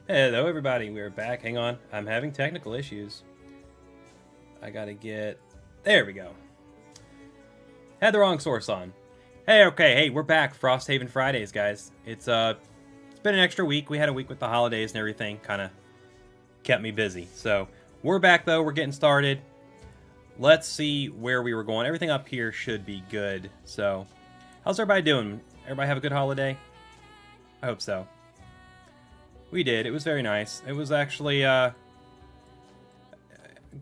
Hello everybody, we're back. Hang on, I'm having technical issues. I gotta get... There we go. Had the wrong source on. Hey, we're back. Frosthaven Fridays, guys. It's been an extra week. We had a week with the holidays and everything. Kind of kept me busy. So, we're back though. We're getting started. Let's see where we were going. Everything up here should be good. So, how's everybody doing? Everybody have a good holiday? I hope so. We did. It was very nice. It was actually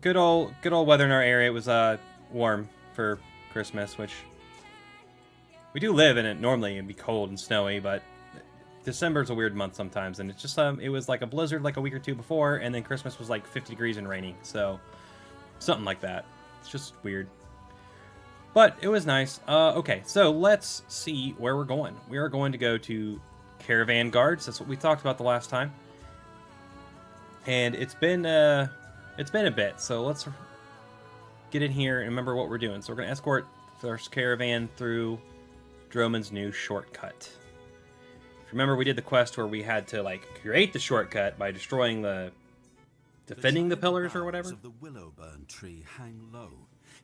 good old weather in our area. It was warm for Christmas, which we do live in it normally. It'd be cold and snowy, but December's a weird month sometimes, and it's just it was like a blizzard like a week or two before, and then Christmas was like 50 degrees and raining, so something like that. It's just weird. But it was nice. Okay, so let's see where we're going. We are going to go to Caravan guards. That's what we talked about the last time. And it's been a bit, so let's get in here and remember what we're doing. So we're going to escort first caravan through Droman's new shortcut. If you remember, we did the quest where we had to like create the shortcut by destroying defending the pillars or whatever. Of the Willowburn tree hang low,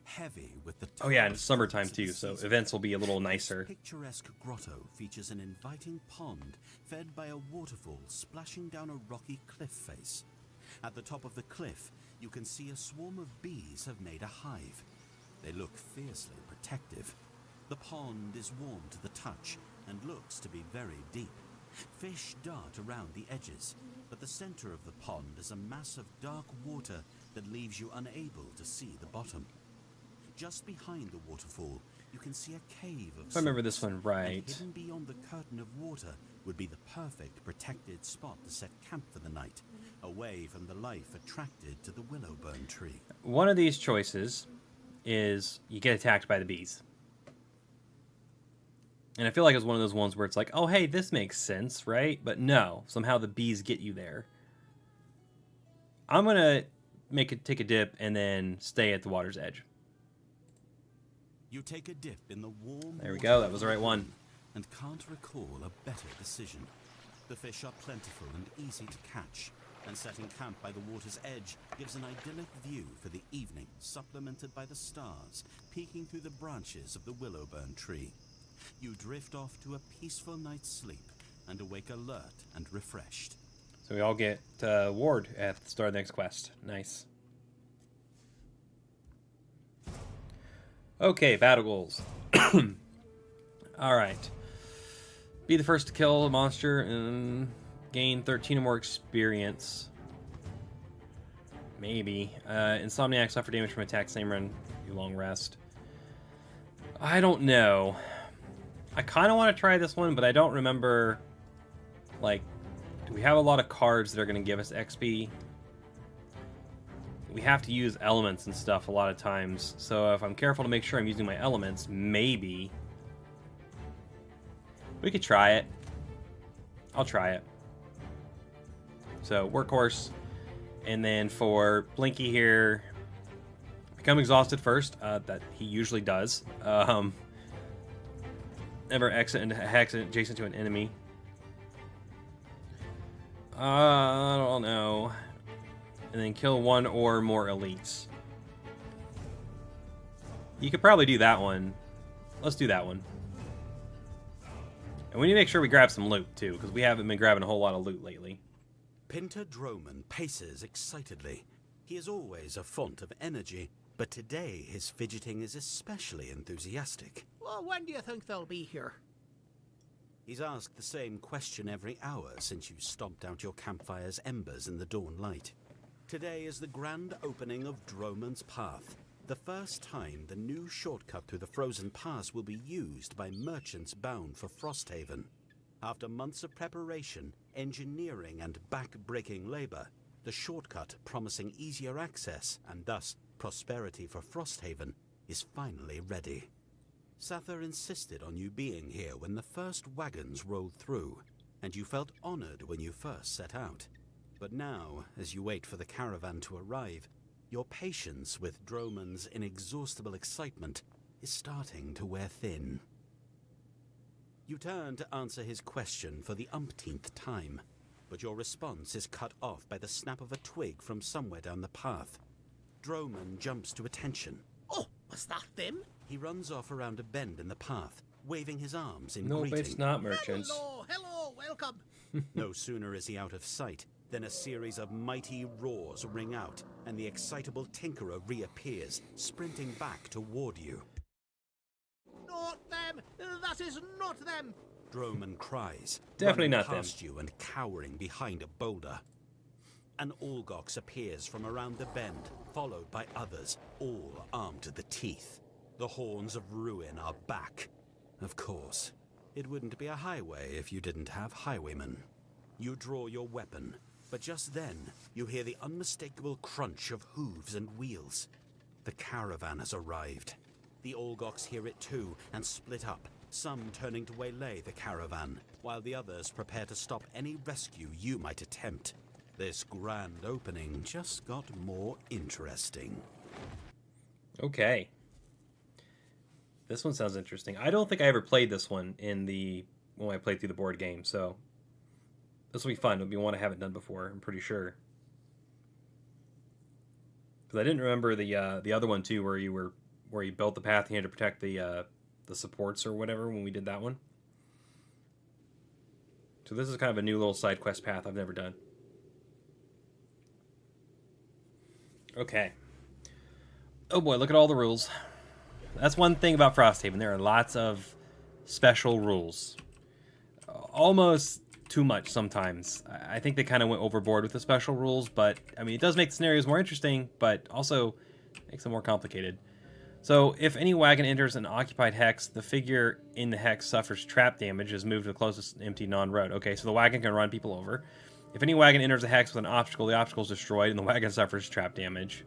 heavy with the oh yeah, and it's summertime too, so events will be a little nicer. This picturesque grotto features an inviting pond fed by a waterfall splashing down a rocky cliff face. At the top of the cliff, you can see a swarm of bees have made a hive. They look fiercely protective. The pond is warm to the touch and looks to be very deep. Fish dart around the edges, but the center of the pond is a mass of dark water that leaves you unable to see the bottom. Just behind the waterfall, you can see a cave of if I remember this one right. And hidden beyond the curtain of water would be the perfect protected spot to set camp for the night, away from the life attracted to the Willowburn tree. One of these choices is you get attacked by the bees. And I feel like it's one of those ones where it's like, oh, hey, this makes sense, right? But no, somehow the bees get you there. I'm going to take a dip and then stay at the water's edge. You take a dip in the warm There we go, that was the right one. And can't recall a better decision. The fish are plentiful and easy to catch, and setting camp by the water's edge gives an idyllic view for the evening, supplemented by the stars peeking through the branches of the Willowburn tree. You drift off to a peaceful night's sleep and awake alert and refreshed. So we all get Ward at the start of the next quest. Nice. Okay, battle goals. Alright. Be the first to kill a monster and gain 13 or more experience. Maybe. Insomniac suffer damage from attack, same run, do long rest. I don't know. I kind of want to try this one, but I don't remember, like, do we have a lot of cards that are going to give us XP? We have to use elements and stuff a lot of times, so if I'm careful to make sure I'm using my elements, maybe we could try it. I'll try it. So, workhorse, and then for Blinky here, become exhausted first, that he usually does. Never exit into hex adjacent to an enemy. I don't know. And then kill one or more elites. You could probably do that one. Let's do that one. And we need to make sure we grab some loot, too, because we haven't been grabbing a whole lot of loot lately. Pinter Droman paces excitedly. He is always a font of energy, but today his fidgeting is especially enthusiastic. Well, when do you think they'll be here? He's asked the same question every hour since you stomped out your campfire's embers in the dawn light. Today is the grand opening of Droman's Path, the first time the new shortcut through the frozen pass will be used by merchants bound for Frosthaven. After months of preparation, engineering, and back-breaking labor, the shortcut promising easier access and thus prosperity for Frosthaven is finally ready. Sather insisted on you being here when the first wagons rolled through, and you felt honored when you first set out. But now, as you wait for the caravan to arrive, your patience with Droman's inexhaustible excitement is starting to wear thin. You turn to answer his question for the umpteenth time. but your response is cut off by the snap of a twig from somewhere down the path. Droman jumps to attention. Oh, was that them? He runs off around a bend in the path, waving his arms in No, greeting. it's not merchants. Hello, welcome. No sooner is he out of sight than a series of mighty roars ring out, and the excitable tinkerer reappears, sprinting back toward you. Not them! That is not them! Droman cries, Definitely running not them. past you and cowering behind a boulder. An Olgox appears from around the bend, followed by others, all armed to the teeth. The horns of ruin are back. Of course, it wouldn't be a highway if you didn't have highwaymen. You draw your weapon, but just then, you hear the unmistakable crunch of hooves and wheels. The caravan has arrived. The Olgox hear it too, and split up, some turning to waylay the caravan, while the others prepare to stop any rescue you might attempt. This grand opening just got more interesting. Okay. This one sounds interesting. I don't think I ever played this one when I played through the board game, so this will be fun. It'll be one I haven't done before, I'm pretty sure. Because I didn't remember the other one too, where you built the path and you had to protect the supports or whatever when we did that one. So this is kind of a new little side quest path I've never done. Okay. Oh boy, look at all the rules. That's one thing about Frosthaven. There are lots of special rules. Almost too much sometimes. I think they kind of went overboard with the special rules, but I mean, it does make the scenarios more interesting, but also makes them more complicated. So, if any wagon enters an occupied hex, the figure in the hex suffers trap damage as moved to the closest empty non-road. Okay, so the wagon can run people over. If any wagon enters a hex with an obstacle, the obstacle is destroyed and the wagon suffers trap damage.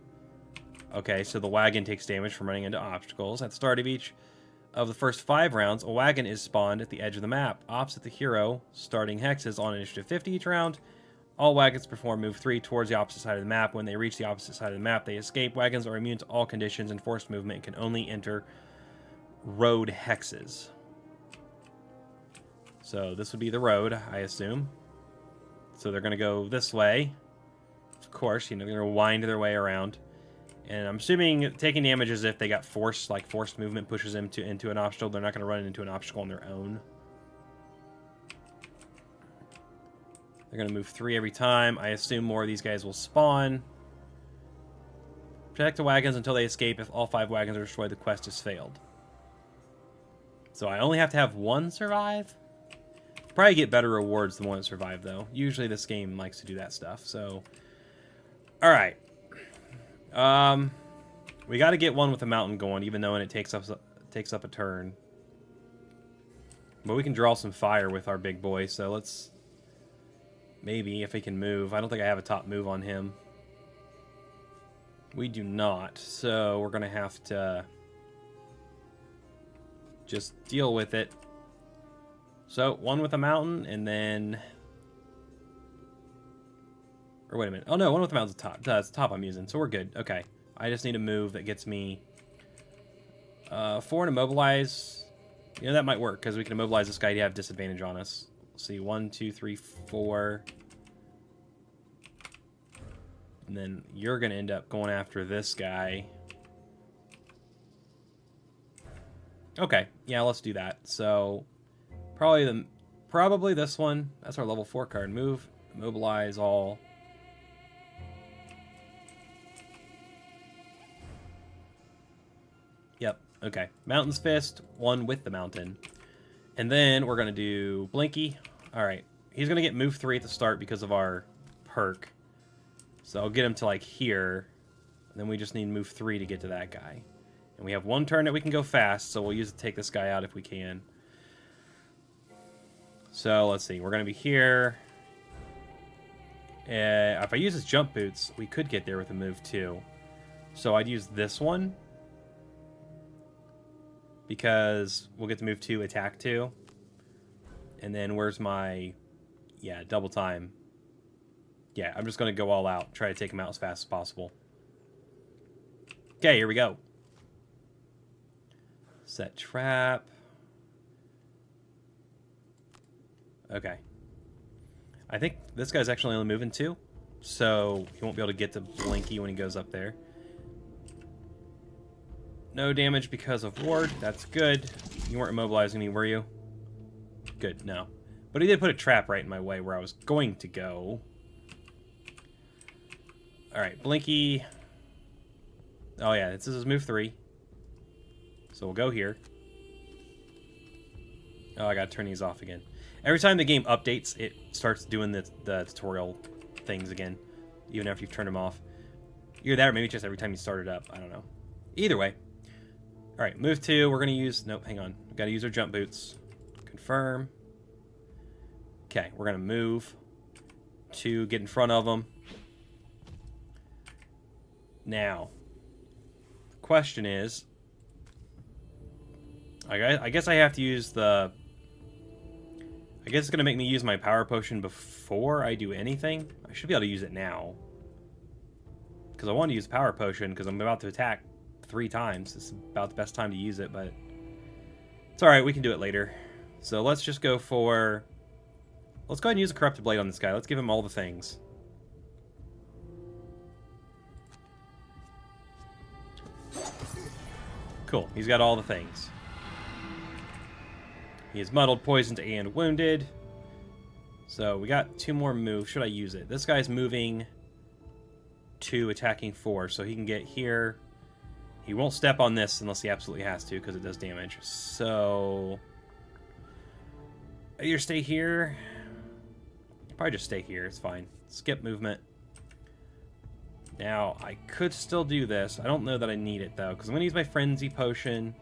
Okay, so the wagon takes damage from running into obstacles. At the start of each of the first 5 rounds, a wagon is spawned at the edge of the map, opposite the hero, starting hexes on initiative 50 each round. All wagons perform move 3 towards the opposite side of the map. When they reach the opposite side of the map, they escape. Wagons are immune to all conditions and forced movement and can only enter road hexes. So this would be the road, I assume. So they're going to go this way. Of course, they're going to wind their way around. And I'm assuming taking damage is if they got forced, like forced movement pushes them into an obstacle. They're not going to run into an obstacle on their own. They're going to move 3 every time. I assume more of these guys will spawn. Protect the wagons until they escape. If all 5 wagons are destroyed, the quest has failed. So I only have to have 1 survive? Probably get better rewards than one that survived, though. Usually this game likes to do that stuff, so... Alright. We got to get one with a mountain going, even though it takes up a turn. But we can draw some fire with our big boy, so let's... Maybe, if he can move. I don't think I have a top move on him. We do not, so we're going to have to... just deal with it. So, one with a mountain, and then... Or wait a minute. Oh no, one with the mountain's the top. That's the top I'm using, so we're good. Okay. I just need a move that gets me 4 and immobilize. You know, that might work, because we can immobilize this guy to have disadvantage on us. Let's see, 1, 2, 3, 4. And then you're going to end up going after this guy. Okay, yeah, let's do that. So, probably this one. That's our level 4 card. Move, immobilize all. Yep, okay. Mountain's Fist, 1 with the mountain. And then we're going to do Blinky. Alright, he's going to get move 3 at the start because of our perk. So I'll get him to like here. And then we just need move 3 to get to that guy. And we have 1 turn that we can go fast, so we'll use it to take this guy out if we can. So let's see, we're going to be here. If I use his jump boots, we could get there with a move 2. So I'd use this one. Because we'll get to move 2, attack 2. And then where's my... Yeah, double time. Yeah, I'm just going to go all out. Try to take him out as fast as possible. Okay, here we go. Set trap. Okay. I think this guy's actually only moving 2, so he won't be able to get to Blinky when he goes up there. No damage because of ward. That's good. You weren't immobilizing me, were you? Good, no. But he did put a trap right in my way where I was going to go. Alright, Blinky. Oh yeah, this is move 3. So we'll go here. Oh, I gotta turn these off again. Every time the game updates, it starts doing the tutorial things again. Even after you've turned them off. Either that or maybe just every time you start it up. I don't know. Either way. Alright, move 2. We're gonna use... Nope, hang on. We've gotta use our jump boots. Confirm. Okay, we're gonna move to get in front of them. Now, the question is... I guess I have to use the... I guess it's going to make me use my power potion before I do anything. I should be able to use it now. Because I want to use power potion because I'm about to attack 3 times. It's about the best time to use it, but... It's alright, we can do it later. So let's just go for... Let's go ahead and use a Corrupted Blade on this guy. Let's give him all the things. Cool, he's got all the things. He is muddled, poisoned, and wounded. So we got 2 more moves. Should I use it? This guy's moving 2, attacking 4, so he can get here. He won't step on this unless he absolutely has to, because it does damage. So... either stay here... Probably just stay here, it's fine. Skip movement. Now, I could still do this. I don't know that I need it, though, because I'm going to use my Frenzy Potion.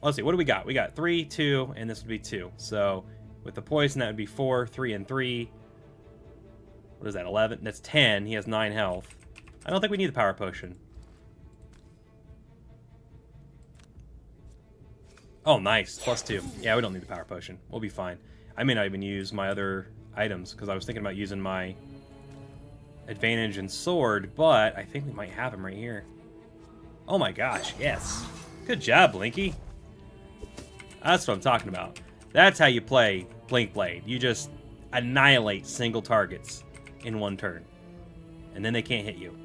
Let's see, what do we got? We got 3, 2, and this would be 2. So, with the poison, that would be 4, 3, and 3. What is that, 11? That's 10. He has 9 health. I don't think we need the Power Potion. Oh, nice. Plus 2. Yeah, we don't need the Power Potion. We'll be fine. I may not even use my other items, because I was thinking about using my Advantage and Sword, but I think we might have him right here. Oh my gosh, yes. Good job, Blinky. That's what I'm talking about. That's how you play Blink Blade. You just annihilate single targets in 1 turn. And then they can't hit you.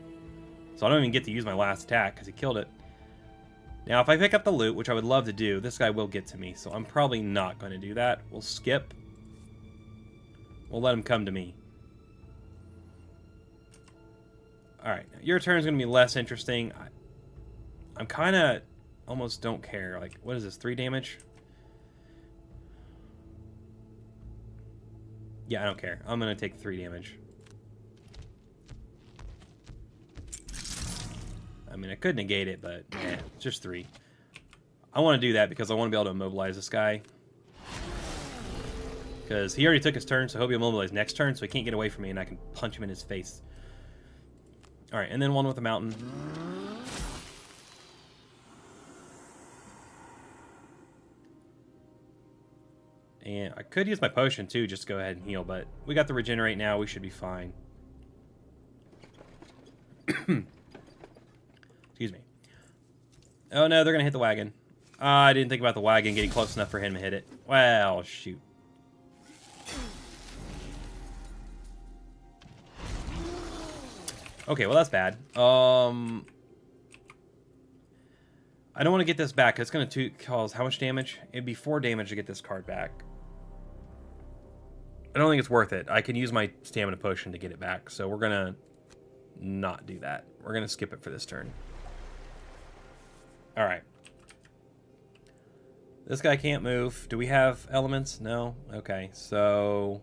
So I don't even get to use my last attack because he killed it. Now, if I pick up the loot, which I would love to do, this guy will get to me. So I'm probably not going to do that. We'll skip. We'll let him come to me. Alright, your turn is going to be less interesting. I'm kind of almost don't care. Like, what is this, 3 damage? Yeah, I don't care. I'm going to take 3 damage. I mean, I could negate it, but eh, just 3. I want to do that because I want to be able to immobilize this guy. Because he already took his turn, so he'll be immobilized next turn, so he can't get away from me, and I can punch him in his face. Alright, and then one with the mountain. And I could use my potion, too, just to go ahead and heal, but we got the regenerate now. We should be fine. Excuse me. Oh, no, they're going to hit the wagon. I didn't think about the wagon getting close enough for him to hit it. Well, shoot. Okay, well, that's bad. I don't want to get this back. It's going to cause how much damage? It'd be 4 damage to get this card back. I don't think it's worth it. I can use my stamina potion to get it back, so we're going to not do that. We're going to skip it for this turn. Alright. This guy can't move. Do we have elements? No? Okay, so...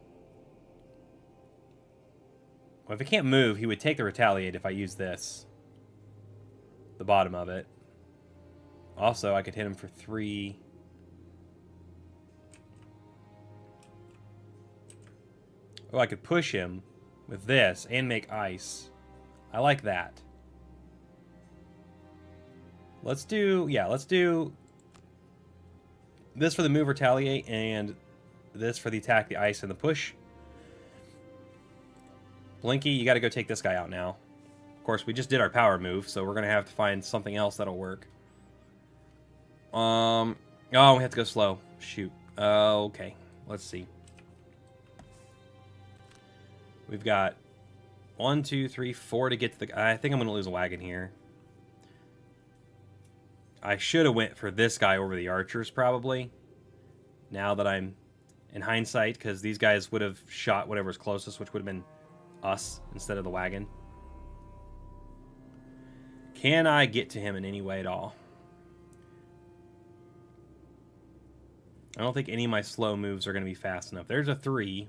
Well, if he can't move, he would take the retaliate if I use this. The bottom of it. Also, I could hit him for 3... Oh, I could push him with this and make ice. I like that. Let's do... Yeah, let's do... this for the move retaliate and this for the attack, the ice, and the push. Blinky, you got to go take this guy out now. Of course, we just did our power move, so we're going to have to find something else that'll work. Oh, we have to go slow. Shoot. Okay. Let's see. We've got 1, 2, 3, 4 to get to the... I think I'm going to lose a wagon here. I should have went for this guy over the archers, probably. Now that I'm in hindsight, because these guys would have shot whatever's closest, which would have been us instead of the wagon. Can I get to him in any way at all? I don't think any of my slow moves are going to be fast enough. There's a 3.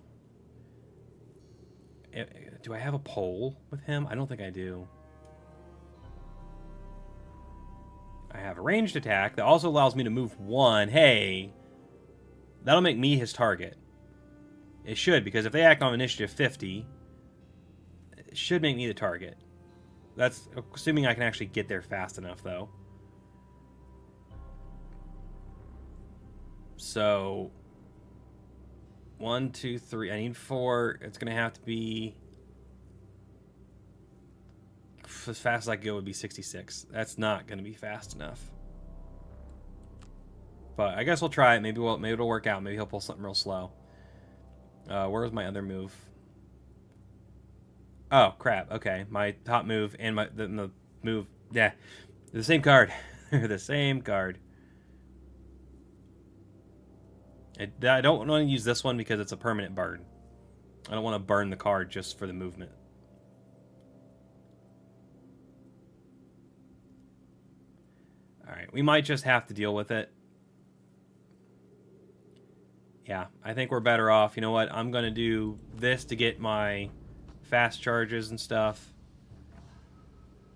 Do I have a pole with him? I don't think I do. I have a ranged attack that also allows me to move 1. Hey, that'll make me his target. It should, because if they act on initiative 50, it should make me the target. That's assuming I can actually get there fast enough, though. So, 1, 2, 3. I need 4. It's going to have to be... as fast as I could go would be 66. That's not going to be fast enough. But I guess we'll try it. Maybe it'll work out. Maybe he'll pull something real slow. Where's my other move? Oh, crap. Okay. My top move and the move... yeah. The same card. The same card. I don't want to use this one because it's a permanent burn. I don't want to burn the card just for the movement. Alright, we might just have to deal with it. Yeah, I think we're better off. You know what? I'm going to do this to get my fast charges and stuff.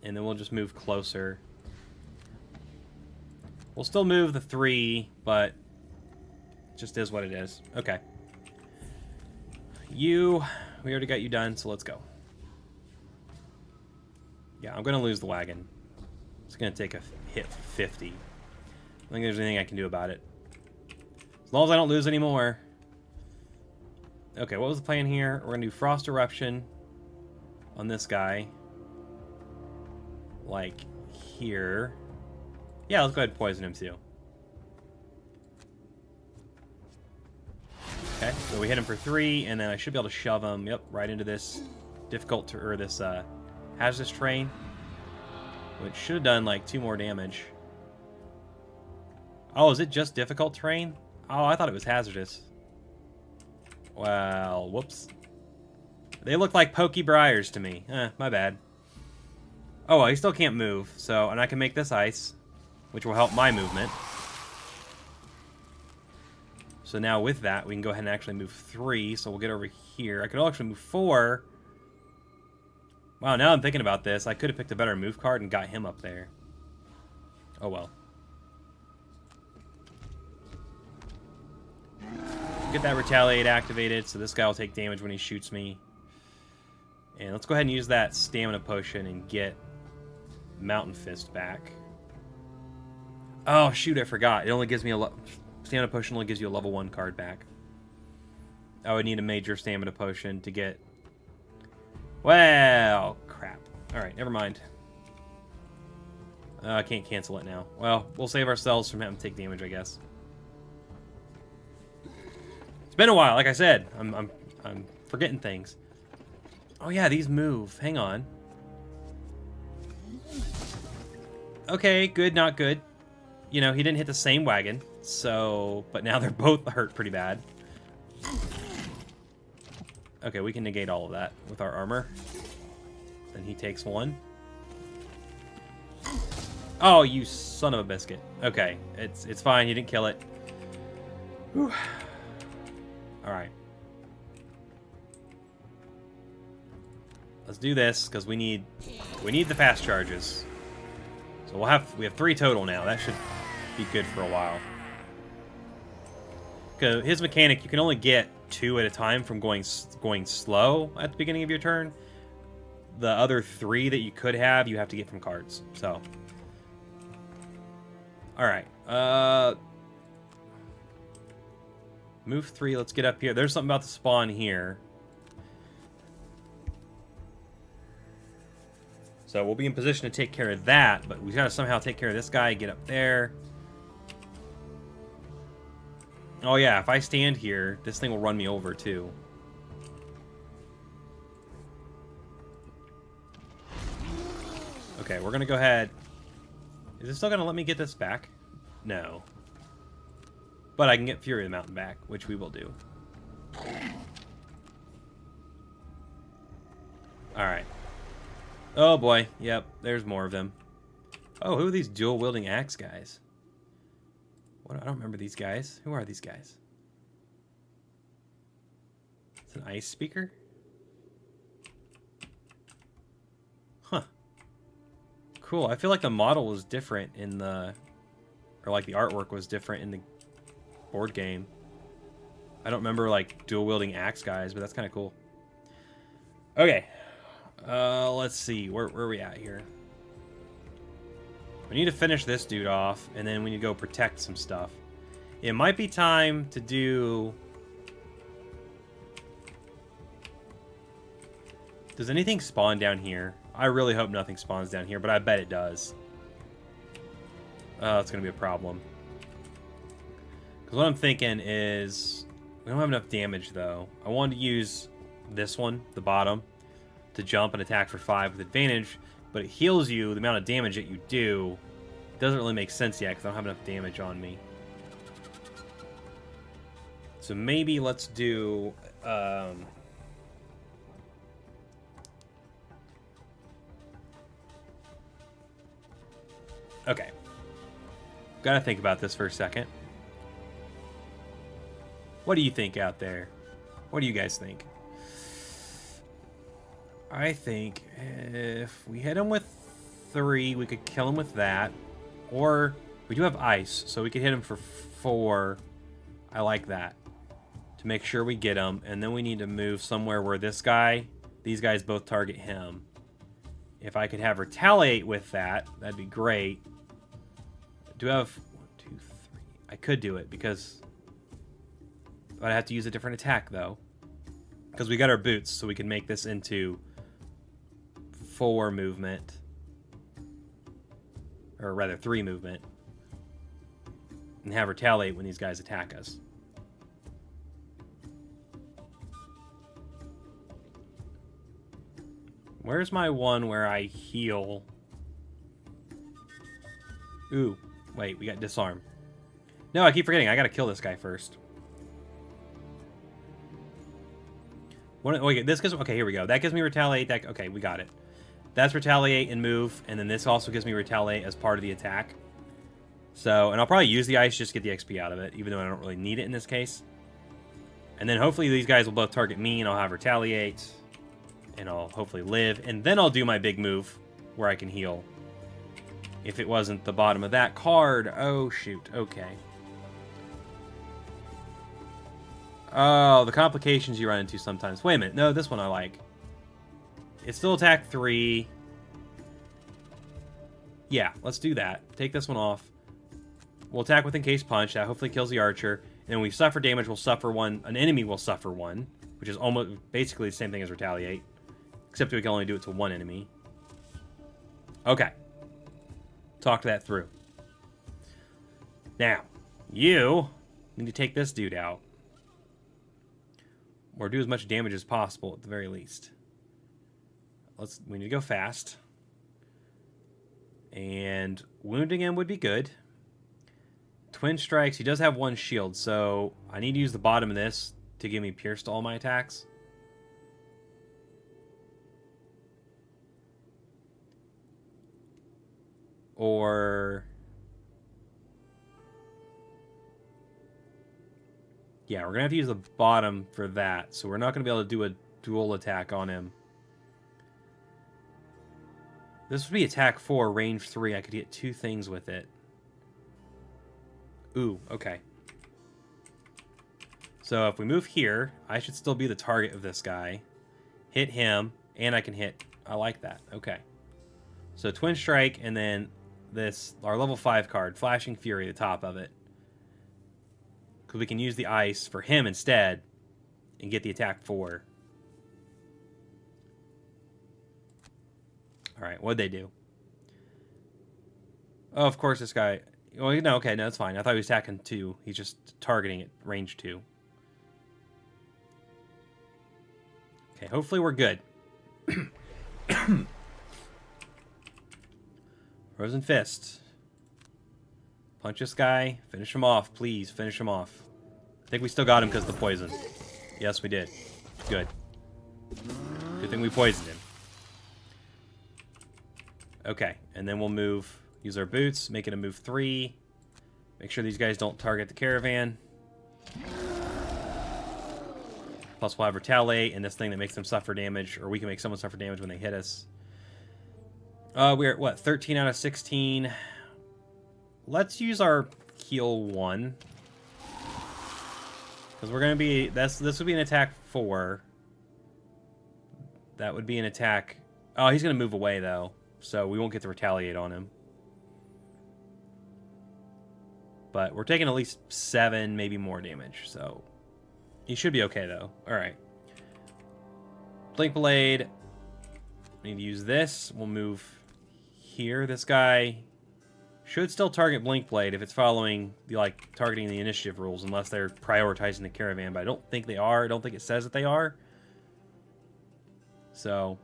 And then we'll just move closer. We'll still move the 3, but it just is what it is. Okay. We already got you done, so let's go. Yeah, I'm going to lose the wagon. It's going to take a hit for 50. I don't think there's anything I can do about it. As long as I don't lose any more. Okay, what was the plan here? We're going to do Frost Eruption on this guy. Like here. Yeah, let's go ahead and poison him too. Okay, so we hit him for 3, and then I should be able to shove him, yep, right into this difficult, or this hazardous terrain. Which should have done like 2 more damage. Oh, is it just difficult terrain? Oh, I thought it was hazardous. Well, whoops. They look like pokey briars to me. My bad. Oh, well, he still can't move. So, and I can make this ice, which will help my movement. So now with that, we can go ahead and actually move 3. So we'll get over here. I could actually move 4. Wow, now I'm thinking about this. I could have picked a better move card and got him up there. Oh well. Get that retaliate activated, so this guy will take damage when he shoots me. And let's go ahead and use that stamina potion and get Mountain Fist back. Oh shoot, I forgot. It only gives me a stamina potion only gives you a level 1 card back. I would need a major stamina potion to get... well, crap. Alright, never mind. I can't cancel it now. Well, we'll save ourselves from having to take damage, I guess. It's been a while, like I said. I'm forgetting things. Oh yeah, these move. Hang on. Okay, good, not good. You know, he didn't hit the same wagon, so... but now they're both hurt pretty bad. Okay, we can negate all of that with our armor. Then he takes 1. Oh, you son of a biscuit. Okay, it's fine. He didn't kill it. Whew. All right. Let's do this because we need the fast charges. So we have 3 total now. That should be good for a while. Because his mechanic, you can only get 2 at a time from going slow at the beginning of your turn. The other 3 that you could have, you have to get from cards. So, all right. Move 3. Let's get up here. There's something about the spawn here. So we'll be in position to take care of that, but we've got to somehow take care of this guy, get up there. Oh yeah, if I stand here, this thing will run me over too. Okay, we're gonna go ahead. Is it still gonna let me get this back? No. But I can get Fury of the Mountain back, which we will do. Alright. Oh boy, yep, there's more of them. Oh, who are these dual-wielding axe guys? What? I don't remember these guys. Who are these guys? It's an ice speaker? Huh. Cool. I feel like the model was different in the... Or like the artwork was different in the board game. I don't remember like dual-wielding axe guys, but that's kind of cool. Okay. Let's see. Where are we at here? We need to finish this dude off, and then we need to go protect some stuff. It might be time to do... Does anything spawn down here? I really hope nothing spawns down here, but I bet it does. It's going to be a problem. Because what I'm thinking is... We don't have enough damage, though. I wanted to use this one, the bottom, to jump and attack for 5 with advantage, but it heals you the amount of damage that you do. It doesn't really make sense yet because I don't have enough damage on me. So maybe let's do... Okay. Gotta think about this for a second. What do you think out there? What do you guys think? I think if we hit him with 3, we could kill him with that. Or we do have ice, so we could hit him for 4. I like that. To make sure we get him. And then we need to move somewhere where this guy, these guys both target him. If I could have retaliate with that, that'd be great. Do I have 1, 2, 3? I could do it because I'd have to use a different attack though. Because we got our boots, so we can make this into 4 movement. Or rather 3 movement. And have retaliate when these guys attack us. Where's my one where I heal? Ooh, wait, we got disarm. No, I keep forgetting. I gotta kill this guy first. Wait, this gives... Okay, here we go. That gives me retaliate. Okay, we got it. That's retaliate and move, and then this also gives me retaliate as part of the attack. So, and I'll probably use the ice just to get the XP out of it, even though I don't really need it in this case. And then hopefully these guys will both target me, and I'll have retaliate, and I'll hopefully live, and then I'll do my big move where I can heal. If it wasn't the bottom of that card. Oh, shoot. Okay. Oh, the complications you run into sometimes. Wait a minute. No, this one I like. It's still attack 3. Yeah, let's do that. Take this one off. We'll attack with encased punch. That hopefully kills the archer. And when we suffer damage, we'll suffer 1. An enemy will suffer 1, which is almost basically the same thing as retaliate. Except we can only do it to 1 enemy. Okay. Talk that through. Now, you need to take this dude out. Or do as much damage as possible at the very least. We need to go fast. And wounding him would be good. Twin strikes. He does have 1 shield, so I need to use the bottom of this to give me pierce to all my attacks. Or... Yeah, we're going to have to use the bottom for that. So we're not going to be able to do a dual attack on him. This would be attack 4, range 3. I could get 2 things with it. Ooh, okay. So if we move here, I should still be the target of this guy. Hit him, and I can hit... I like that. Okay. So Twin Strike, and then this, our level 5 card, Flashing Fury, the top of it. Because we can use the ice for him instead, and get the attack 4. Alright, what'd they do? Oh, of course this guy... Well, no, okay, no, that's fine. I thought he was attacking 2. He's just targeting at range 2. Okay, hopefully we're good. Frozen Fist. Punch this guy. Finish him off, please. Finish him off. I think we still got him because of the poison. Yes, we did. Good. Good thing we poisoned him. Okay, and then we'll move. Use our boots. Make it a move 3. Make sure these guys don't target the caravan. Plus we'll have retaliate and this thing that makes them suffer damage, or we can make someone suffer damage when they hit us. We're at what, 13 out of 16. Let's use our heal 1. Because we're gonna be this would be an attack 4. That would be an attack. Oh, he's gonna move away though, so we won't get to retaliate on him. But we're taking at least 7, maybe more damage, so he should be okay though. Alright. Blink Blade. We need to use this. We'll move here. This guy should still target Blink Blade if it's following the, like, targeting the initiative rules, unless they're prioritizing the caravan, but I don't think they are. I don't think it says that they are. So,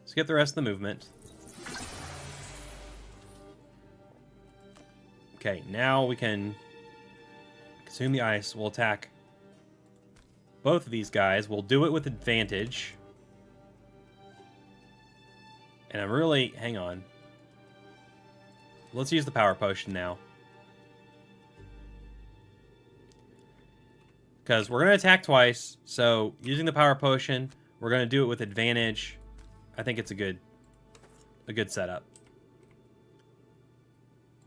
skip the rest of the movement. Okay, now we can consume the ice. We'll attack both of these guys. We'll do it with advantage. And I'm really... hang on. Let's use the power potion now. Because we're going to attack twice, so using the power potion, we're going to do it with advantage. I think it's a good setup.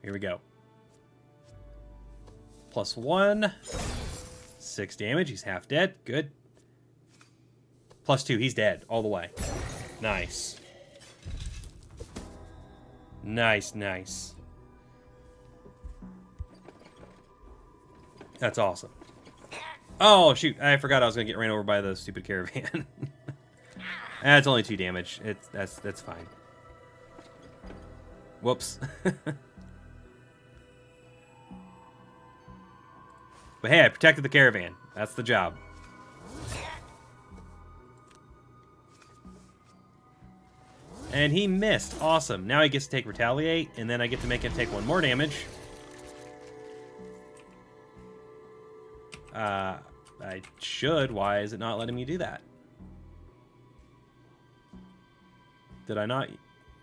Here we go. +1. 6 damage. He's half dead. Good. +2. He's dead all the way. Nice. Nice, nice. That's awesome. Oh, shoot. I forgot I was going to get ran over by the stupid caravan. That's only 2 damage. That's fine. Whoops. But hey, I protected the caravan. That's the job. And he missed. Awesome. Now he gets to take retaliate, and then I get to make him take 1 more damage. I should. Why is it not letting me do that? Did I not?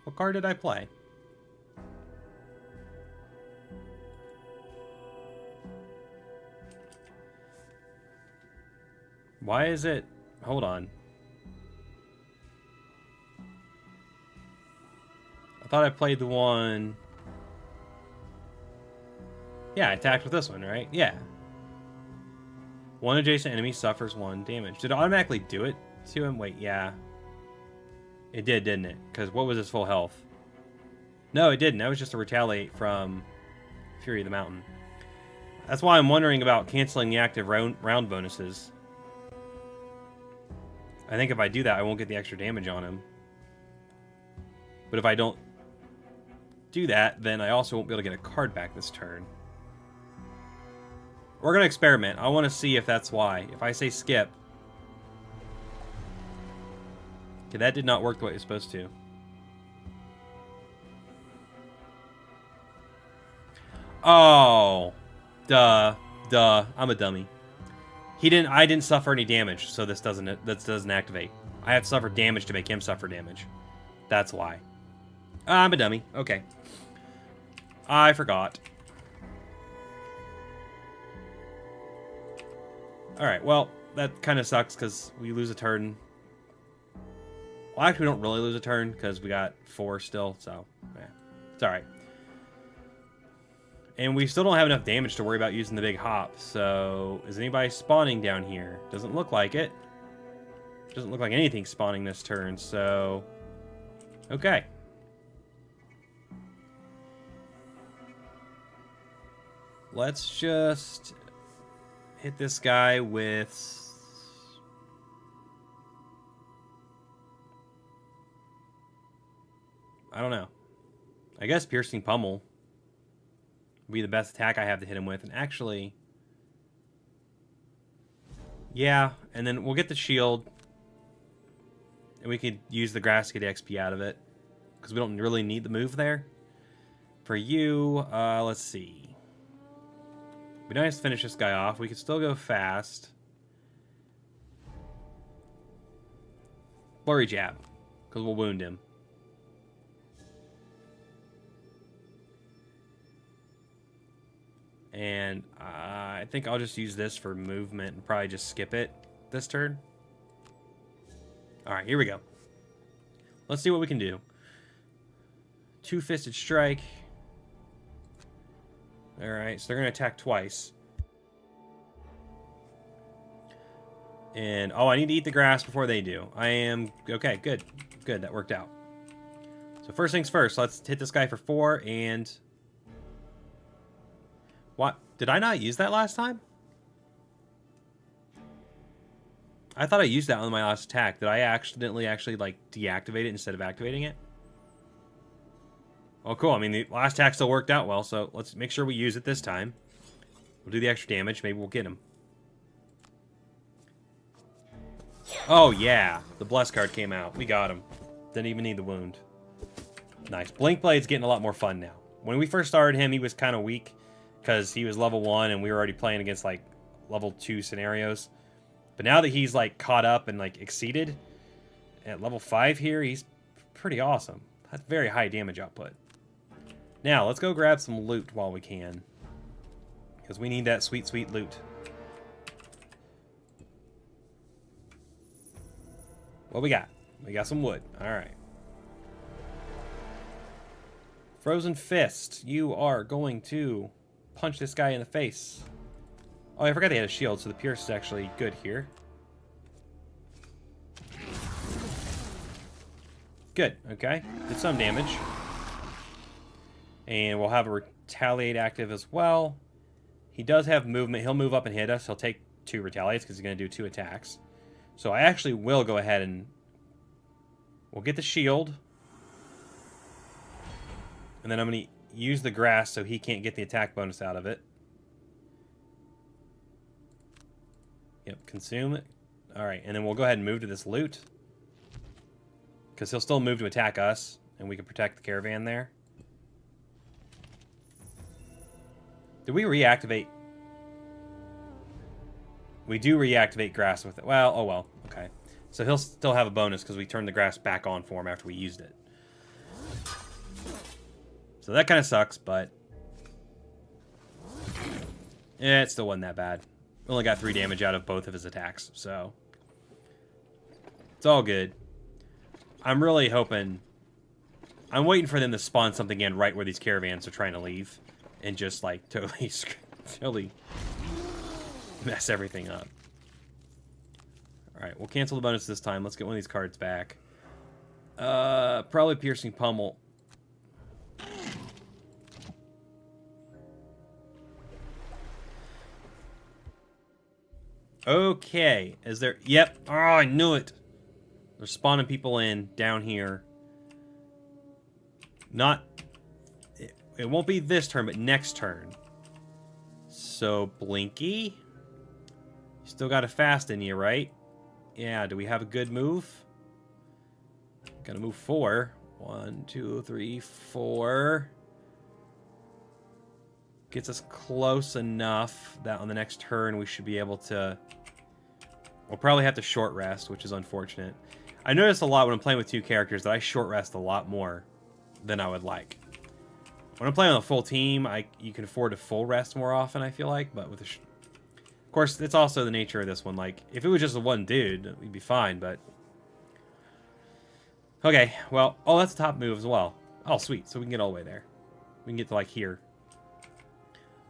What card did I play? Why is it... hold on. I thought I played the one... yeah, I attacked with this one, right? Yeah. 1 adjacent enemy suffers 1 damage. Did it automatically do it to him? Wait, yeah. It did, didn't it? Because what was his full health? No, it didn't. That was just a retaliate from Fury of the Mountain. That's why I'm wondering about canceling the active round bonuses. I think if I do that, I won't get the extra damage on him. But if I don't do that, then I also won't be able to get a card back this turn. We're going to experiment. I want to see if that's why. If I say skip... okay, that did not work the way it was supposed to. Oh. Duh. I'm a dummy. I didn't suffer any damage, so this doesn't activate. I have to suffer damage to make him suffer damage. That's why. I'm a dummy. Okay. I forgot. Alright, well, that kind of sucks because we lose a turn. Well, actually, we don't really lose a turn because we got 4 still, so yeah, it's alright. And we still don't have enough damage to worry about using the big hop, so is anybody spawning down here? Doesn't look like it. Doesn't look like anything's spawning this turn, so... okay. Let's just hit this guy with... I don't know. I guess Piercing Pummel would be the best attack I have to hit him with. And actually... yeah, and then we'll get the shield. And we could use the grass to get XP out of it. because we don't really need the move there. For you, let's see. We don't have to finish this guy off. We can still go fast. Flurry jab, because we'll wound him. And I think I'll just use this for movement and probably just skip it this turn. Alright, here we go. Let's see what we can do. Two-fisted strike. Alright, so they're going to attack twice. And, oh, I need to eat the grass before they do. I am, okay, good. Good, that worked out. So first things first, let's hit this guy for 4 and... What? Did I not use that last time? I thought I used that on my last attack. Did I accidentally actually, like, deactivate it instead of activating it? Oh, cool. I mean, the last attack still worked out well, so let's make sure we use it this time. We'll do the extra damage. Maybe we'll get him. Oh, yeah. The Bless card came out. We got him. Didn't even need the wound. Nice. Blink Blade's getting a lot more fun now. When we first started him, he was kind of weak because he was level 1 and we were already playing against, like, level 2 scenarios. But now that he's, like, caught up and, like, exceeded at level 5 here, he's pretty awesome. That's very high damage output. Now, let's go grab some loot while we can. Because we need that sweet, sweet loot. What we got? We got some wood. Alright. Frozen Fist. You are going to punch this guy in the face. Oh, I forgot they had a shield, so the Pierce is actually good here. Good, okay. Did some damage. And we'll have a Retaliate active as well. He does have movement. He'll move up and hit us. He'll take 2 Retaliates because he's going to do 2 attacks. So I actually will go ahead and... We'll get the shield. And then I'm going to use the grass so he can't get the attack bonus out of it. Yep, consume it. Alright, and then we'll go ahead and move to this loot. Because he'll still move to attack us. And we can protect the caravan there. Did we reactivate? We do reactivate grass with it. Well, oh well. Okay. So he'll still have a bonus because we turned the grass back on for him after we used it. So that kind of sucks, but... Yeah, it still wasn't that bad. We only got 3 damage out of both of his attacks, so... It's all good. I'm really hoping... I'm waiting for them to spawn something in right where these caravans are trying to leave. And just, like, totally mess everything up. Alright, we'll cancel the bonus this time. Let's get one of these cards back. Probably Piercing Pummel. Okay, is there... Yep. Oh, I knew it. They're spawning people in down here. Not... It won't be this turn, but next turn. So, Blinky? You still got a fast in you, right? Yeah, do we have a good move? Gotta move 4. 1, 2, 3, 4. Gets us close enough that on the next turn we should be able to... We'll probably have to short rest, which is unfortunate. I notice a lot when I'm playing with 2 characters that I short rest a lot more than I would like. When I'm playing on a full team, you can afford to full rest more often, I feel like. But with of course, it's also the nature of this one. Like, if it was just a one dude, we'd be fine, but... Okay, well, oh, that's a top move as well. Oh, sweet, so we can get all the way there. We can get to, like, here.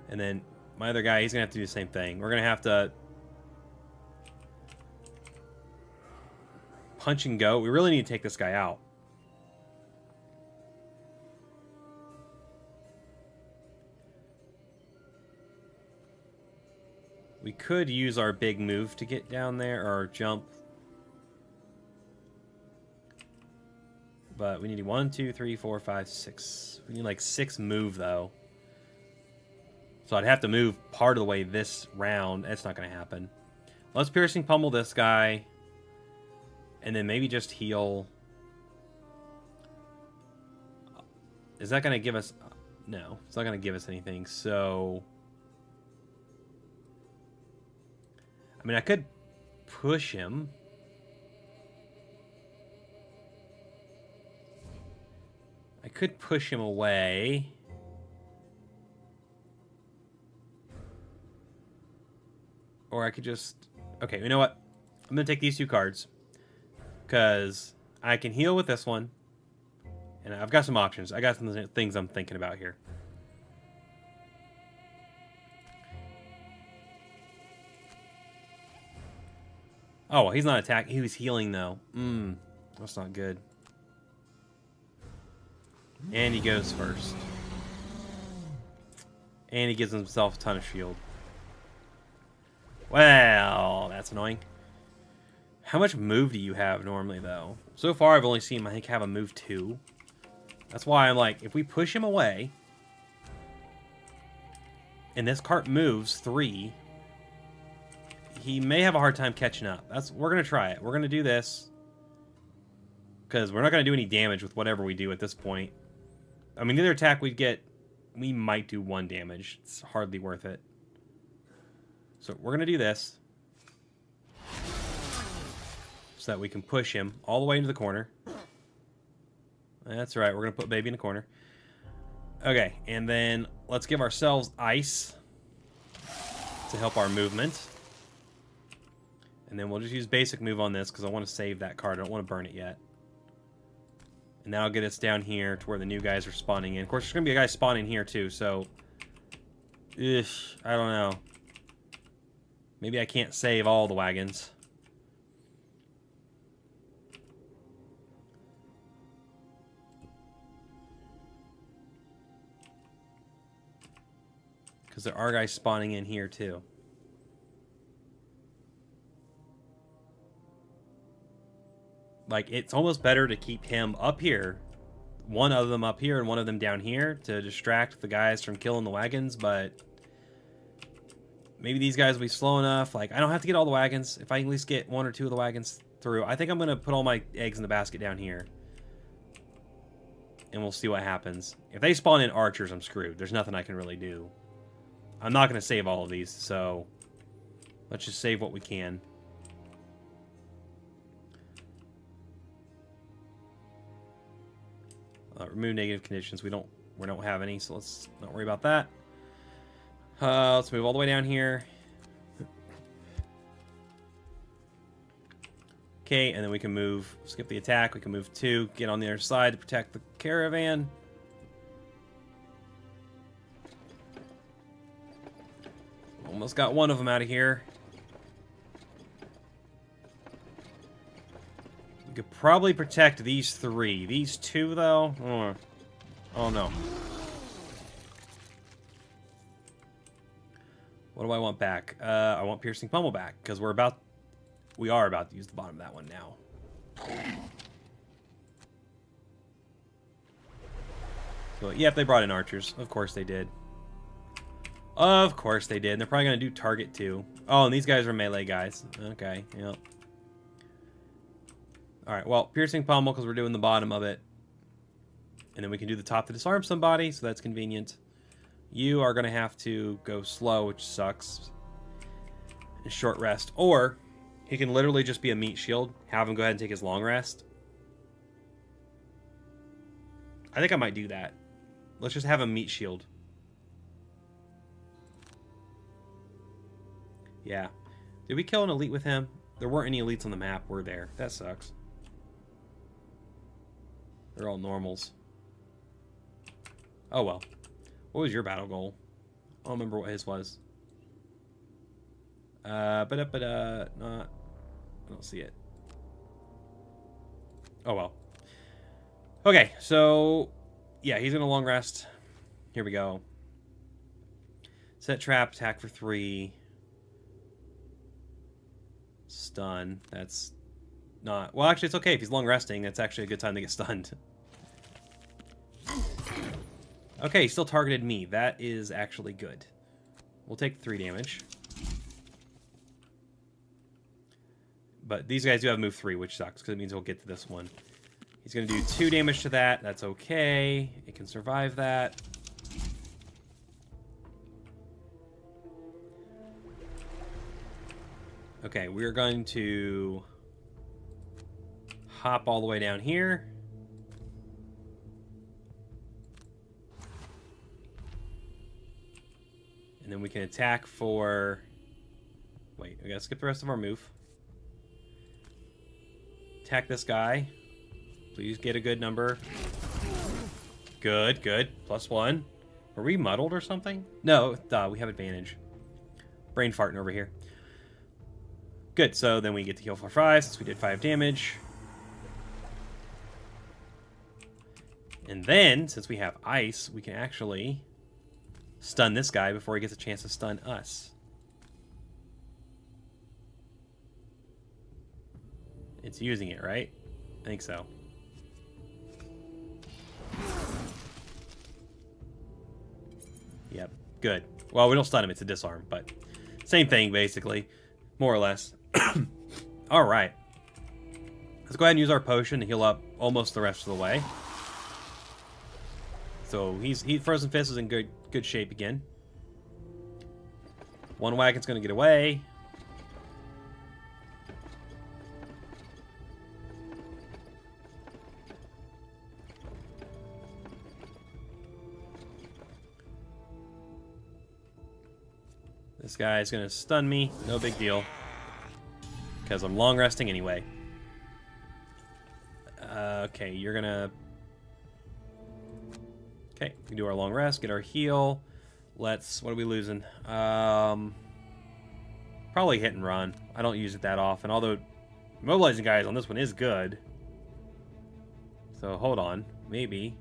And then my other guy, he's going to have to do the same thing. We're going to have to... punch and go. We really need to take this guy out. We could use our big move to get down there, or jump. But we need 1, 2, 3, 4, 5, 6. We need like 6 move, though. So I'd have to move part of the way this round. That's not going to happen. Let's Piercing Pummel this guy. And then maybe just heal. is that going to give us... No, it's not going to give us anything, so... I mean, I could push him. I could push him away. Or I could just... Okay, you know what? I'm going to take these 2 cards. Because I can heal with this one. And I've got some options. I got some things I'm thinking about here. Oh, well, he's not attacking. He was healing, though. That's not good. And he goes first. And he gives himself a ton of shield. Well, that's annoying. How much move do you have normally, though? So far, I've only seen him, I think, have a move 2. That's why I'm like, if we push him away, and this cart moves 3, he may have a hard time catching up. We're going to try it. We're going to do this. Because we're not going to do any damage with whatever we do at this point. I mean, the other attack we might do 1 damage. It's hardly worth it. So we're going to do this. So that we can push him all the way into the corner. That's right, we're going to put baby in the corner. Okay, and then let's give ourselves ice to help our movement. And then we'll just use basic move on this because I want to save that card. I don't want to burn it yet. And that'll get us down here to where the new guys are spawning in. Of course, there's going to be a guy spawning here too, so... I don't know. Maybe I can't save all the wagons. Because there are guys spawning in here too. Like, it's almost better to keep him up here. One of them up here and one of them down here to distract the guys from killing the wagons, but maybe these guys will be slow enough. Like, I don't have to get all the wagons. If I can at least get 1 or 2 of the wagons through. I think I'm going to put all my eggs in the basket down here. And we'll see what happens. If they spawn in archers, I'm screwed. There's nothing I can really do. I'm not going to save all of these, so let's just save what we can. Remove negative conditions. We don't have any, so let's not worry about that. Let's move all the way down here. Okay, and then we can move, skip the attack. We can move 2, get on the other side to protect the caravan. Almost got one of them out of here. We could probably protect these 3. These 2, though? Oh, no. What do I want back? I want Piercing Pummel back, because we are about to use the bottom of that one now. So, yep, they brought in archers. Of course they did. Of course they did. And they're probably going to do target, too. Oh, and these guys are melee guys. Okay, yep. Alright, well, Piercing Pummel, because we're doing the bottom of it. And then we can do the top to disarm somebody, so that's convenient. You are going to have to go slow, which sucks. And short rest. Or, he can literally just be a meat shield. Have him go ahead and take his long rest. I think I might do that. Let's just have a meat shield. Yeah. Did we kill an elite with him? There weren't any elites on the map, were there? That sucks. They're all normals. Oh well. What was your battle goal? I don't remember what his was. Not. I don't see it. Oh well. Okay, so yeah, he's gonna long rest. Here we go. Set trap, attack for 3. Stun. That's not... Well, actually, it's okay. If he's long resting, that's actually a good time to get stunned. Okay, he still targeted me. That is actually good. We'll take 3 damage. But these guys do have move 3, which sucks, because it means we'll get to this one. He's going to do 2 damage to that. That's okay. It can survive that. Okay, we're going to hop all the way down here. And then we can attack for... Wait, we gotta skip the rest of our move. Attack this guy. Please get a good number. Good, good. +1. Were we muddled or something? No, we have advantage. Brain farting over here. Good, so then we get to heal for 5 since we did 5 damage. And then, since we have ice, we can actually stun this guy before he gets a chance to stun us. It's using it, right? I think so. Yep, good. Well, we don't stun him, it's a disarm, but same thing, basically. More or less. Alright. Let's go ahead and use our potion to heal up almost the rest of the way. So Frozen Fist is in good shape again. One wagon's gonna get away. This guy's gonna stun me, no big deal. Because I'm long resting anyway. Okay, you're gonna... Okay, we can do our long rest, get our heal. Let's... What are we losing? Probably hit and run. I don't use it that often, although mobilizing guys on this one is good. So hold on, maybe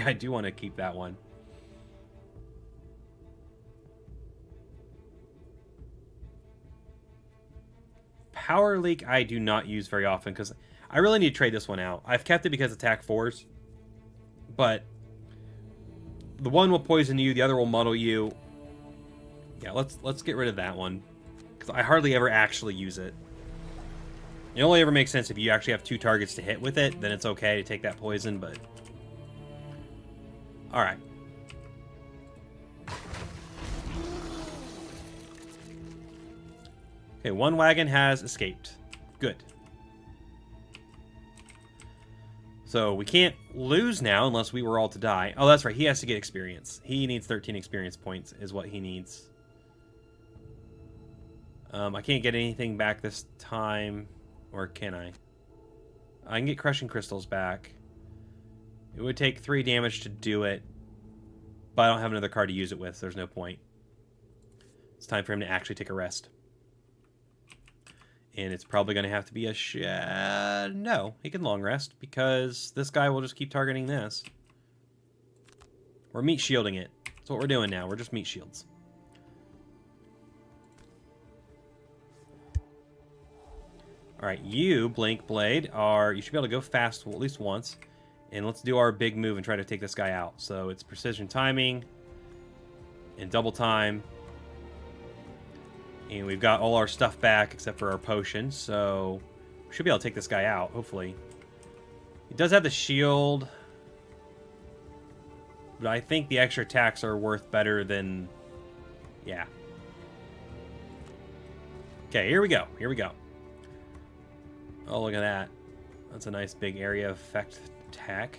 I do want to keep that one. Power Leak I do not use very often because I really need to trade this one out. I've kept it because attack 4s, but the one will poison you, the other will muddle you. Yeah, let's get rid of that one because I hardly ever actually use it. It only ever makes sense if you actually have 2 targets to hit with it, then it's okay to take that poison, but... Alright. Okay, one wagon has escaped. Good. So we can't lose now unless we were all to die. Oh, that's right. He has to get experience. He needs 13 experience points is what he needs. I can't get anything back this time. Or can I? I can get crushing crystals back. It would take 3 damage to do it. But I don't have another card to use it with, so there's no point. It's time for him to actually take a rest. And it's probably going to have to be a no, he can long rest, because this guy will just keep targeting this. We're meat shielding it. That's what we're doing now. We're just meat shields. Alright, you, Blink Blade, you should be able to go fast at least once. And let's do our big move and try to take this guy out. So it's precision timing and double time. And we've got all our stuff back except for our potion, so we should be able to take this guy out, hopefully. He does have the shield, but I think the extra attacks are worth better than... Yeah. Okay, here we go. Here we go. Oh, look at that. That's a nice big area effect attack.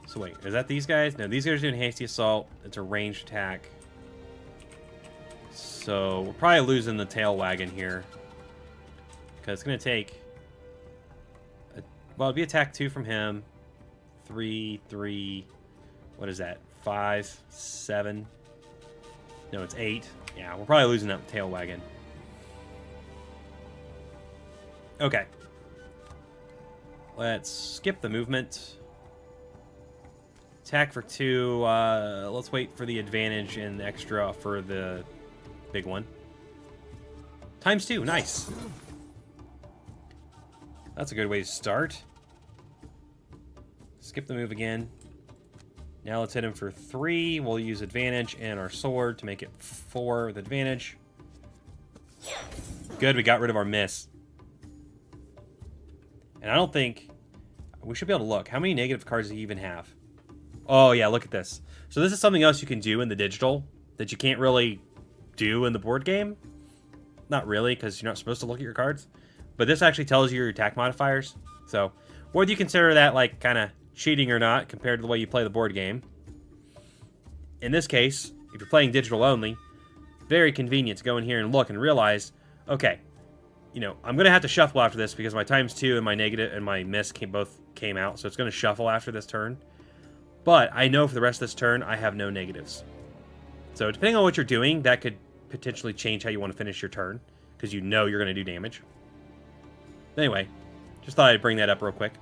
So wait, is that these guys? No, these guys are doing hasty assault. It's a ranged attack. So we're probably losing the tail wagon here. Because it's going to take... well, it'd be attack 2 from him. 3... What is that? 5, 7... No, it's 8. Yeah, we're probably losing that tail wagon. Okay. Let's skip the movement. Attack for 2. Let's wait for the advantage and the extra for the big one. ×2. Nice. That's a good way to start. Skip the move again. Now let's hit him for 3. We'll use advantage and our sword to make it 4 with advantage. Good, we got rid of our miss. And I don't think... We should be able to look. How many negative cards do you even have? Oh, yeah, look at this. So this is something else you can do in the digital that you can't really do in the board game. Not really, because you're not supposed to look at your cards. But this actually tells you your attack modifiers. So, whether you consider that, like, kind of cheating or not compared to the way you play the board game. In this case, if you're playing digital only, very convenient to go in here and look and realize, okay, you know, I'm going to have to shuffle after this because my ×2 and my negative and my miss both came out. So it's going to shuffle after this turn. But I know for the rest of this turn, I have no negatives. So depending on what you're doing, that could potentially change how you want to finish your turn. Because you know you're going to do damage. Anyway, just thought I'd bring that up real quick.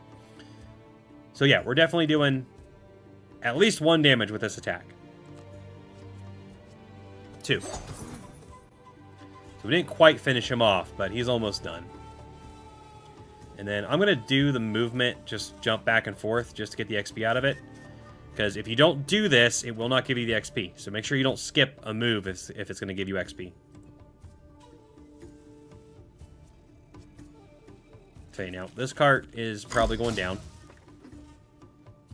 So yeah, we're definitely doing at least 1 damage with this attack. 2. So we didn't quite finish him off, but he's almost done. And then I'm going to do the movement, just jump back and forth, just to get the XP out of it. Because if you don't do this, it will not give you the XP. So make sure you don't skip a move if it's going to give you XP. Okay, now, this cart is probably going down.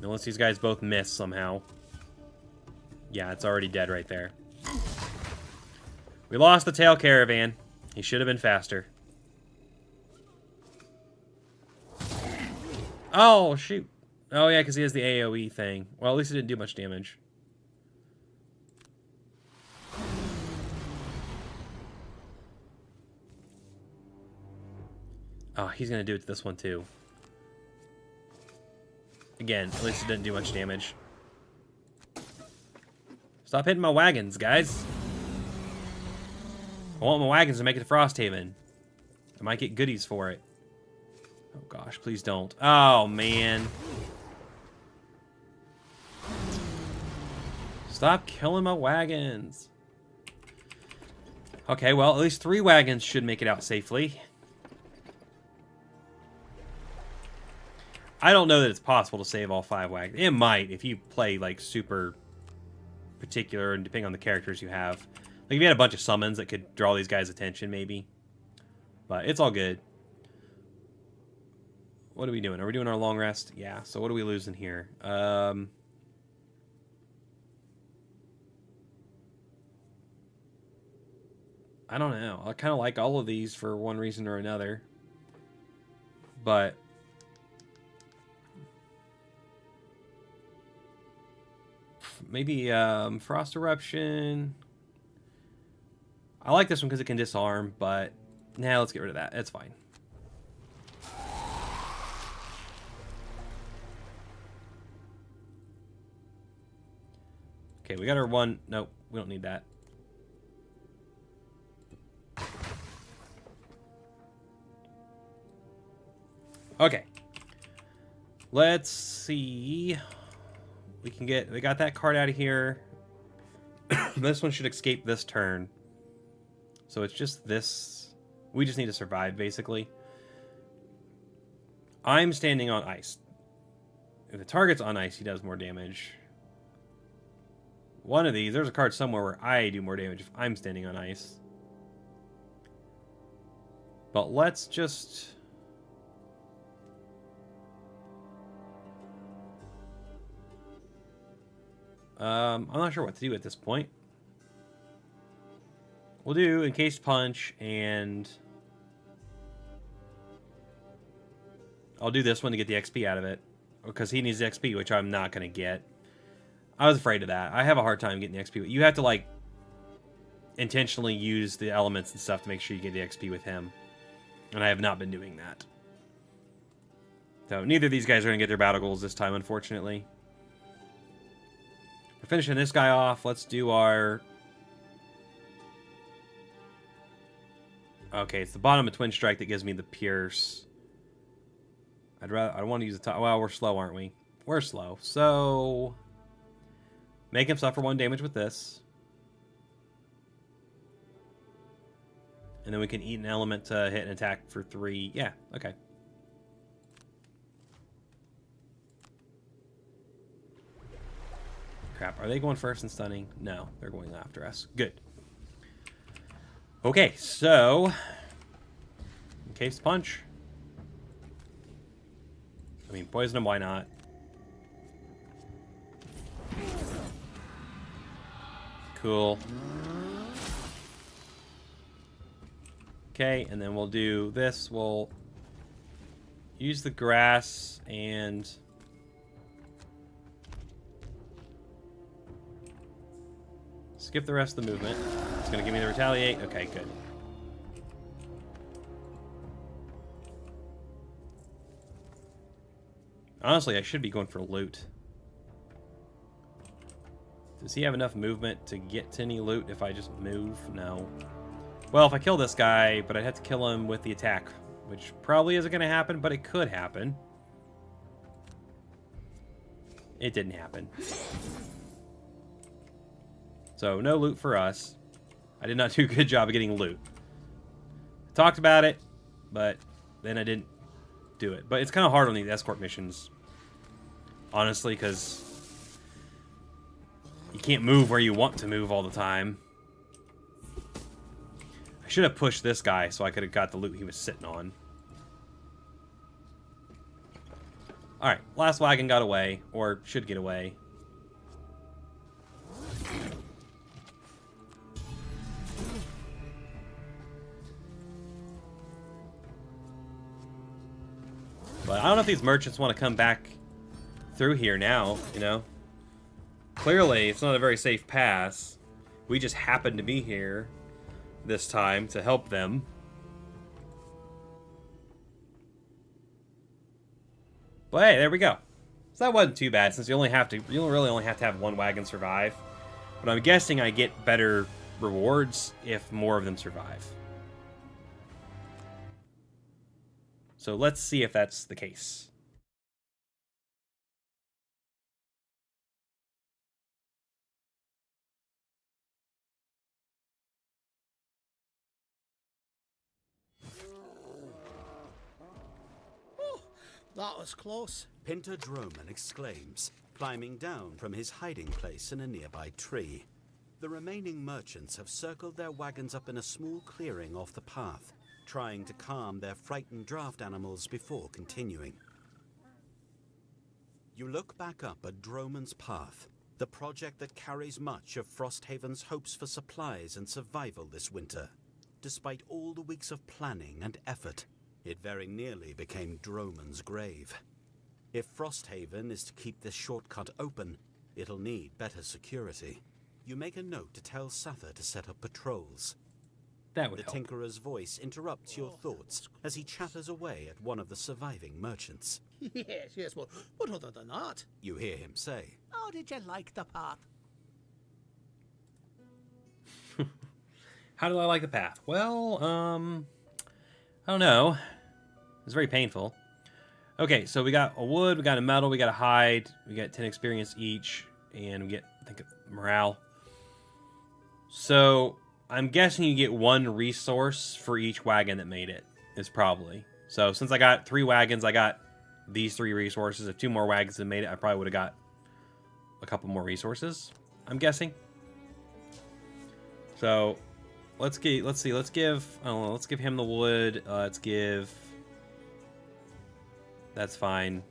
Unless these guys both miss somehow. Yeah, it's already dead right there. We lost the tail Caravan. He should have been faster. Oh, shoot. Oh, yeah, because he has the AoE thing. Well, at least it didn't do much damage. Oh, he's going to do it to this one, too. Again, at least it didn't do much damage. Stop hitting my wagons, guys. I want my wagons to make it to Frosthaven. I might get goodies for it. Oh, gosh, please don't. Oh, man. Stop killing my wagons. Okay, well, at least 3 wagons should make it out safely. I don't know that it's possible to save all 5 wagons. It might if you play, like, super particular and depending on the characters you have. Like, if you had a bunch of summons that could draw these guys' attention, maybe. But it's all good. What are we doing? Are we doing our long rest? Yeah, so what are we losing here? I don't know. I kind of like all of these for one reason or another. But maybe Frost Eruption. I like this one because it can disarm, but nah, let's get rid of that. It's fine. Okay, we got our one. Nope, we don't need that. Okay. Let's see. We got that card out of here. This one should escape this turn. So it's just this. We just need to survive, basically. I'm standing on ice. If the target's on ice, he does more damage. One of these, there's a card somewhere where I do more damage if I'm standing on ice. But let's just... I'm not sure what to do at this point. We'll do Encased Punch, and I'll do this one to get the XP out of it. Because he needs XP, which I'm not going to get. I was afraid of that. I have a hard time getting the XP. You have to, like, intentionally use the elements and stuff to make sure you get the XP with him. And I have not been doing that. So neither of these guys are going to get their battle goals this time, unfortunately. We're finishing this guy off. Let's do our... Okay, it's the bottom of Twin Strike that gives me the Pierce. I want to use the top. Well, we're slow, aren't we? We're slow. So... Make him suffer 1 damage with this. And then we can eat an element to hit an attack for 3. Yeah, okay. Crap, are they going first and stunning? No, they're going after us. Good. Okay, so... Encased Punch. mean, poison him, why not? Cool. Okay, and then we'll do this. We'll use the grass and... skip the rest of the movement. It's going to give me the retaliate. Okay, good. Honestly, I should be going for loot. Does he have enough movement to get to any loot if I just move? No. Well, if I kill this guy, but I'd have to kill him with the attack, which probably isn't going to happen, but it could happen. It didn't happen. So, no loot for us. I did not do a good job of getting loot. Talked about it, but then I didn't do it. But it's kind of hard on these escort missions, honestly, because you can't move where you want to move all the time. I should have pushed this guy so I could have got the loot he was sitting on. Alright, last wagon got away, or should get away. But I don't know if these merchants want to come back through here now, you know? Clearly, it's not a very safe pass. We just happened to be here this time to help them. But hey, there we go. So that wasn't too bad, since you really only have to have one wagon survive. But I'm guessing I get better rewards if more of them survive. So let's see if that's the case. Oh, that was close. Pinter Droman exclaims, climbing down from his hiding place in a nearby tree. The remaining merchants have circled their wagons up in a small clearing off the path, trying to calm their frightened draft animals before continuing. You look back up at Droman's Path, the project that carries much of Frosthaven's hopes for supplies and survival this winter. Despite all the weeks of planning and effort, it very nearly became Droman's grave. If Frosthaven is to keep this shortcut open, it'll need better security. You make a note to tell Sather to set up patrols. That would The help. Tinkerer's voice interrupts your thoughts as he chatters away at one of the surviving merchants. Yes, but other than that... You hear him say, How did you like the path? How do I like the path? Well, I don't know. It's very painful. Okay, so we got a wood, we got a metal, we got a hide, we got 10 experience each, and we get, I think, morale. So, I'm guessing you get one resource for each wagon that made it, is probably. So, since I got 3 wagons, I got these 3 resources. If 2 more wagons had made it, I probably would have got a couple more resources, I'm guessing. So, let's give him the wood. Let's give... That's fine.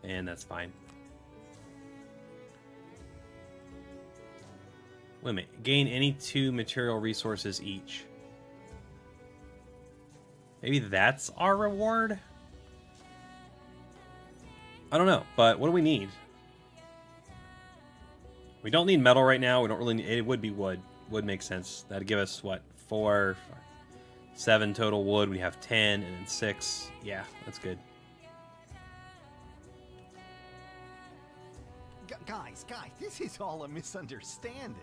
And that's fine. Wait a minute. Gain any 2 material resources each. Maybe that's our reward? I don't know, but what do we need? We don't need metal right now. We don't really need... It would be wood. Wood makes sense. That'd give us, what, 7 total wood. We have 10 and then 6. Yeah, that's good. Guys, this is all a misunderstanding.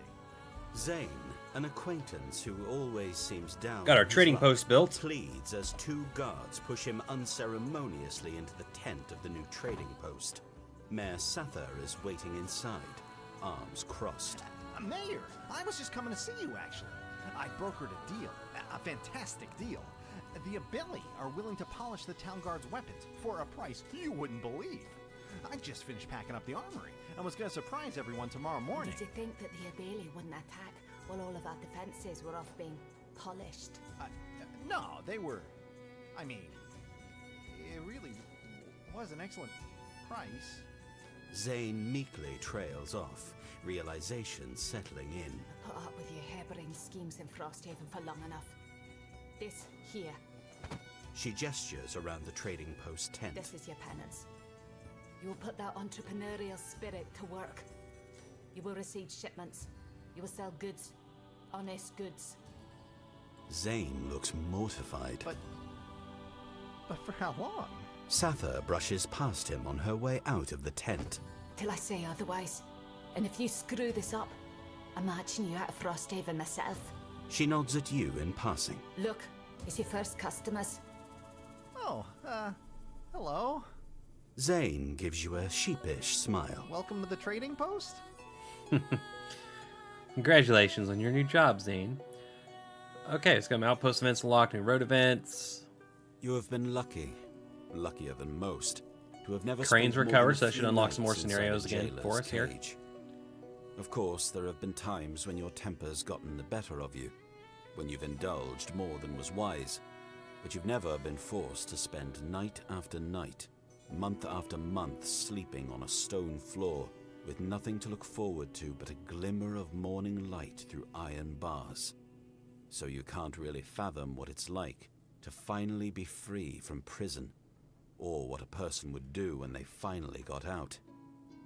Zane, an acquaintance who always seems down. Got our on his trading luck, post built. Pleads as 2 guards push him unceremoniously into the tent of the new trading post. Mayor Sather is waiting inside, arms crossed. Mayor, I was just coming to see you, actually. I brokered a deal, a fantastic deal. The Abelli are willing to polish the town guard's weapons for a price you wouldn't believe. I just finished packing up the armory and was going to surprise everyone tomorrow morning. Did you think that the Abeli wouldn't attack while all of our defenses were off being polished? No, they were... I mean... Really... was an excellent price. Zane meekly trails off, realization settling in. Put up with your harebrained schemes in Frosthaven for long enough. This here, She gestures around the trading post tent. this is your penance. You will put that entrepreneurial spirit to work. You will receive shipments. You will sell goods. Honest goods. Zane looks mortified. But for how long? Satha brushes past him on her way out of the tent. Till I say otherwise. And if you screw this up, I'm marching you out of Frosthaven myself. She nods at you in passing. Look, it's your first customers. Oh, hello. Zane gives you a sheepish smile. Welcome to the trading post? Congratulations on your new job, Zane. Okay, it's got outpost events unlocked, new road events. You have been lucky, luckier than most, to have never Cranes spent more recovered, than a so that should few unlock some more nights inside scenarios a again jailer's for us here. cage. Of course, there have been times when your temper's gotten the better of you, when you've indulged more than was wise, but you've never been forced to spend night after night, month after month sleeping on a stone floor, with nothing to look forward to but a glimmer of morning light through iron bars. So you can't really fathom what it's like to finally be free from prison, or what a person would do when they finally got out.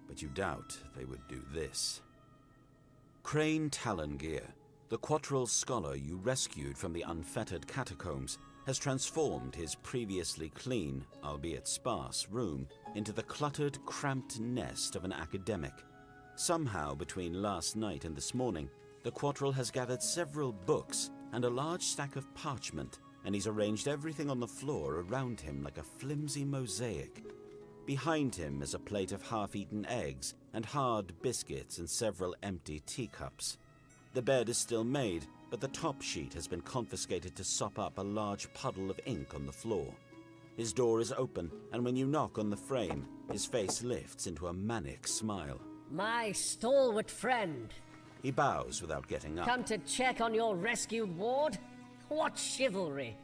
But you doubt they would do this. Crane Talongear, the Quattril scholar you rescued from the unfettered catacombs, has transformed his previously clean, albeit sparse, room into the cluttered, cramped nest of an academic. Somehow, between last night and this morning, the Quattril has gathered several books and a large stack of parchment, and he's arranged everything on the floor around him like a flimsy mosaic. Behind him is a plate of half-eaten eggs and hard biscuits and several empty teacups. The bed is still made, but the top sheet has been confiscated to sop up a large puddle of ink on the floor. His door is open, and when you knock on the frame, his face lifts into a manic smile. My stalwart friend, He bows without getting up. come to check on your rescued ward? What chivalry!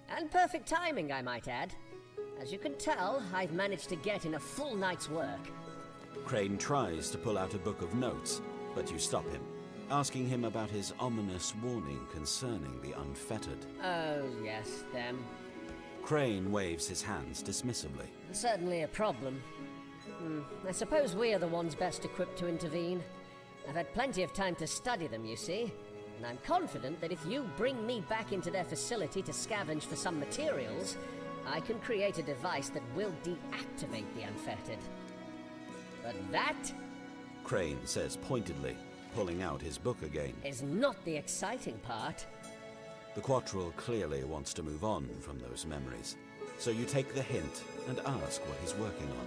And perfect timing, I might add. As you can tell, I've managed to get in a full night's work. Crane tries to pull out a book of notes, but you stop him, asking him about his ominous warning concerning the unfettered. Oh, yes, them. Crane waves his hands dismissively. Certainly a problem. I suppose we are the ones best equipped to intervene. I've had plenty of time to study them, you see, and I'm confident that if you bring me back into their facility to scavenge for some materials, I can create a device that will deactivate the unfettered. But that Crane says pointedly, pulling out his book again. is not the exciting part. The Quattril clearly wants to move on from those memories, so you take the hint and ask what he's working on.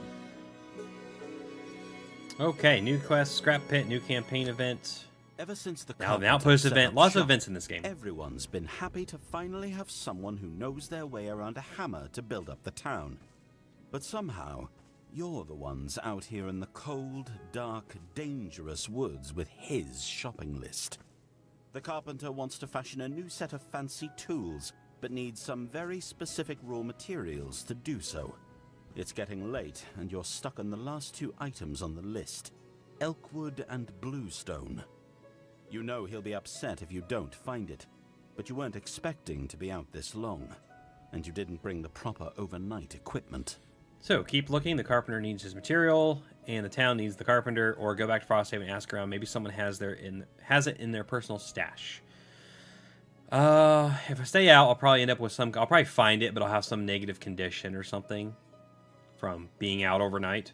Okay, new quest, scrap pit, new campaign event. Ever since the Now, the Carpenter outpost set event. up Lots of shop, events in this game. Everyone's been happy to finally have someone who knows their way around a hammer to build up the town. But somehow, you're the ones out here in the cold, dark, dangerous woods with his shopping list. The carpenter wants to fashion a new set of fancy tools, but needs some very specific raw materials to do so. It's getting late, and you're stuck on the last two items on the list, elkwood and bluestone. You know he'll be upset if you don't find it, but you weren't expecting to be out this long, and you didn't bring the proper overnight equipment. So, keep looking. The carpenter needs his material, and the town needs the carpenter, or go back to Frosthaven and ask around. Maybe someone has it in their personal stash. If I stay out, I'll probably end up with I'll probably find it, but I'll have some negative condition or something from being out overnight.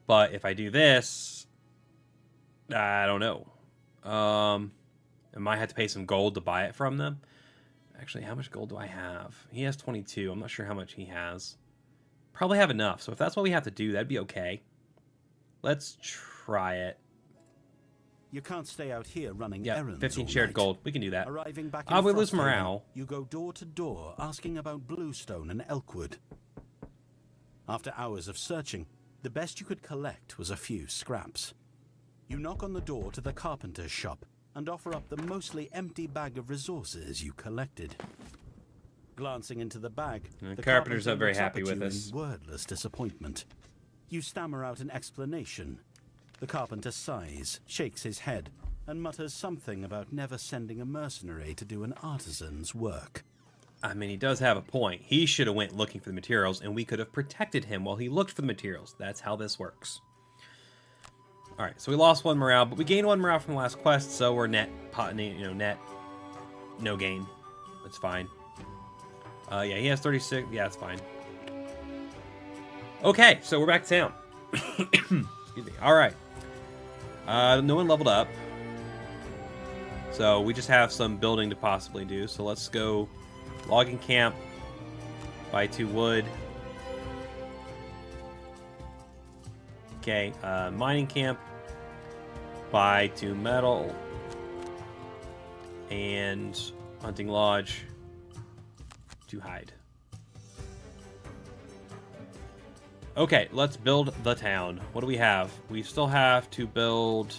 But if I do this, I don't know. I might have to pay some gold to buy it from them. Actually, how much gold do I have? He has 22. I'm not sure how much he has. Probably have enough. So if that's what we have to do, that'd be okay. Let's try it. You can't stay out here running errands 15 all shared night. gold. We can do that. Arriving back in We lose Frosthaven, morale. You go door to door asking about bluestone and elkwood. After hours of searching, the best you could collect was a few scraps. You knock on the door to the carpenter's shop and offer up the mostly empty bag of resources you collected. Glancing into the bag, The carpenter's not very looks up happy at with you us. in wordless disappointment. You stammer out an explanation. The carpenter sighs, shakes his head, and mutters something about never sending a mercenary to do an artisan's work. I mean, he does have a point. He should have went looking for the materials, and we could have protected him while he looked for the materials. That's how this works. All right, so we lost 1 morale, but we gained 1 morale from the last quest, so we're net, net, no gain. That's fine. Yeah, he has 36. Yeah, that's fine. Okay, so we're back to town. Excuse me. All right. No one leveled up. So we just have some building to possibly do. So let's go logging camp, buy 2 wood. Okay, mining camp, buy 2 metal. And hunting lodge to hide. Okay, let's build the town. What do we have? We still have to build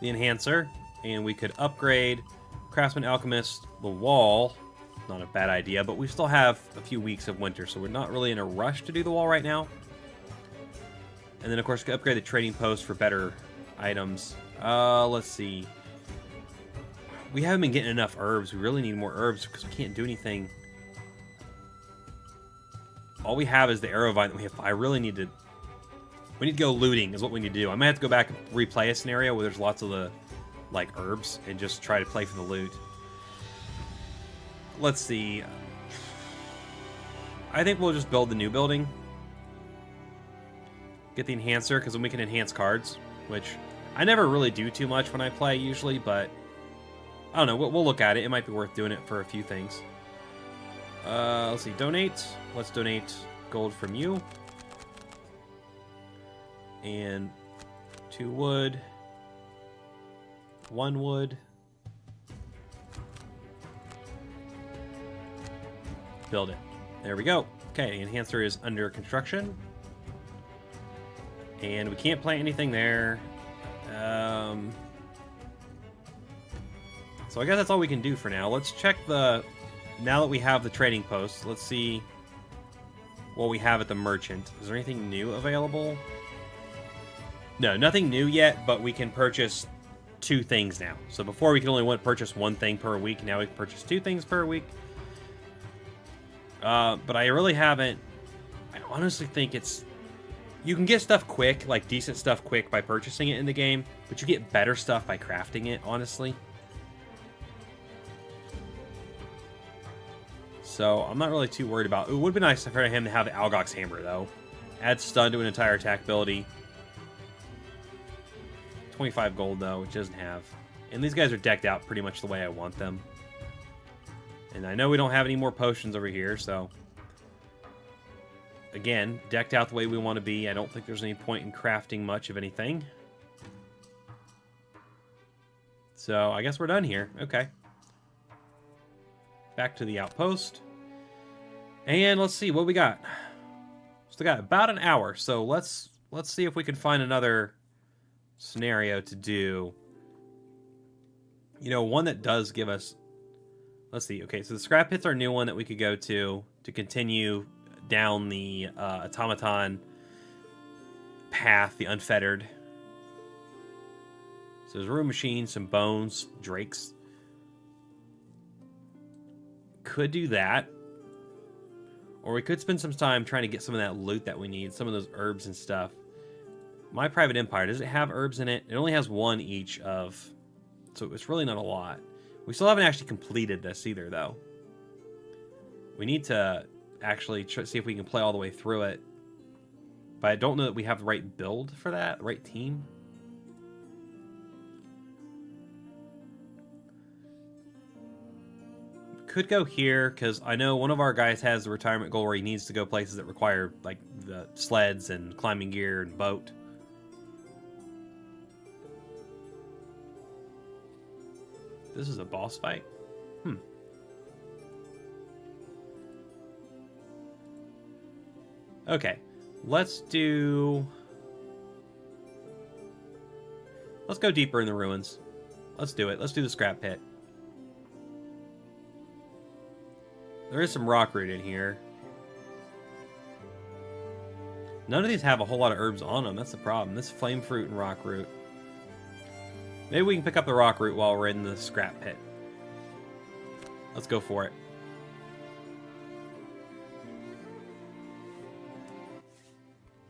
the enhancer, and we could upgrade craftsman alchemist the wall. Not a bad idea, but we still have a few weeks of winter, so we're not really in a rush to do the wall right now. And then of course we could upgrade the trading post for better items. Let's see. We haven't been getting enough herbs. We really need more herbs because we can't do anything. All we have is the arrow vine that we have. I really need to... We need to go looting is what we need to do. I might have to go back and replay a scenario where there's lots of the, like, herbs and just try to play for the loot. Let's see. I think we'll just build the new building. Get the enhancer, because then we can enhance cards, which I never really do too much when I play usually, but... I don't know, we'll look at it. It might be worth doing it for a few things. Let's see, donate. Let's donate gold from you. And 2 wood. 1 wood. Build it. There we go. Okay, the enhancer is under construction. And we can't plant anything there. So I guess that's all we can do for now. Let's check the... Now that we have the trading post, let's see what we have at the merchant. Is there anything new available? No, nothing new yet, but we can purchase 2 things now. So before we could only purchase 1 thing per week. Now we can purchase 2 things per week. But I really haven't... I honestly think it's... You can get stuff quick, like decent stuff quick by purchasing it in the game, but you get better stuff by crafting it, honestly. So I'm not really too worried about... It would be nice for him to have the Algox Hammer, though. Add stun to an entire attack ability. 25 gold, though, which doesn't have. And these guys are decked out pretty much the way I want them. And I know we don't have any more potions over here, so... Again, decked out the way we want to be. I don't think there's any point in crafting much of anything. So I guess we're done here. Okay. Back to the outpost. And let's see what we got. Still got about an hour, so let's see if we can find another scenario to do. You know, one that does give us... Let's see. Okay, so the scrap pit's our new one that we could go to continue down the automaton path, the unfettered. So there's a room machine, some bones, drakes. Could do that. Or we could spend some time trying to get some of that loot that we need, some of those herbs and stuff. My Private Empire, does it have herbs in it? It only has 1 each of... So it's really not a lot. We still haven't actually completed this either, though. We need to actually see if we can play all the way through it. But I don't know that we have the right build for that, the right team. Could go here, because I know one of our guys has the retirement goal where he needs to go places that require, like, the sleds and climbing gear and boat. This is a boss fight? Okay, let's go deeper in the ruins. Let's do it. Let's do the scrap pit. There is some rock root in here. None of these have a whole lot of herbs on them. That's the problem. This flame fruit and rock root. Maybe we can pick up the rock root while we're in the scrap pit. Let's go for it.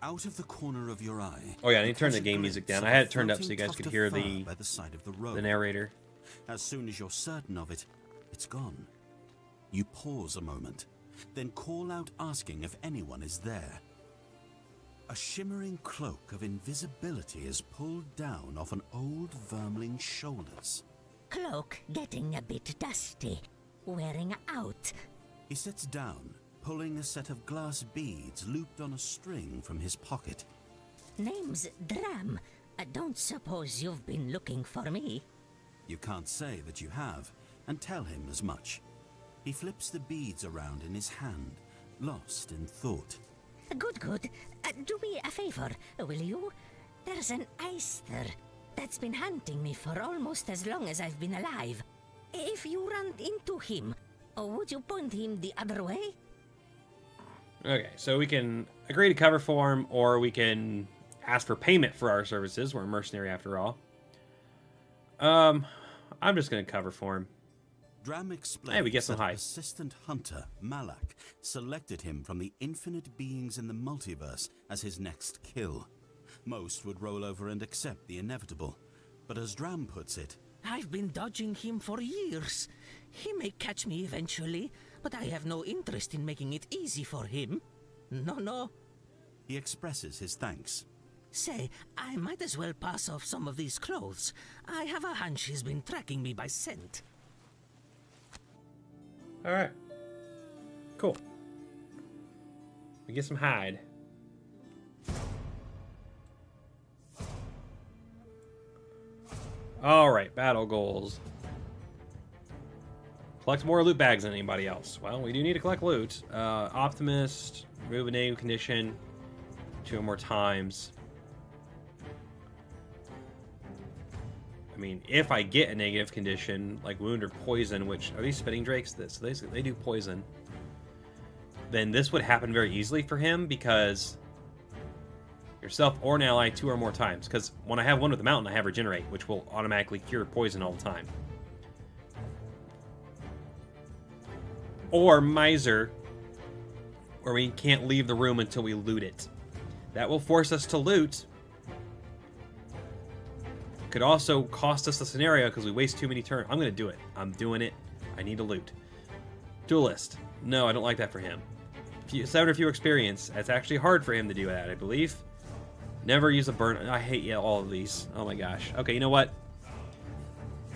Out of the corner of your eye. Oh yeah, I need to turn the game music down. I had it turned up so you guys could hear the side of the road. narrator. As soon as you're certain of it, it's gone. You pause a moment, then call out asking if anyone is there. A shimmering cloak of invisibility is pulled down off an old vermling's shoulders. Cloak getting a bit dusty. Wearing out. He sits down, pulling a set of glass beads looped on a string from his pocket. Name's Dram. I don't suppose you've been looking for me. You can't say that you have, and tell him as much. He flips the beads around in his hand, lost in thought. Good. Do me a favor, will you? There's an Eister that's been hunting me for almost as long as I've been alive. If you run into him, would you point him the other way? Okay, so we can agree to cover for him, or we can ask for payment for our services. We're a mercenary after all. I'm just gonna cover for him. Dram explains Hey, we get some that high. assistant hunter, Malak, selected him from the infinite beings in the multiverse as his next kill. Most would roll over and accept the inevitable, but as Dram puts it, I've been dodging him for years. He may catch me eventually, but I have no interest in making it easy for him. No. he expresses his thanks. Say, I might as well pass off some of these clothes. I have a hunch he's been tracking me by scent. Alright. Cool. We get some hide. Alright, battle goals. Collect more loot bags than anybody else. Well, we do need to collect loot. Optimist, remove a negative condition 2 or more times. I mean, if I get a negative condition, like wound or poison, which, are these spitting drakes? They do poison. Then this would happen very easily for him, because yourself or an ally 2 or more times. Because when I have one with the mountain, I have regenerate, which will automatically cure poison all the time. Or miser, where we can't leave the room until we loot it. That will force us to loot. Could also cost us the scenario because we waste too many turns. I'm going to do it. I'm doing it. I need to loot. Duelist. No, I don't like that for him. 7 or fewer experience. It's actually hard for him to do that, I believe. Never use a burn. I hate all of these. Oh my gosh. Okay, you know what?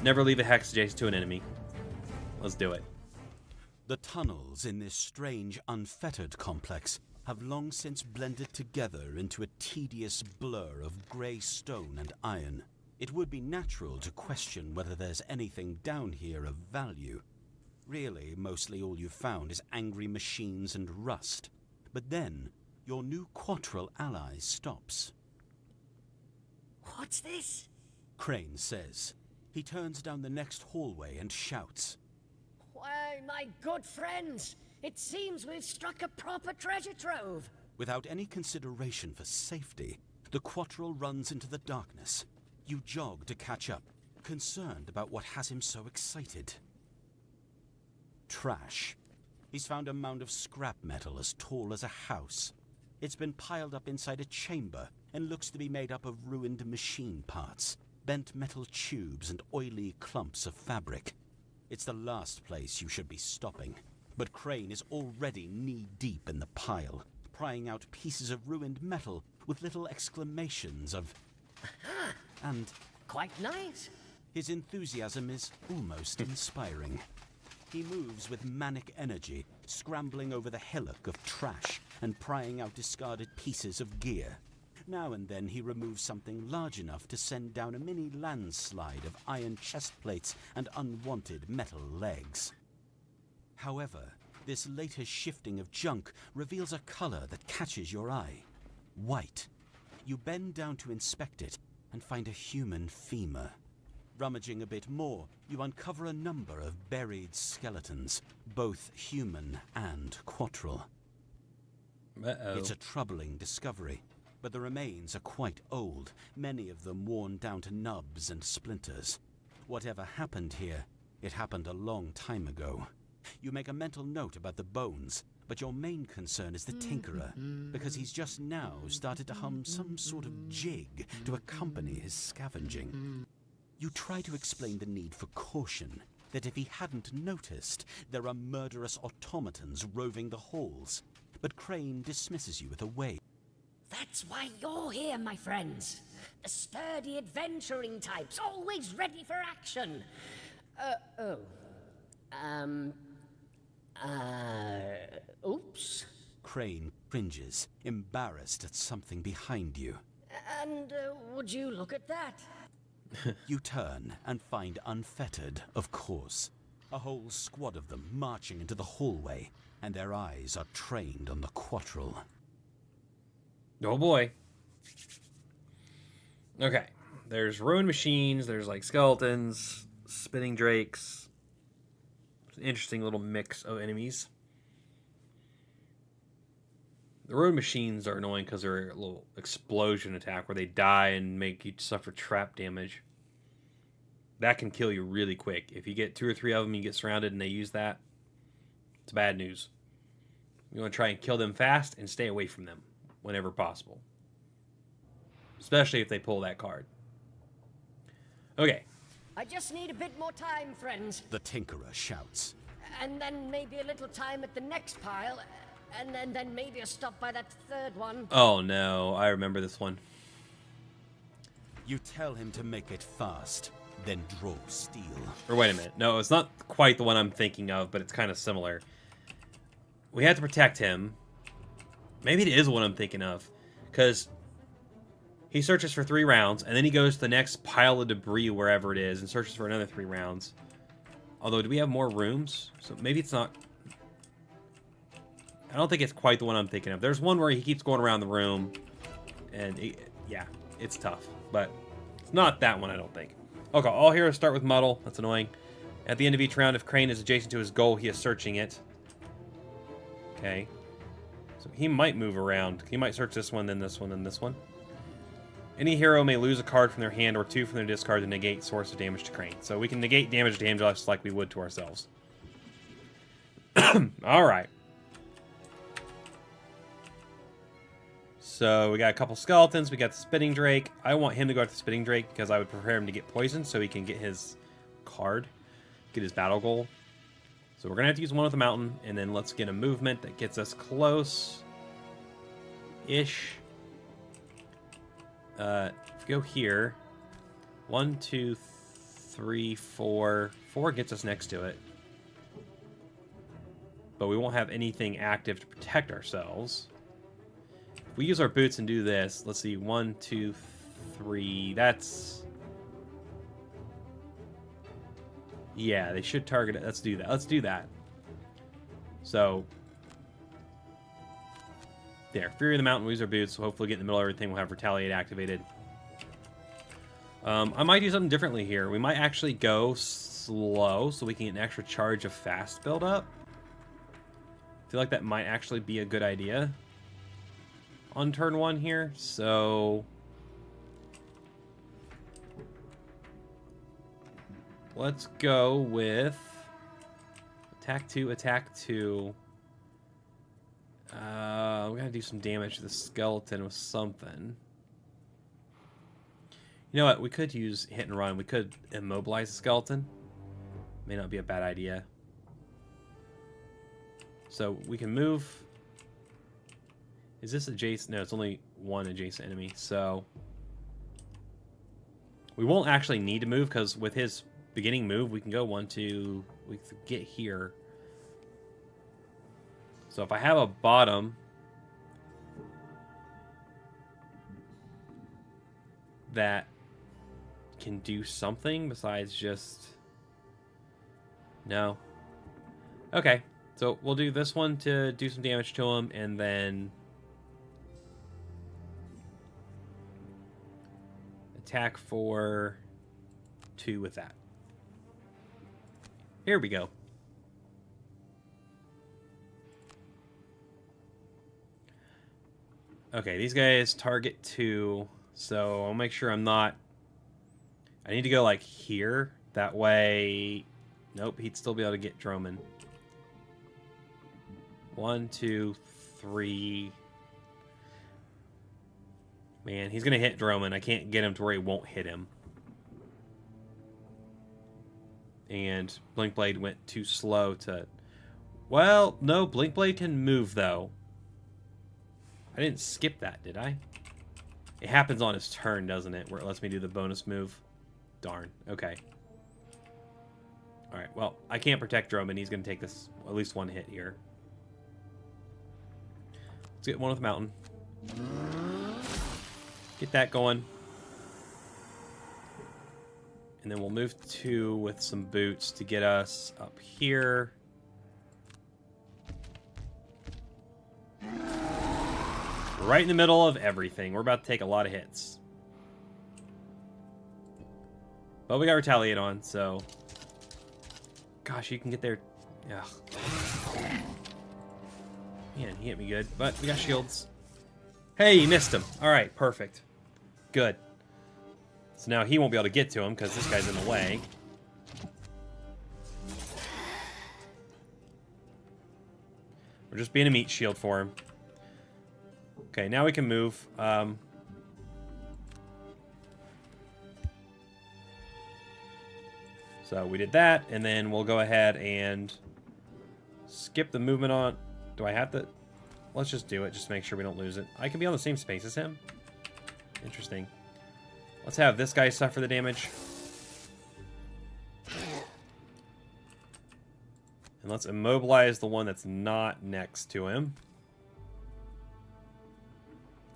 Never leave a hex adjacent to an enemy. Let's do it. The tunnels in this strange, unfettered complex have long since blended together into a tedious blur of grey stone and iron. It would be natural to question whether there's anything down here of value. Really, mostly all you've found is angry machines and rust. But then, your new Quattral ally stops. What's this? Crane says. He turns down the next hallway and shouts. Why, my good friends, it seems we've struck a proper treasure trove. Without any consideration for safety, the Quattral runs into the darkness. You jog to catch up, concerned about what has him so excited. Trash. He's found a mound of scrap metal as tall as a house. It's been piled up inside a chamber and looks to be made up of ruined machine parts, bent metal tubes and oily clumps of fabric. It's the last place you should be stopping, but Crane is already knee-deep in the pile, prying out pieces of ruined metal with little exclamations of and Quite nice. his enthusiasm is almost inspiring. He moves with manic energy, scrambling over the hillock of trash and prying out discarded pieces of gear. Now and then he removes something large enough to send down a mini landslide of iron chest plates and unwanted metal legs. However, this latest shifting of junk reveals a color that catches your eye. White. You bend down to inspect it and find a human femur. Rummaging a bit more, you uncover a number of buried skeletons, both human and quattral. Uh-oh. It's a troubling discovery, but the remains are quite old, many of them worn down to nubs and splinters. Whatever happened here, it happened a long time ago. You make a mental note about the bones, but your main concern is the Tinkerer, because he's just now started to hum some sort of jig to accompany his scavenging. You try to explain the need for caution, that if he hadn't noticed, there are murderous automatons roving the halls, but Crane dismisses you with a wave. That's why you're here, my friends. The sturdy adventuring types, always ready for action. Oops. Crane cringes, embarrassed at something behind you. And would you look at that? You turn and find Unfettered, of course. A whole squad of them marching into the hallway, and their eyes are trained on the quattral. Oh boy. Okay. There's ruined machines, there's like skeletons, spinning drakes. It's an interesting little mix of enemies. The ruined machines are annoying because they're a little explosion attack where they die and make you suffer trap damage. That can kill you really quick. If you get 2 or 3 of them, you get surrounded and they use that, it's bad news. You want to try and kill them fast and stay away from them whenever possible. Especially if they pull that card. Okay. I just need a bit more time, friends. The Tinkerer shouts. And then maybe a little time at the next pile. And then maybe a stop by that third one. Oh no, I remember this one. You tell him to make it fast, then draw steel. Or wait a minute. No, it's not quite the one I'm thinking of, but it's kind of similar. We have to protect him. Maybe it is the one I'm thinking of. Because he searches for 3 rounds, and then he goes to the next pile of debris, wherever it is, and searches for another 3 rounds. Although, do we have more rooms? So maybe it's not... I don't think it's quite the one I'm thinking of. There's one where he keeps going around the room, and yeah, it's tough. But it's not that one, I don't think. Okay, all heroes start with Muddle. That's annoying. At the end of each round, if Crane is adjacent to his goal, he is searching it. Okay. So he might move around. He might search this one, then this one, then this one. Any hero may lose a card from their hand or 2 from their discard to negate source of damage to Crane. So we can negate damage to him just like we would to ourselves. Alright. So we got a couple skeletons. We got the Spitting Drake. I want him to go after the Spitting Drake because I would prefer him to get poisoned so he can get his card, get his battle goal. So we're going to have to use one with the mountain, and then let's get a movement that gets us close-ish. If we go here, 1, 2, 3, 4. 4 gets us next to it. But we won't have anything active to protect ourselves. If we use our boots and do this, let's see, 1, 2, 3, that's... Yeah, they should target it. Let's do that. Let's do that. So, there. Fury of the Mountain, we use our boots, so hopefully get in the middle of everything. We'll have Retaliate activated. I might do something differently here. We might actually go slow so we can get an extra charge of fast build up. I feel like that might actually be a good idea on turn 1 here. So let's go with attack 2, attack 2. We gotta do some damage to the skeleton with something. You know what? We could use hit and run. We could immobilize the skeleton. May not be a bad idea. So we can move. Is this adjacent? No, it's only one adjacent enemy. So we won't actually need to move because with his beginning move, we can go 1, 2. We can get here. So if I have a bottom that can do something besides just... No. Okay. So we'll do this one to do some damage to him, and then attack for 2 with that. Here we go. Okay, these guys target 2, so I'll make sure I'm not... I need to go, like, here. That way... Nope, he'd still be able to get Droman. 1, 2, 3... Man, he's going to hit Droman. I can't get him to where he won't hit him. And Blinkblade went too slow to... Well, no, Blinkblade can move, though. I didn't skip that, did I? It happens on his turn, doesn't it? Where it lets me do the bonus move. Darn. Okay. Alright, well, I can't protect Droman. He's going to take this at least 1 hit here. Let's get 1 with Mountain. Get that going. And then we'll move 2 with some boots to get us up here. Right in the middle of everything. We're about to take a lot of hits. But we got Retaliate on, so... Gosh, you can get there... Yeah. Man, he hit me good. But we got shields. Hey, you missed him. Alright, perfect. Good. So now he won't be able to get to him because this guy's in the way. We're just being a meat shield for him. Okay, now we can move. So we did that, and then we'll go ahead and skip the movement on... Do I have to... Let's just do it, just to make sure we don't lose it. I can be on the same space as him? Interesting. Let's have this guy suffer the damage. And let's immobilize the one that's not next to him.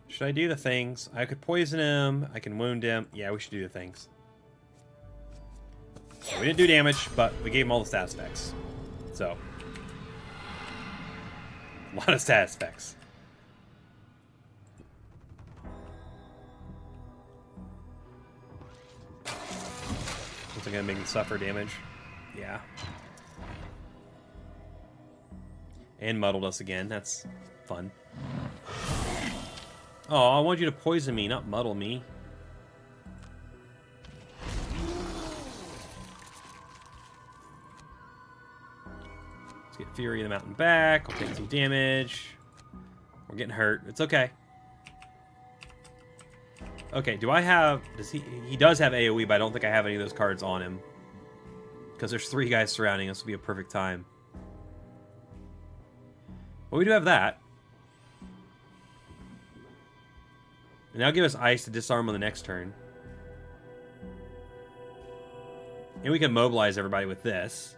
Should I do the things? I could poison him. I can wound him. Yeah, we should do the things. So we didn't do damage, but we gave him all the stat effects. So. A lot of stat effects. Looks like I'm making suffer damage. Yeah. And muddled us again. That's fun. Oh, I want you to poison me, not muddle me. Let's get Fury of the Mountain back. We'll take some damage. We're getting hurt. It's okay. Okay, do I have... Does he does have AoE, but I don't think I have any of those cards on him. Because there's 3 guys surrounding us. This will be a perfect time. Well, we do have that. And that'll give us ice to disarm on the next turn. And we can mobilize everybody with this.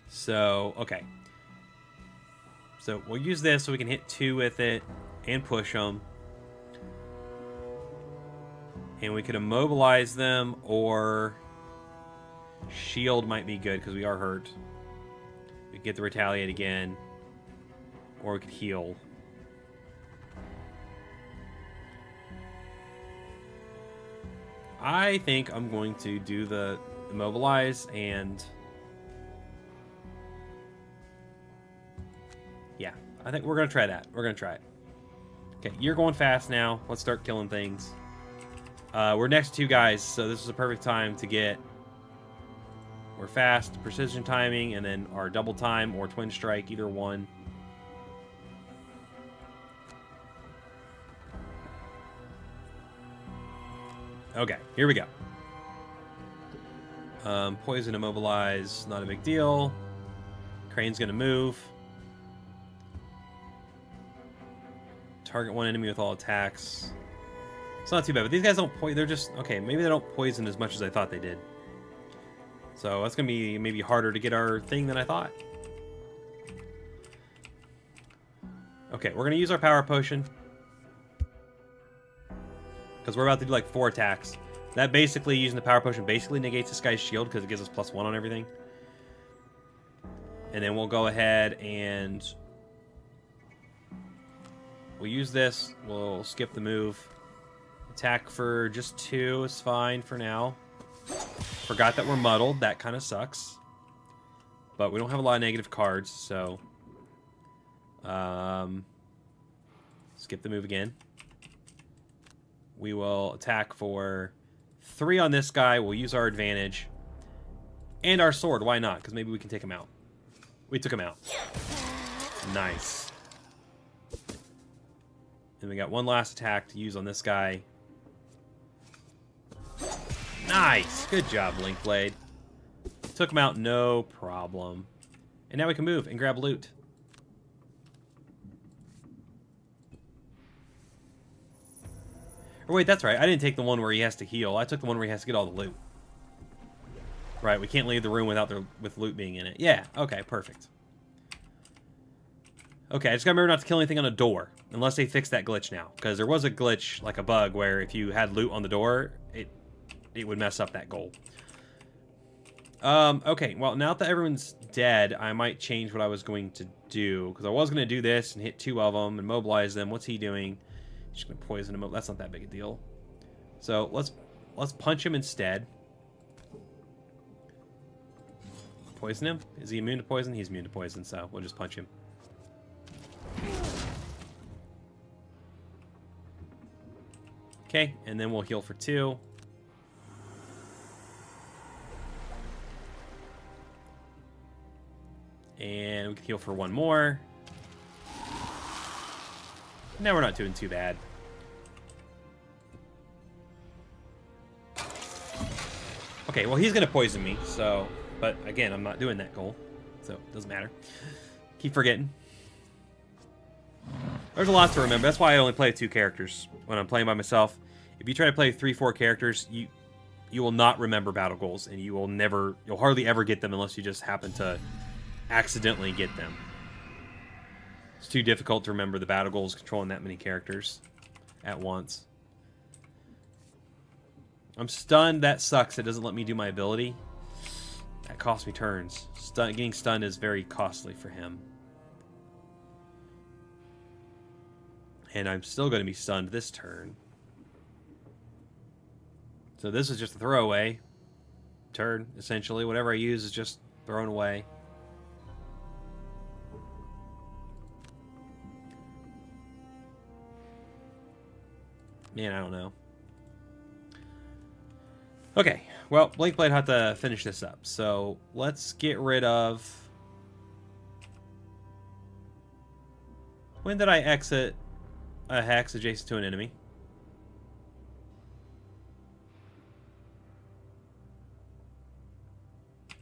So, okay. So we'll use this so we can hit 2 with it and push them. And we could immobilize them, or shield might be good because we are hurt. We get the retaliate again. Or we could heal. I think I'm going to do the immobilize and... Yeah, I think we're going to try that. We're going to try it. Okay, you're going fast now. Let's start killing things. We're next to 2 guys, so this is a perfect time to get... We're fast, precision timing, and then our double time or twin strike, either one. Okay, here we go. Poison immobilize, not a big deal. Crane's gonna move. Target 1 enemy with all attacks. It's not too bad, but these guys don't poison. They're just... Okay, maybe they don't poison as much as I thought they did. So that's gonna be maybe harder to get our thing than I thought. Okay, we're gonna use our power potion. Because we're about to do like 4 attacks. That basically, using the power potion, basically negates this guy's shield because it gives us +1 on everything. And then we'll go ahead and... We'll use this. We'll skip the move. Attack for just 2 is fine for now. Forgot that we're muddled. That kind of sucks. But we don't have a lot of negative cards, so... skip the move again. We will attack for 3 on this guy. We'll use our advantage. And our sword. Why not? Because maybe we can take him out. We took him out. Nice. And we got one last attack to use on this guy. Nice! Good job, Linkblade. Took him out, no problem. And now we can move and grab loot. Or wait, that's right. I didn't take the one where he has to heal. I took the one where he has to get all the loot. Right, we can't leave the room with loot being in it. Yeah, okay, perfect. Okay, I just gotta remember not to kill anything on a door. Unless they fix that glitch now. Because there was a glitch, like a bug, where if you had loot on the door, it would mess up that goal. Okay, well, now that everyone's dead, I might change what I was going to do. Because I was going to do this and hit 2 of them and mobilize them. What's he doing? He's just going to poison him. That's not that big a deal. So, let's punch him instead. Poison him? Is he immune to poison? He's immune to poison, so we'll just punch him. Okay, and then we'll heal for 2. And we can heal for 1 more. Now we're not doing too bad. Okay, well, he's going to poison me, so... But, again, I'm not doing that goal, so it doesn't matter. Keep forgetting. There's a lot to remember. That's why I only play 2 characters when I'm playing by myself. If you try to play 3-4 characters, you will not remember battle goals, and you'll hardly ever get them unless you just happen to accidentally get them. It's too difficult to remember the battle goals controlling that many characters at once. I'm stunned. That sucks. It doesn't let me do my ability. That costs me turns. Getting stunned is very costly for him. And I'm still going to be stunned this turn. So this is just a throwaway turn, essentially. Whatever I use is just thrown away. Man, I don't know. Okay, well, Blinkblade had to finish this up. So let's get rid of... When did I exit a hex adjacent to an enemy?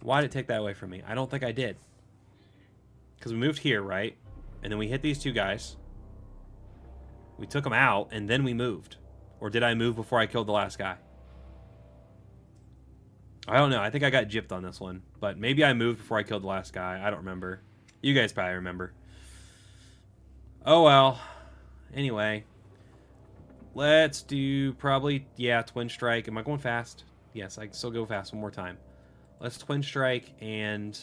Why did it take that away from me? I don't think I did. Because we moved here, right? And then we hit these 2 guys. We took them out, and then we moved. Or did I move before I killed the last guy? I don't know. I think I got gypped on this one. But maybe I moved before I killed the last guy. I don't remember. You guys probably remember. Oh, well. Anyway. Let's do probably, yeah, Twin Strike. Am I going fast? Yes, I can still go fast one more time. Let's Twin Strike and...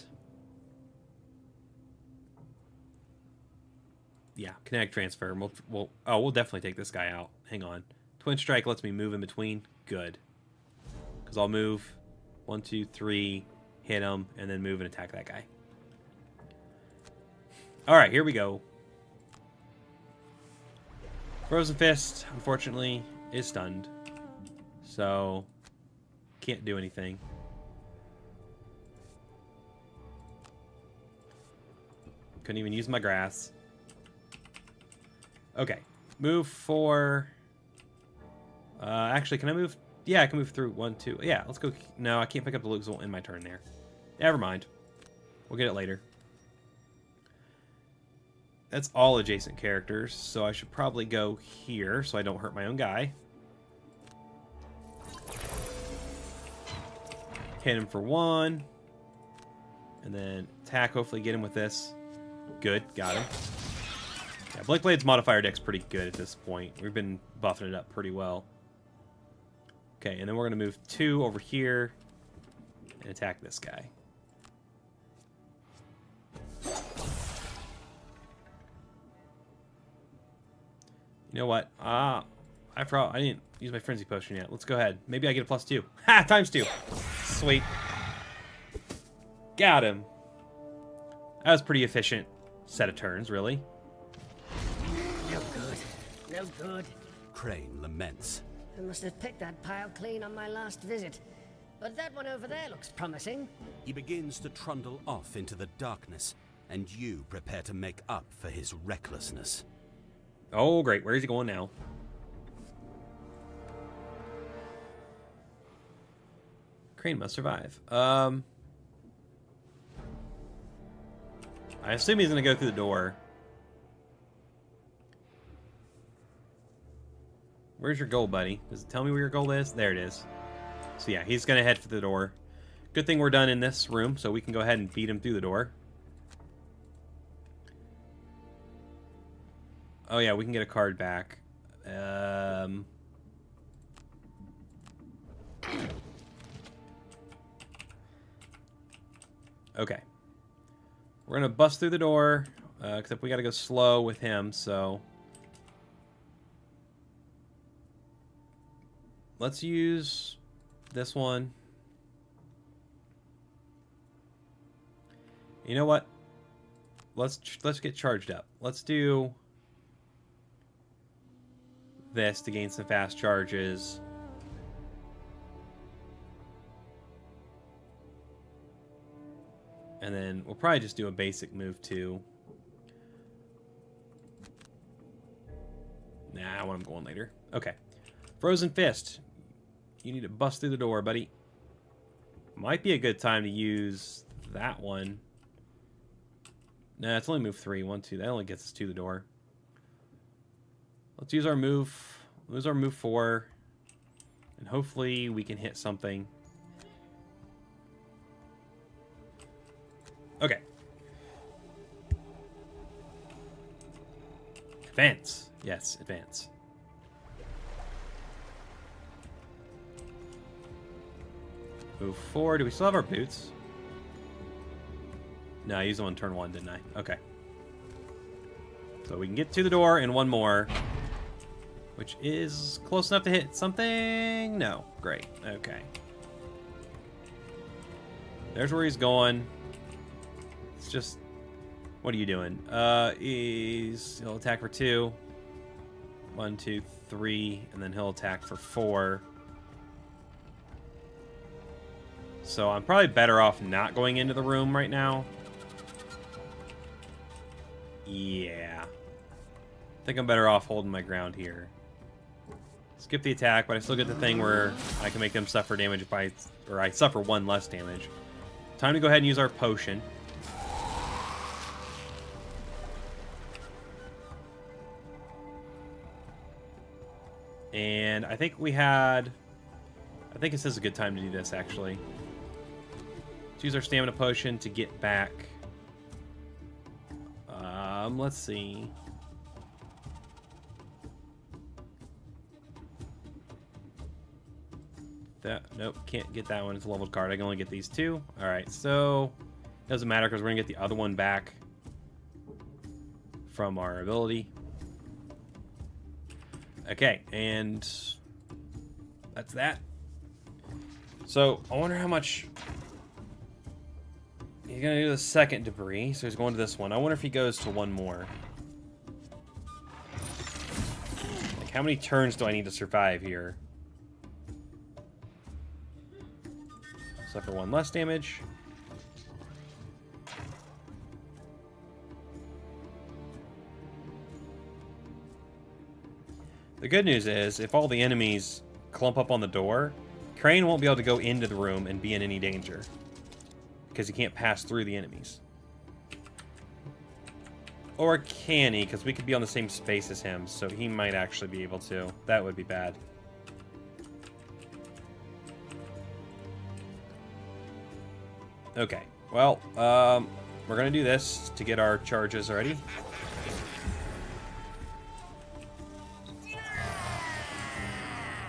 Yeah, Kinetic Transfer. We'll definitely take this guy out. Hang on. Twin Strike lets me move in between. Good. Because I'll move 1, 2, 3, hit him, and then move and attack that guy. Alright, here we go. Frozen Fist, unfortunately, is stunned. So, can't do anything. Couldn't even use my grass. Okay. Move for... actually, can I move... Yeah, I can move through 1, 2... Yeah, let's go... No, I can't pick up the loot because it won't end my turn there. Never mind. We'll get it later. That's all adjacent characters, so I should probably go here so I don't hurt my own guy. Hit him for 1. And then attack, hopefully get him with this. Good, got him. Yeah, Blinkblade's modifier deck's pretty good at this point. We've been buffing it up pretty well. Okay, and then we're going to move 2 over here and attack this guy. You know what? I I forgot. I didn't use my frenzy potion yet. Let's go ahead. Maybe I get a +2. Ha! ×2. Sweet. Got him. That was pretty efficient set of turns, really. No good. No good. Crane laments. I must have picked that pile clean on my last visit. But that one over there looks promising. He begins to trundle off into the darkness, and you prepare to make up for his recklessness. Oh, great. Where is he going now? Crane must survive. I assume he's going to go through the door. Where's your goal, buddy? Does it tell me where your goal is? There it is. So yeah, he's going to head for the door. Good thing we're done in this room, so we can go ahead and beat him through the door. Oh yeah, we can get a card back. Okay. We're going to bust through the door, except we got to go slow with him, so... Let's use this one. You know what? Let's get charged up. Let's do this to gain some fast charges. And then we'll probably just do a basic move too. Nah, I want him going later. Okay. Frozen Fist. You need to bust through the door, buddy. Might be a good time to use that one. Nah, it's only move 3. 1, 2. That only gets us to the door. Let's use our move. Use our move 4. And hopefully we can hit something. Okay. Advance. Yes, advance. Move 4. Do we still have our boots? No, I used them on turn 1, didn't I? Okay. So we can get to the door and one more. Which is close enough to hit something? No. Great. Okay. There's where he's going. It's just... What are you doing? He'll attack for 2. 1, 2, 3. And then he'll attack for 4. So I'm probably better off not going into the room right now. Yeah. I think I'm better off holding my ground here. Skip the attack, but I still get the thing where I can make them suffer damage if I suffer 1 less damage. Time to go ahead and use our potion. And I think this is a good time to do this, actually. Let's use our stamina potion to get back. Let's see. Nope, can't get that one. It's a leveled card. I can only get these 2. Alright, so... Doesn't matter because we're going to get the other one back from our ability. Okay, and... That's that. So, I wonder how much... He's going to do the second debris, so he's going to this one. I wonder if he goes to one more. Like, how many turns do I need to survive here? Suffer 1 less damage. The good news is, if all the enemies clump up on the door, Crane won't be able to go into the room and be in any danger. Because he can't pass through the enemies. Or can he? Because we could be on the same space as him, so he might actually be able to. That would be bad. Okay, well, we're going to do this to get our charges ready.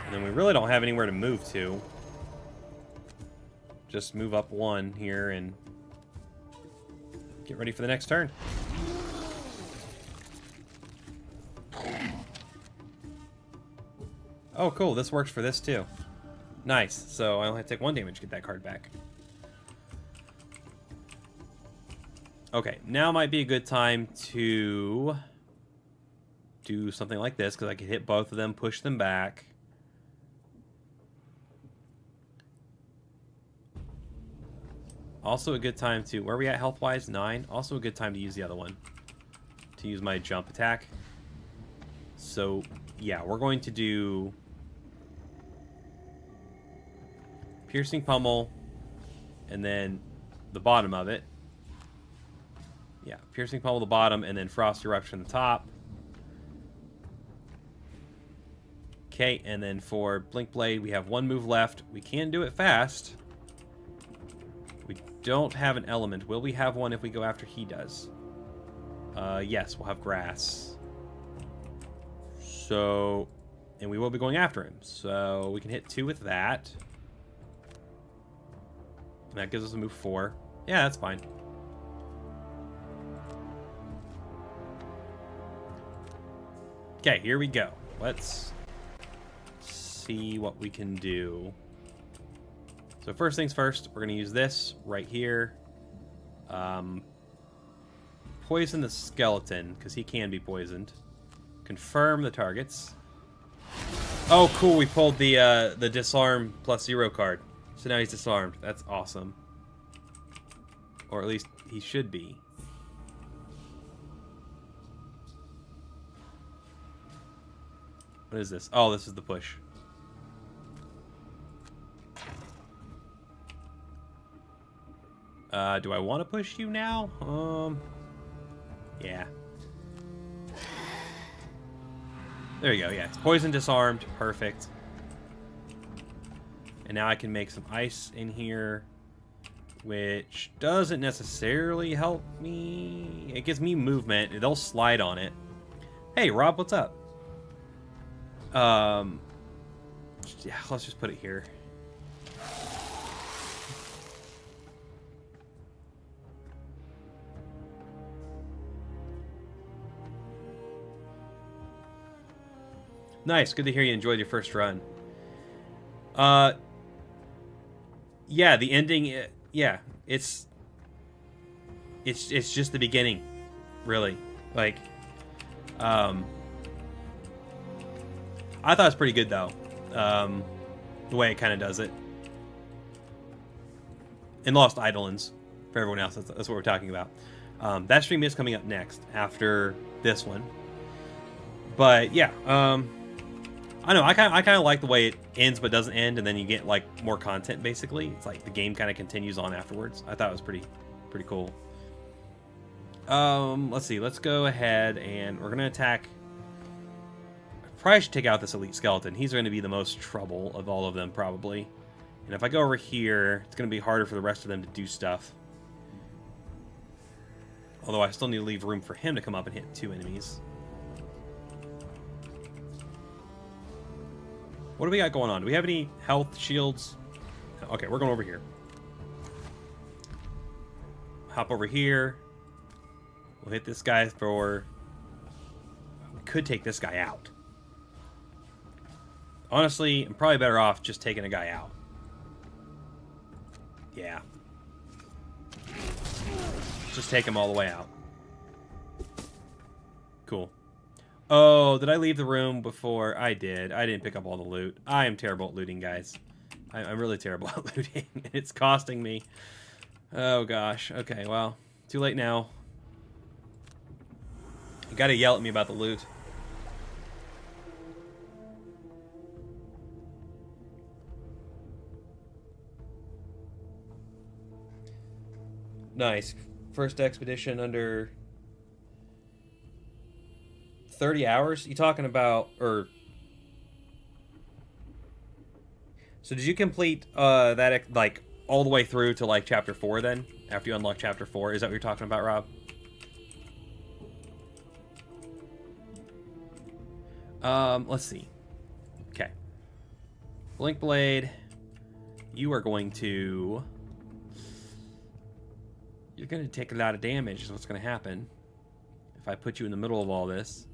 And then we really don't have anywhere to move to. Just move up 1 here and get ready for the next turn. Oh, cool. This works for this, too. Nice. So I only have to take 1 damage to get that card back. Okay, now might be a good time to do something like this, because I can hit both of them, push them back. Also a good time to... Where are we at health-wise? 9. Also a good time to use the other one. To use my jump attack. So, yeah, we're going to do... Piercing Pummel, and then the bottom of it. Yeah, Piercing Pummel the bottom, and then Frost Eruption the top. Okay, and then for Blink Blade, we have 1 move left. We can do it fast. We don't have an element. Will we have one if we go after he does? Yes, we'll have Grass. So, and we will be going after him. So we can hit 2 with that. And that gives us a move 4. Yeah, that's fine. Okay, here we go. Let's see what we can do. So first things first, we're going to use this right here. Poison the skeleton, because he can be poisoned. Confirm the targets. Oh, cool, we pulled the disarm +0 card. So now he's disarmed. That's awesome. Or at least he should be. What is this? Oh, this is the push. Do I want to push you now? Yeah. There you go, yeah. It's poison disarmed. Perfect. And now I can make some ice in here, which doesn't necessarily help me. It gives me movement. They'll slide on it. Hey, Rob, what's up? Yeah, let's just put it here. Nice. Good to hear you enjoyed your first run. Yeah, the ending. Yeah, it's just the beginning, really. Like, I thought it was pretty good though. The way it kind of does it. And Lost Eidolons for everyone else. That's what we're talking about. That stream is coming up next after this one. But yeah, I know I kind of like the way it ends but doesn't end, and then you get like more content. Basically, it's like the game kind of continues on afterwards. I thought it was pretty cool. Let's see. Let's go ahead and we're gonna attack. I probably should take out this elite skeleton. He's going to be the most trouble of all of them, probably. And if I go over here, it's going to be harder for the rest of them to do stuff. Although I still need to leave room for him to come up and hit 2 enemies. What do we got going on? Do we have any health shields? Okay, we're going over here. Hop over here. We'll hit this guy for... We could take this guy out. Honestly, I'm probably better off just taking a guy out. Yeah. Just take him all the way out. Cool. Oh, did I leave the room before? I did. I didn't pick up all the loot. I am terrible at looting, guys. I'm really terrible at looting. It's costing me. Oh, gosh. Okay, well, too late now. You gotta yell at me about the loot. Nice. First expedition under 30 hours? You talking about, or... So did you complete that, like, all the way through to, like, Chapter 4 then? After you unlock Chapter 4? Is that what you're talking about, Rob? Let's see. Okay. Blink Blade. You are going to... You're going to take a lot of damage is what's going to happen if I put you in the middle of all this.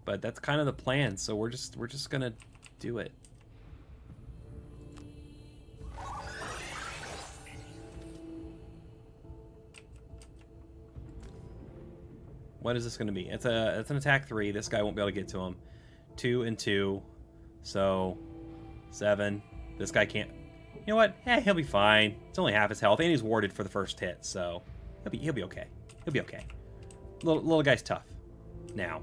but that's kind of the plan. So we're just gonna do it. What is this gonna be? It's an attack 3. This guy won't be able to get to him. 2 and 2, so 7. This guy can't. You know what? Eh, he'll be fine. It's only half his health, and he's warded for the first hit, so he'll be okay. He'll be okay. Little guy's tough. Now,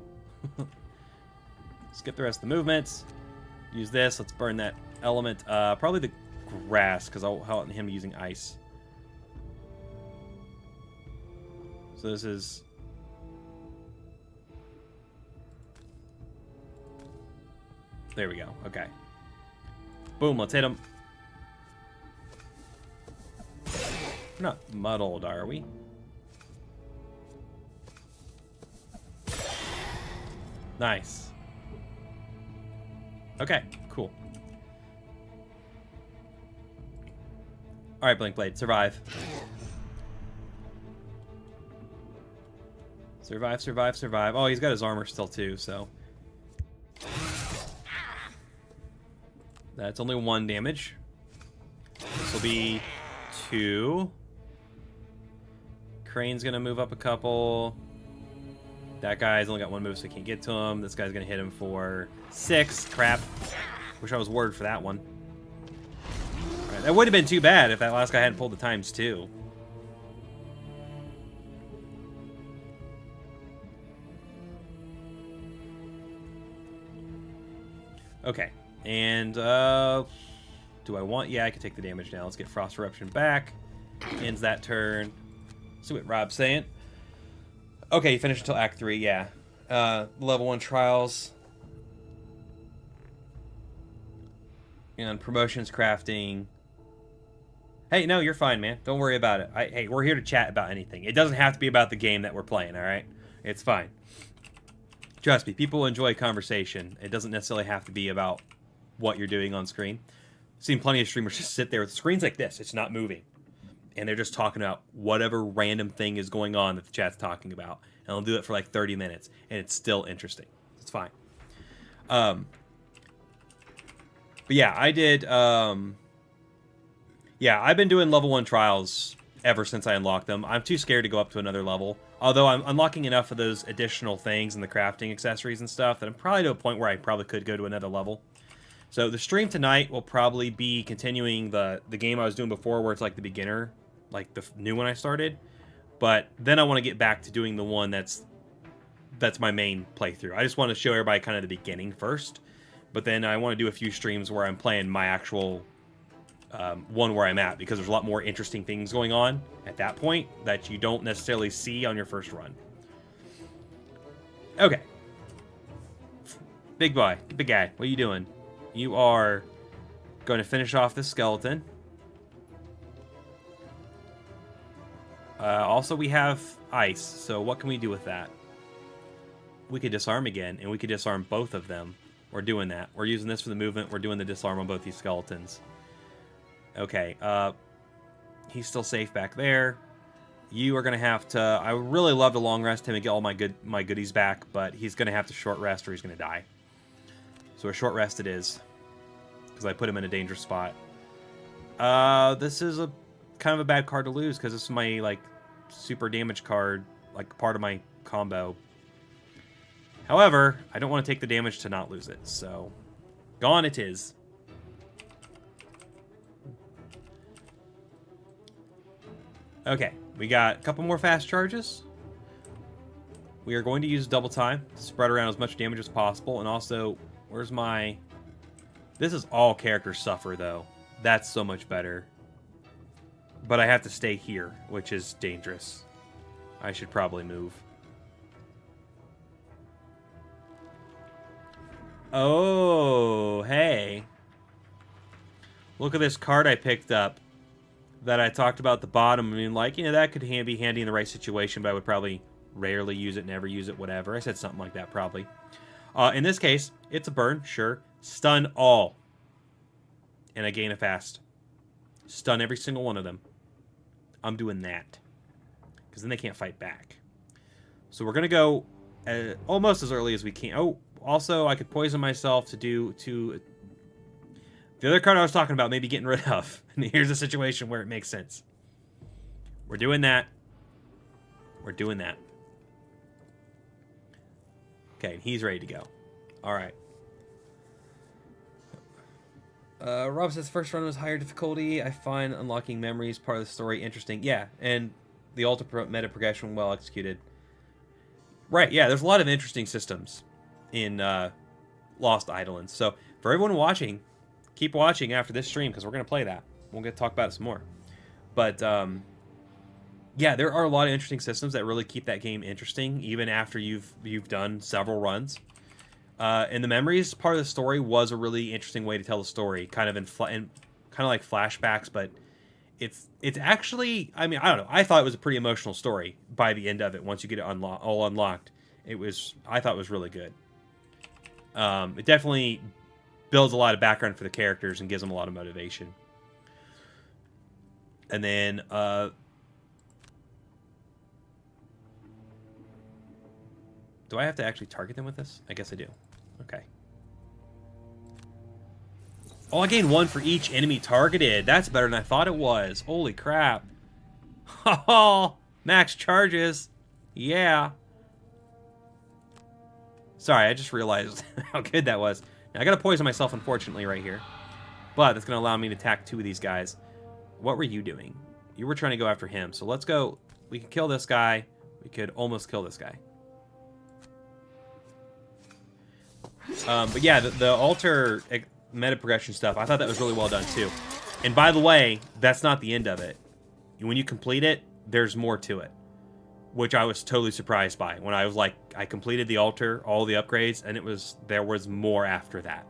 skip the rest of the movements. Use this. Let's burn that element. Probably the grass, because I'll help him using ice. So this is. There we go. Okay. Boom. Let's hit him. We're not muddled, are we? Nice. Okay, cool. Alright, Blinkblade, survive. Survive, survive, survive. Oh, he's got his armor still too, so. That's only 1 damage. This will be 2. Crane's gonna move up a couple. That guy's only got 1 move, so he can't get to him. This guy's gonna hit him for 6. Crap. Wish I was worded for that one. Right, that would have been too bad if that last guy hadn't pulled the times 2. Okay, and do I want? Yeah, I can take the damage now. Let's get Frost Eruption back. Ends that turn. See what Rob's saying. Okay, you finish until Act 3, yeah. Level 1 trials. And promotions crafting. Hey, no, you're fine, man. Don't worry about it. Hey, we're here to chat about anything. It doesn't have to be about the game that we're playing, alright? It's fine. Trust me, people enjoy conversation. It doesn't necessarily have to be about what you're doing on screen. I've seen plenty of streamers just sit there with screens like this. It's not moving. And they're just talking about whatever random thing is going on that the chat's talking about. And they'll do it for like 30 minutes. And it's still interesting. It's fine. But yeah, I did... yeah, I've been doing level 1 trials ever since I unlocked them. I'm too scared to go up to another level. Although I'm unlocking enough of those additional things and the crafting accessories and stuff that I'm probably to a point where I probably could go to another level. So the stream tonight will probably be continuing the game I was doing before where it's like the beginner, like the new one I started. But then I want to get back to doing the one that's my main playthrough. I just want to show everybody kind of the beginning first. But then I want to do a few streams where I'm playing my actual one where I'm at, because there's a lot more interesting things going on at that point that you don't necessarily see on your first run. Okay. Big boy, big guy, what are you doing? You are going to finish off this skeleton. Also, we have ice, so what can we do with that? We could disarm again, and we could disarm both of them. We're doing that. We're using this for the movement. We're doing the disarm on both these skeletons. Okay, he's still safe back there. You are going to have to... I would really love to long rest him and get all my goodies back, but he's going to have to short rest or he's going to die. So a short rest it is, because I put him in a dangerous spot. This is a kind of a bad card to lose, because this is my, like, super damage card, like, part of my combo. However, I don't want to take the damage to not lose it, so... Gone it is. Okay, we got a couple more fast charges. We are going to use double time to spread around as much damage as possible, and also... Where's my... This is all characters suffer, though. That's so much better. But I have to stay here, which is dangerous. I should probably move. Oh, hey. Look at this card I picked up that I talked about at the bottom. I mean, like, you know, that could be handy in the right situation, but I would probably rarely use it, never use it, whatever. I said something like that, probably. In this case, it's a burn, sure. Stun all. And I gain a fast. Stun every single one of them. I'm doing that. Because then they can't fight back. So we're going to go almost as early as we can. Oh, Also, I could poison myself to do the other card I was talking about, maybe getting rid of. And here's a situation where it makes sense. We're doing that. We're doing that. Okay, he's ready to go. All right. Rob says first run was higher difficulty. I find unlocking memories part of the story interesting. Yeah, and the ultimate meta progression well executed. Right, yeah, there's a lot of interesting systems in Lost Eidolons. So for everyone watching, keep watching after this stream because we're going to play that. We'll get to talk about it some more. But yeah, there are a lot of interesting systems that really keep that game interesting even after you've done several runs. And the memories part of the story was a really interesting way to tell the story, kind of kind of like flashbacks, but it's actually, I mean, I don't know. I thought it was a pretty emotional story by the end of it. Once you get it all unlocked, I thought it was really good. It definitely builds a lot of background for the characters and gives them a lot of motivation. And then do I have to actually target them with this? I guess I do. Okay. Oh, I gained 1 for each enemy targeted. That's better than I thought it was. Holy crap. Oh, max charges. Yeah. Sorry, I just realized how good that was. Now, I gotta poison myself, unfortunately, right here. But that's gonna allow me to attack 2 of these guys. What were you doing? You were trying to go after him. So let's go. We could kill this guy. We could almost kill this guy. But yeah, the alter meta progression stuff, I thought that was really well done too. And by the way, that's not the end of it. When you complete it, there's more to it, which I was totally surprised by. When I was like, I completed the altar, all the upgrades, and there was more after that.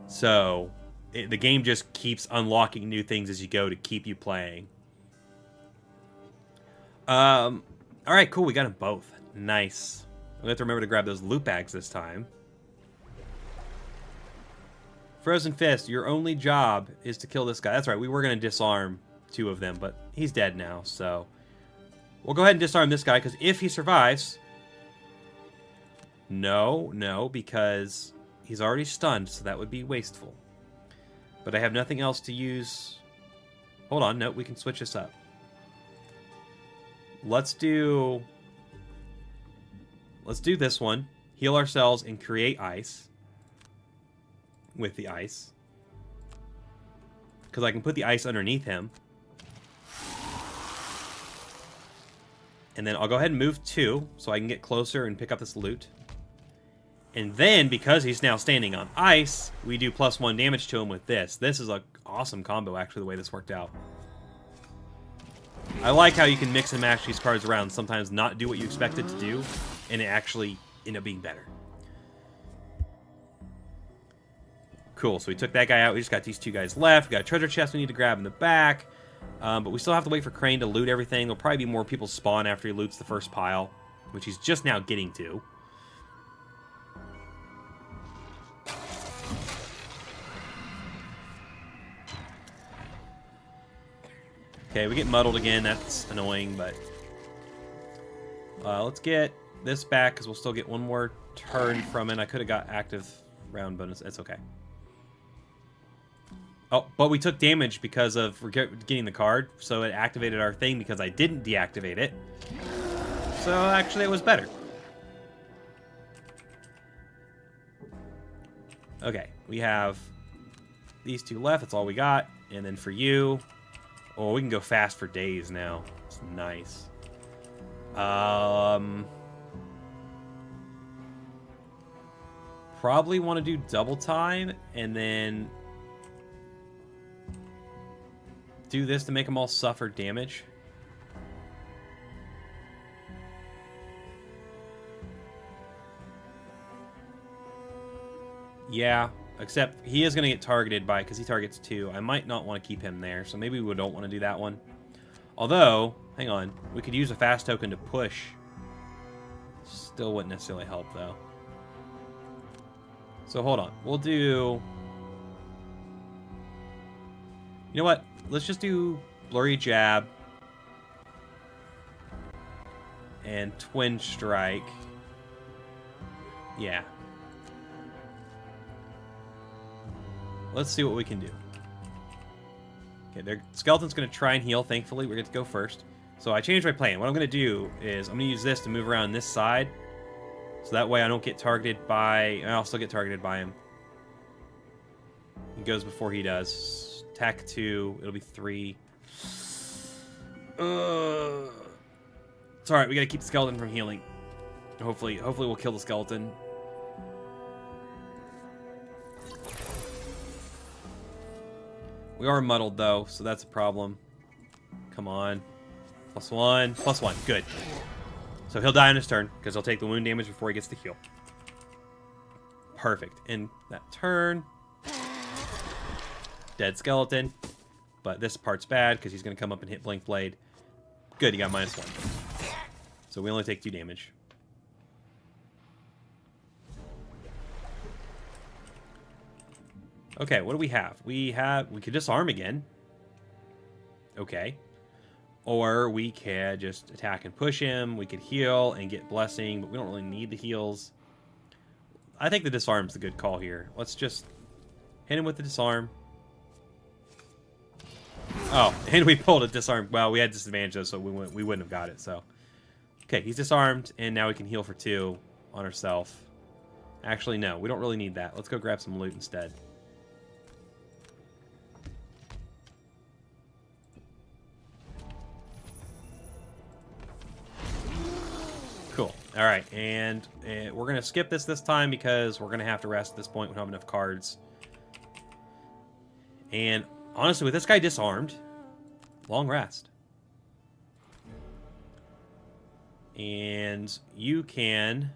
So the game just keeps unlocking new things as you go to keep you playing. All right, cool. We got them both. Nice. We have to remember to grab those loot bags this time. Frozen Fist, your only job is to kill this guy. That's right, we were going to disarm 2 of them, but he's dead now, so we'll go ahead and disarm this guy, because if he survives... No, because he's already stunned, so that would be wasteful. But I have nothing else to use... Hold on, no, we can switch this up. Let's do this one. Heal ourselves and create ice. With the ice. Because I can put the ice underneath him. And then I'll go ahead and move 2 so I can get closer and pick up this loot. And then, because he's now standing on ice, we do +1 damage to him with this. This is an awesome combo, actually, the way this worked out. I like how you can mix and match these cards around, sometimes not do what you expect it to do, and it actually end up being better. Cool, so we took that guy out. We just got these 2 guys left. We got a treasure chest we need to grab in the back. But we still have to wait for Crane to loot everything. There'll probably be more people spawn after he loots the first pile, which he's just now getting to. Okay, we get muddled again. That's annoying, but... let's get this back, because we'll still get 1 more turn from it. I could have got active round bonus. It's okay. Oh, but we took damage because of getting the card, so it activated our thing because I didn't deactivate it. So actually it was better. Okay, we have these 2 left. That's all we got. And then for you... Oh, we can go fast for days now. It's nice. Probably want to do double time and then do this to make them all suffer damage. Yeah, except he is going to get targeted by, because he targets 2. I might not want to keep him there, so maybe we don't want to do that one. Although, hang on, we could use a fast token to push. Still wouldn't necessarily help, though. So hold on, we'll do... You know what? Let's just do Blurry Jab and Twin Strike. Yeah, let's see what we can do. Okay, their skeleton's going to try and heal. Thankfully, we get to go first. So I changed my plan. What I'm going to do is I'm going to use this to move around this side. So that way I don't get targeted by... I'll still get targeted by him. He goes before he does. Attack 2. It'll be 3. It's alright. We got to keep the skeleton from healing. Hopefully we'll kill the skeleton. We are muddled, though, so that's a problem. Come on. +1. +1. Good. So he'll die on his turn, because he'll take the wound damage before he gets to heal. Perfect. In that turn. Dead skeleton. But this part's bad, because he's going to come up and hit Blink Blade. Good, he got -1. So we only take 2 damage. Okay, what do we have? We could disarm again. Okay. Or we could just attack and push him. We could heal and get blessing, but we don't really need the heals. I think the disarm's a good call here. Let's just hit him with the disarm. Oh, and we pulled a disarm. Well, we had disadvantage though, so we wouldn't have got it. So, okay, he's disarmed, and now we can heal for 2 on ourselves. Actually, no, we don't really need that. Let's go grab some loot instead. Cool. All right, and we're going to skip this time because we're going to have to rest at this point. We don't have enough cards. And honestly, with this guy disarmed, long rest. And you can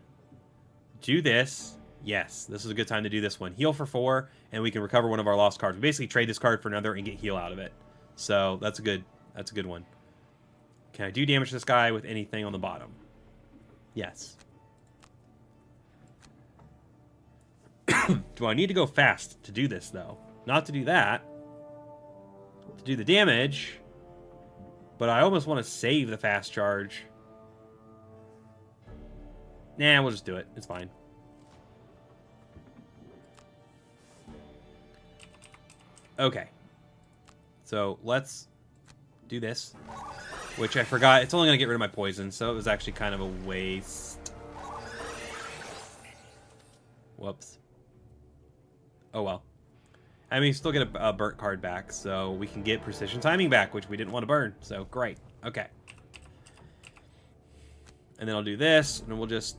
do this. Yes, this is a good time to do this one. Heal for 4, and we can recover one of our lost cards. We basically trade this card for another and get heal out of it. So that's a good one. Can I do damage to this guy with anything on the bottom? Yes. Do I need to go fast to do this, though? Not to do that. To do the damage. But I almost want to save the fast charge. Nah, we'll just do it. It's fine. Okay. So, let's do this. Which I forgot. It's only going to get rid of my poison, so it was actually kind of a waste. Whoops. Oh well. I mean, we still get a burnt card back, so we can get precision timing back, which we didn't want to burn. So, great. Okay. And then I'll do this, and we'll just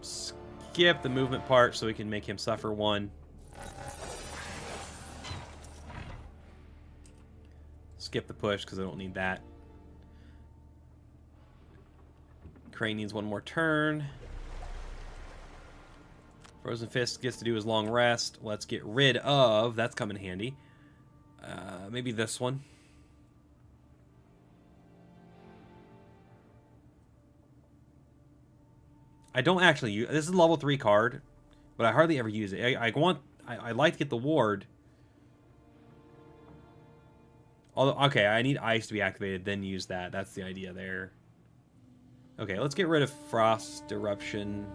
skip the movement part so we can make him suffer 1. Skip the push, because I don't need that. Crane needs 1 more turn. Frozen Fist gets to do his long rest. Let's get rid of... That's coming handy. Maybe this one. I don't actually use... This is a level 3 card, but I hardly ever use it. I like to get the ward. Although, okay, I need Ice to be activated, then use that. That's the idea there. Okay, let's get rid of Frost Eruption.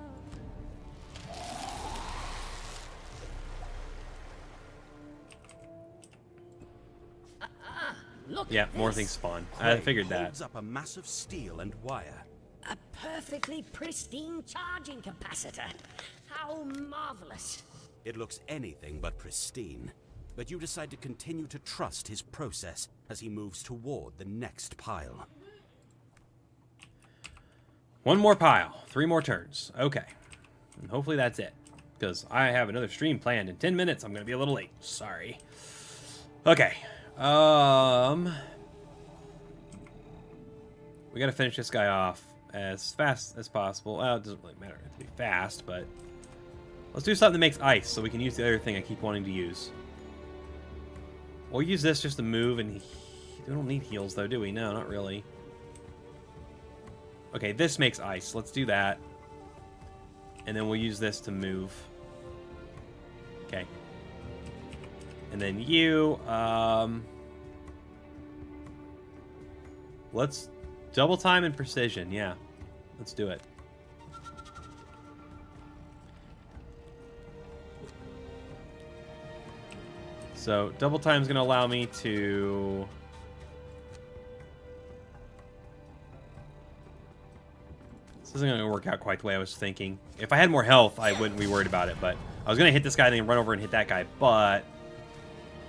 Look Yeah, at more this. things spawn. I figured that. Holds up a mass of steel and wire. A perfectly pristine charging capacitor. How marvelous. It looks anything but pristine. But you decide to continue to trust his process as he moves toward the next pile. 1 more pile. 3 more turns. Okay. And hopefully that's it. Because I have another stream planned in 10 minutes. I'm going to be a little late. Sorry. Okay. We got to finish this guy off as fast as possible. Well, it doesn't really matter to be fast, but let's do something that makes ice so we can use the other thing I keep wanting to use. We'll use this just to move, and we don't need heals, though, do we? No, not really. Okay, this makes ice. Let's do that. And then we'll use this to move. Okay. And then you, let's double time and precision. Yeah, let's do it. So double time is going to allow me to... This isn't going to work out quite the way I was thinking. If I had more health, I wouldn't be worried about it, but I was going to hit this guy and then run over and hit that guy, but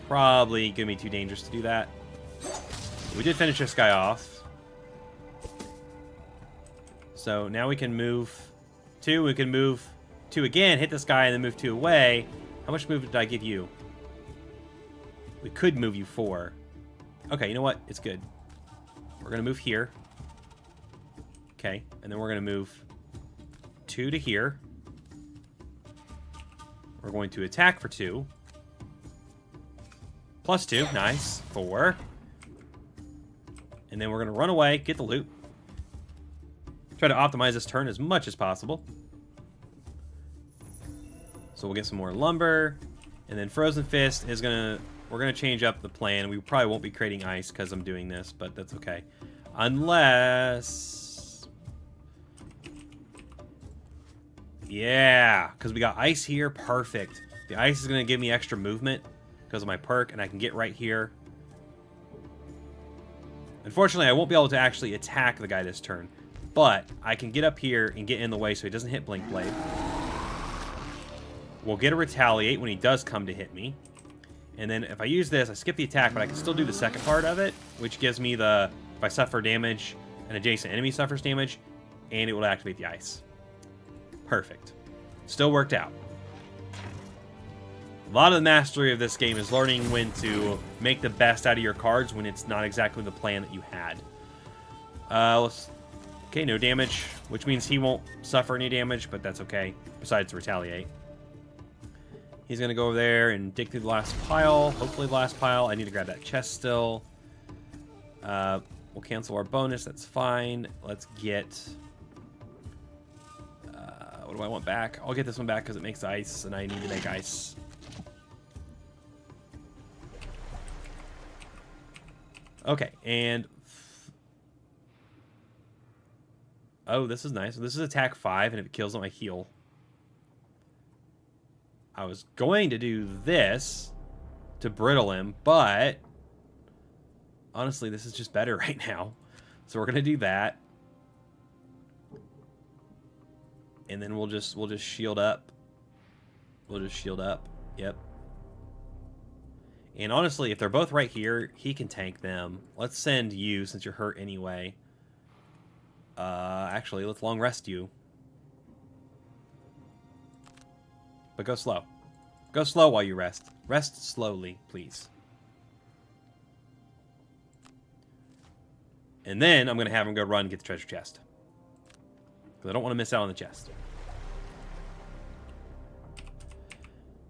probably going to be too dangerous to do that. We did finish this guy off. So now we can move 2. We can move 2 again, hit this guy, and then move 2 away. How much movement did I give you? We could move you 4. Okay, you know what? It's good. We're going to move here. Okay, and then we're going to move 2 to here. We're going to attack for 2. Plus 2. Nice. 4. And then we're going to run away, get the loot. Try to optimize this turn as much as possible. So we'll get some more lumber. And then Frozen Fist is going to... We're going to change up the plan. We probably won't be creating ice because I'm doing this, but that's okay. Unless... Yeah, because we got ice here. Perfect. The ice is going to give me extra movement because of my perk, and I can get right here. Unfortunately, I won't be able to actually attack the guy this turn, but I can get up here and get in the way so he doesn't hit Blink Blade. We'll get a Retaliate when he does come to hit me. And then if I use this, I skip the attack, but I can still do the second part of it, which gives me the, if I suffer damage, an adjacent enemy suffers damage, and it will activate the ice. Perfect. Still worked out. A lot of the mastery of this game is learning when to make the best out of your cards when it's not exactly the plan that you had. Okay, no damage, which means he won't suffer any damage, but that's okay, besides Retaliate. He's going to go over there and dig through the last pile. Hopefully the last pile. I need to grab that chest still. We'll cancel our bonus. That's fine. Let's get... what do I want back? I'll get this one back because it makes ice, and I need to make ice. Okay, and... Oh, this is nice. This is attack 5, and if it kills him, I heal. I was going to do this to brittle him, but honestly, this is just better right now. So we're gonna do that, and then we'll just shield up. We'll just shield up. Yep. And honestly, if they're both right here, he can tank them. Let's send you since you're hurt anyway. Actually, let's long rest you. But go slow. Go slow while you rest. Rest slowly, please. And then I'm going to have him go run and get the treasure chest. Because I don't want to miss out on the chest.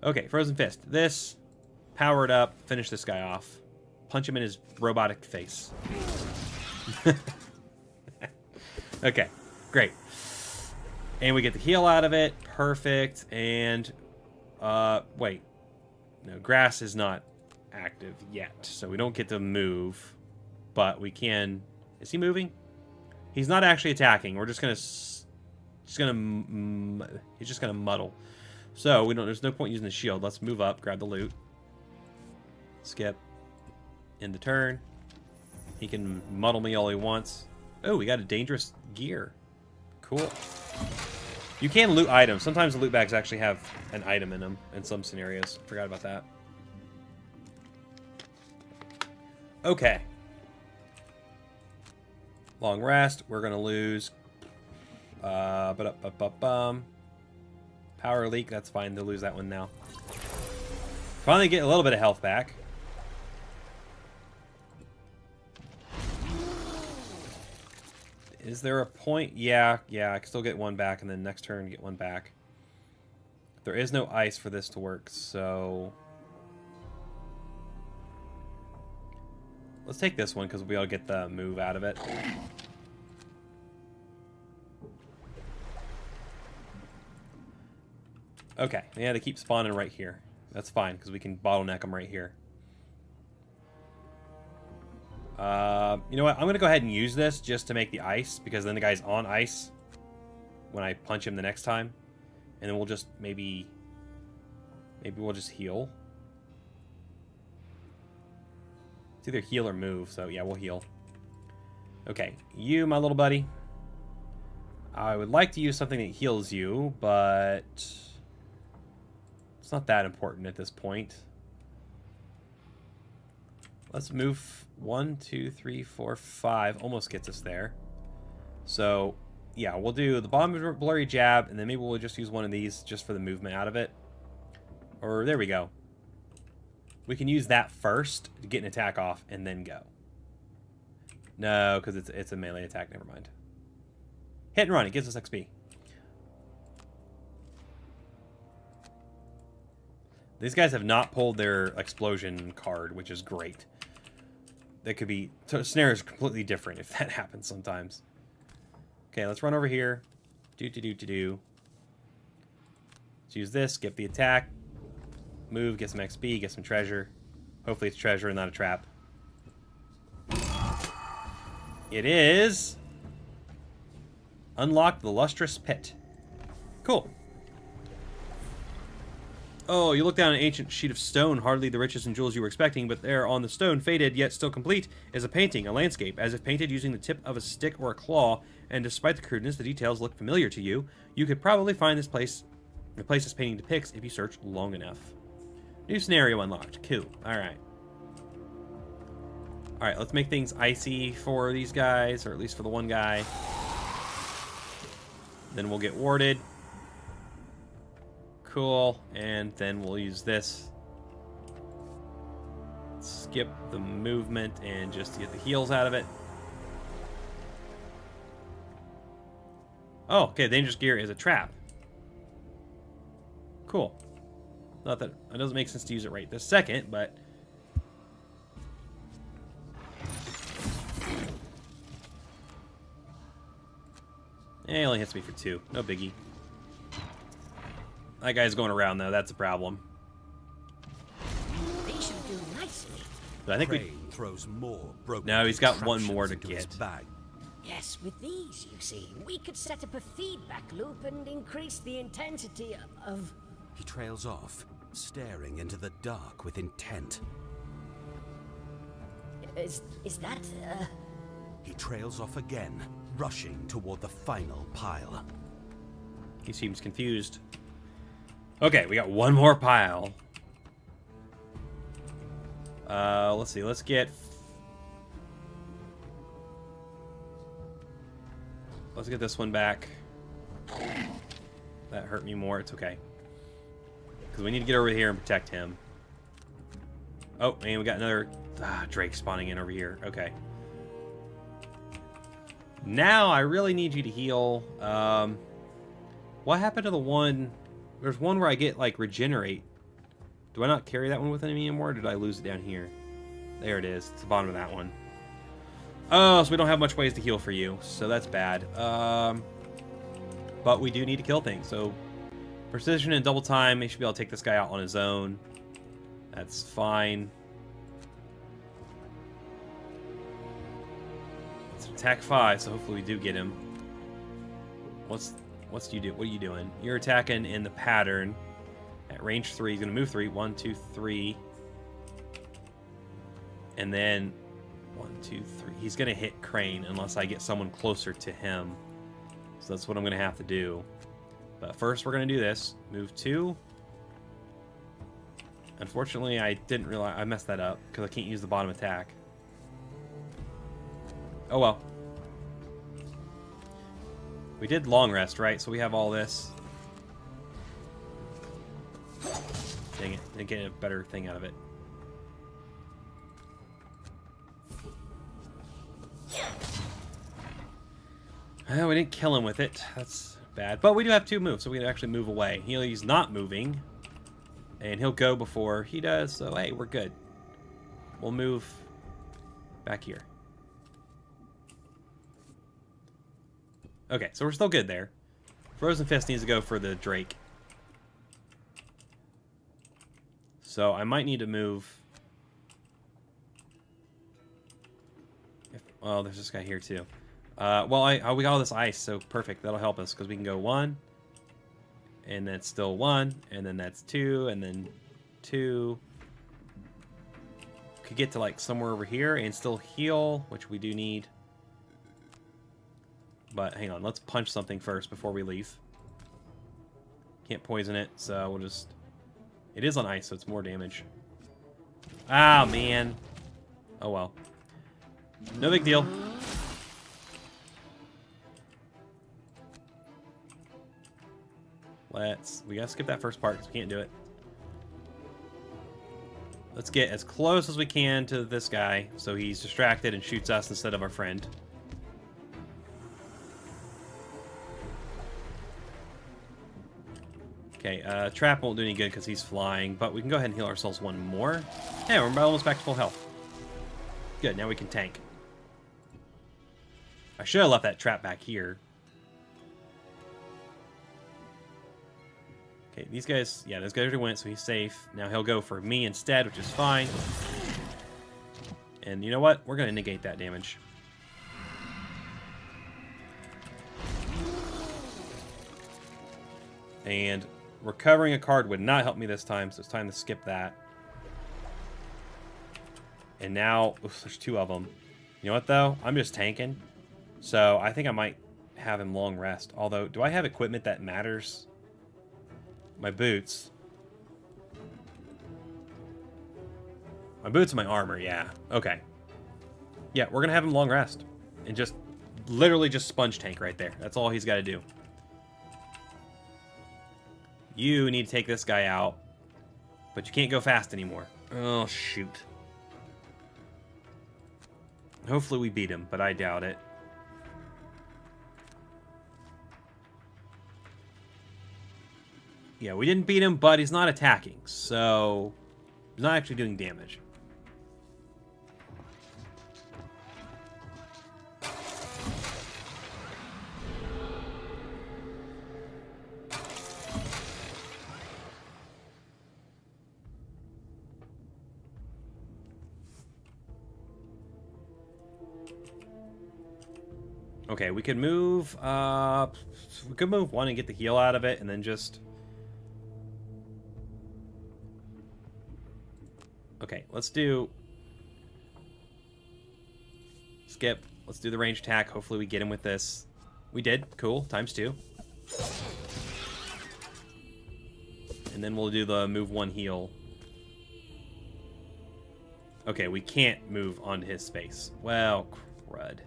Okay, Frozen Fist. This, power it up, finish this guy off. Punch him in his robotic face. Okay, great. And we get the heal out of it. Perfect. And, wait. No, grass is not active yet. So we don't get to move. But we can... Is he moving? He's not actually attacking. We're just gonna... he's just gonna muddle. So, we don't... There's no point using the shield. Let's move up, grab the loot. Skip. End the turn. He can muddle me all he wants. Oh, we got a dangerous gear. Cool. You can loot items. Sometimes the loot bags actually have an item in them in some scenarios. Forgot about that. Okay. Long rest. We're going to lose. Power leak. That's fine. They'll lose that one now. Finally get a little bit of health back. Is there a point? Yeah, I can still get one back, and then next turn get one back. There is no ice for this to work, so... Let's take this one, because we'll be able to get the move out of it. Okay, yeah, they keep spawning right here. That's fine, because we can bottleneck them right here. You know what? I'm going to go ahead and use this just to make the ice, because then the guy's on ice when I punch him the next time. And then we'll just maybe we'll just heal. It's either heal or move, so yeah, we'll heal. Okay, you, my little buddy. I would like to use something that heals you, but it's not that important at this point. Let's move 1, 2, 3, 4, 5. Almost gets us there. So, yeah, we'll do the bottom blurry jab, and then maybe we'll just use one of these just for the movement out of it. Or, there we go. We can use that first to get an attack off, and then go. No, because it's a melee attack. Never mind. Hit and run. It gives us XP. These guys have not pulled their explosion card, which is great. That could be... So snare is completely different if that happens sometimes. Okay, let's run over here. Do. Let's use this. Get the attack. Move. Get some XP. Get some treasure. Hopefully it's treasure and not a trap. It is... Unlock the lustrous pit. Cool. Oh, you look down an ancient sheet of stone, hardly the riches and jewels you were expecting, but there on the stone, faded yet still complete, is a painting, a landscape, as if painted using the tip of a stick or a claw, and despite the crudeness, the details look familiar to you. You could probably find the place this painting depicts if you search long enough. New scenario unlocked. Cool. Alright. Alright, let's make things icy for these guys, or at least for the one guy. Then we'll get warded. Cool. And then we'll use this. Skip the movement and just get the heals out of it. Oh, okay. Dangerous gear is a trap. Cool. Not that it doesn't make sense to use it right this second, but... It only hits me for 2. No biggie. That guy's going around, though. That's a problem. They should do nicely. But I think we... Crane throws more broken No, he's got one more to into his get. bag. Yes, with these, you see, we could set up a feedback loop and increase the intensity of... He trails off, staring into the dark with intent. Is that, He trails off again, rushing toward the final pile. He seems confused. Okay, we got one more pile. Let's see. Let's get this one back. That hurt me more. It's okay. Because we need to get over here and protect him. Oh, and we got another Drake spawning in over here. Okay. Now I really need you to heal. What happened to the one... There's one where I get, like, regenerate. Do I not carry that one with me anymore, or did I lose it down here? There it is. It's the bottom of that one. Oh, so we don't have much ways to heal for you. So that's bad. But we do need to kill things. So precision and double time. He should be able to take this guy out on his own. That's fine. It's attack 5, so hopefully we do get him. What are you doing? You're attacking in the pattern at range 3. He's gonna move 3. 1, 2, 3. And then 1, 2, 3. He's gonna hit Crane unless I get someone closer to him. So that's what I'm gonna have to do. But first we're gonna do this. Move 2. Unfortunately, I didn't realize I messed that up because I can't use the bottom attack. Oh well. We did long rest, right? So we have all this. Dang it. Didn't get a better thing out of it. We didn't kill him with it. That's bad. But we do have 2 moves, so we can actually move away. He's not moving. And he'll go before he does, so hey, we're good. We'll move back here. Okay, so we're still good there. Frozen Fist needs to go for the Drake. So I might need to move... Oh, there's this guy here too. Well, we got all this ice, so perfect. That'll help us, because we can go 1. And that's still 1. And then that's 2. And then 2. could get to like somewhere over here and still heal, which we do need. But hang on, let's punch something first before we leave. Can't poison it, so we'll just... It is on ice, so it's more damage. Ah, man. Oh, well. No big deal. We gotta skip that first part because we can't do it. Let's get as close as we can to this guy so he's distracted and shoots us instead of our friend. Okay, Trap won't do any good because he's flying, but we can go ahead and heal ourselves one more. Hey, we're almost back to full health. Good, now we can tank. I should have left that trap back here. Okay, these guys, yeah, those guys already went, so he's safe. Now he'll go for me instead, which is fine. And you know what? We're going to negate that damage. And recovering a card would not help me this time, so it's time to skip that. And now, oof, there's two of them. You know what, though? I'm just tanking. So I think I might have him long rest. Although, do I have equipment that matters? My boots. My boots and my armor, yeah. Okay. Yeah, we're going to have him long rest. And just, literally just sponge tank right there. That's all he's got to do. You need to take this guy out. But you can't go fast anymore. Oh, shoot. Hopefully we beat him, but I doubt it. Yeah, we didn't beat him, but he's not attacking, so he's not actually doing damage. Okay, we could move, we could move one and get the heal out of it, and then just... Okay, let's do... Skip. Let's do the range attack. Hopefully we get him with this. We did. Cool. ×2. And then we'll do the move one heal. Okay, we can't move onto his space. Well, crud.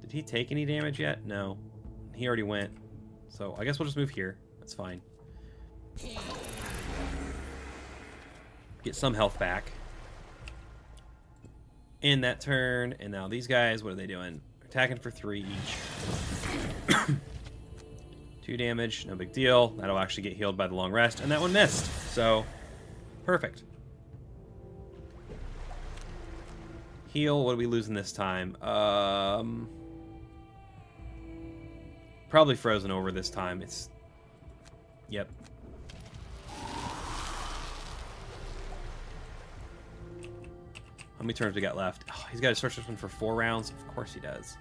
Did he take any damage yet? No. He already went. So I guess we'll just move here. That's fine. Get some health back. In that turn. And now these guys, what are they doing? Attacking for 3 each. 2 damage. No big deal. That'll actually get healed by the long rest. And that one missed. So, perfect. Heal. What are we losing this time? Probably frozen over this time. It's... Yep. How many turns we got left? Oh, he's got to search this one for 4 rounds. Of course he does.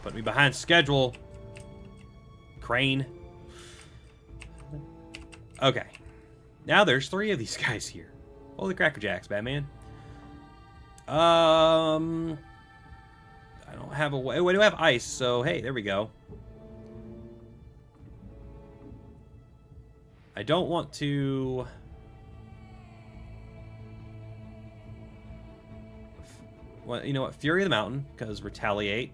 Put me behind schedule. Crane. Okay. Now there's 3 of these guys here. Holy Cracker Jacks, Batman. I don't have a way. We do have ice, so hey, there we go. I don't want to... Well, you know what? Fury of the Mountain, because retaliate.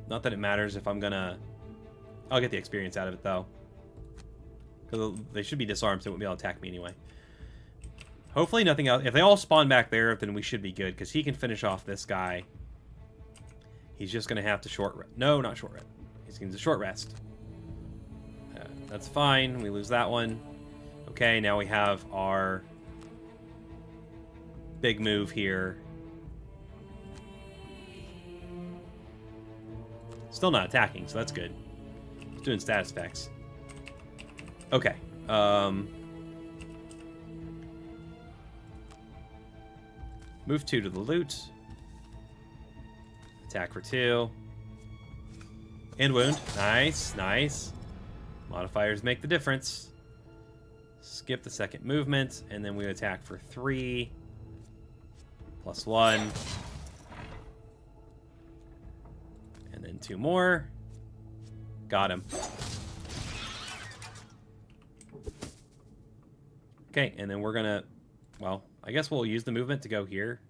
Not that it matters if I'm gonna... I'll get the experience out of it, though. Because they should be disarmed, so they won't be able to attack me anyway. Hopefully nothing else. If they all spawn back there, then we should be good, because he can finish off this guy. He's just going to have to short rest. No, not short rest. He's going to short rest. That's fine. We lose that one. Okay, now we have our big move here. Still not attacking, so that's good. It's doing status effects. Okay. Move 2 to the loot. Attack for 2. End wound. Nice, nice. Modifiers make the difference. Skip the second movement, and then we attack for 3. +1. And then 2 more. Got him. Okay, and then we're gonna... Well, I guess we'll use the movement to go here.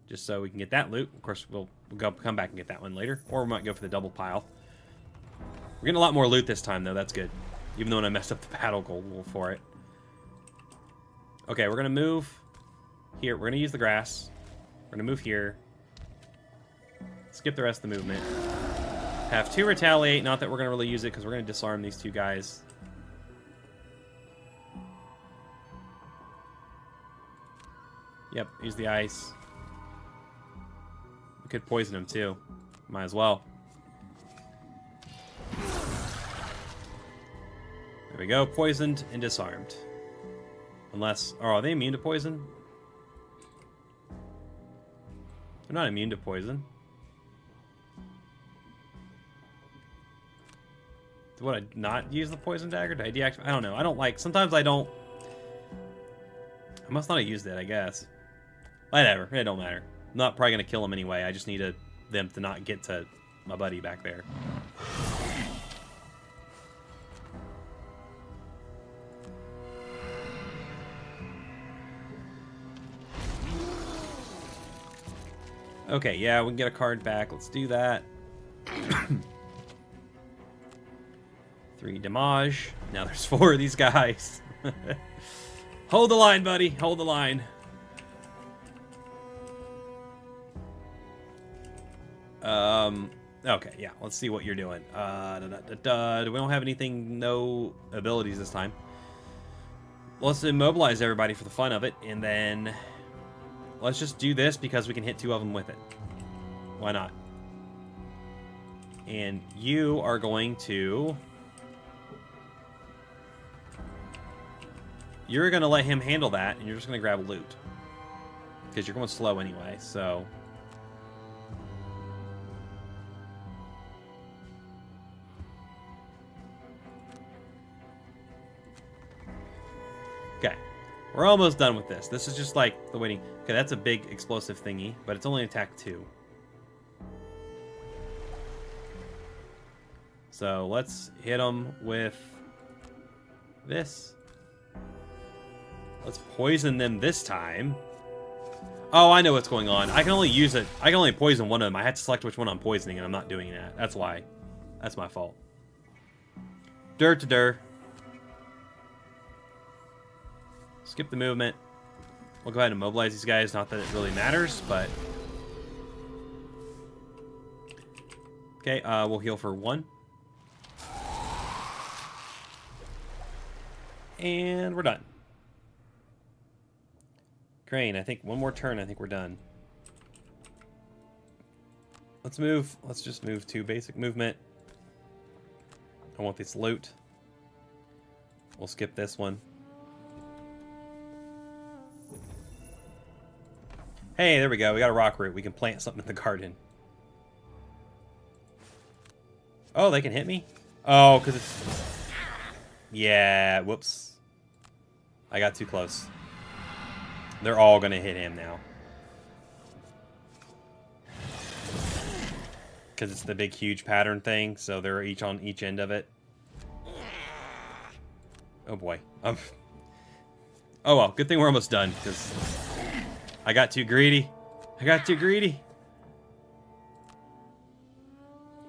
Just so we can get that loot. Of course, we'll come back and get that one later. Or we might go for the double pile. We're getting a lot more loot this time, though. That's good. Even though I messed up the battle goal for it. Okay, we're going to move here. We're going to use the grass. We're going to move here. Skip the rest of the movement. Have 2 retaliate. Not that we're going to really use it, because we're going to disarm these 2 guys. Yep, use the ice. We could poison him, too. Might as well. There we go. Poisoned and disarmed. Unless... Oh, are they immune to poison? They're not immune to poison. Would I not use the poison dagger? Did I deactivate? I don't know. I don't like... Sometimes I don't... I must not have used it, I guess. Whatever. It don't matter. I'm not probably going to kill him anyway. I just needed them to not get to my buddy back there. Okay, yeah, we can get a card back. Let's do that. 3 damage. Now there's 4 of these guys. Hold the line, buddy. Hold the line. Okay, yeah. Let's see what you're doing. We don't have anything, no abilities this time. Let's immobilize everybody for the fun of it, and then let's just do this because we can hit 2 of them with it. Why not? And you are going to... You're going to let him handle that, and you're just going to grab loot. Because you're going slow anyway, so... Okay. We're almost done with this. This is just like the waiting... Okay, that's a big explosive thingy, but it's only attack 2. So let's hit him with this. Let's poison them this time. Oh, I know what's going on. I can only use it. I can only poison one of them. I had to select which one I'm poisoning, and I'm not doing that. That's why. That's my fault. Dur to dur. Skip the movement. We'll go ahead and mobilize these guys. Not that it really matters, but... Okay, we'll heal for 1. And we're done. Crane, I think one more turn, I think we're done. Let's move. Let's just move to basic movement. I want this loot. We'll skip this one. Hey, there we go. We got a rock root. We can plant something in the garden. Oh, they can hit me? Oh, because it's... Yeah, whoops. I got too close. They're all going to hit him now. Because it's the big, huge pattern thing, so they're each on each end of it. Oh, boy. Oh, well. Good thing we're almost done, because I got too greedy. I got too greedy.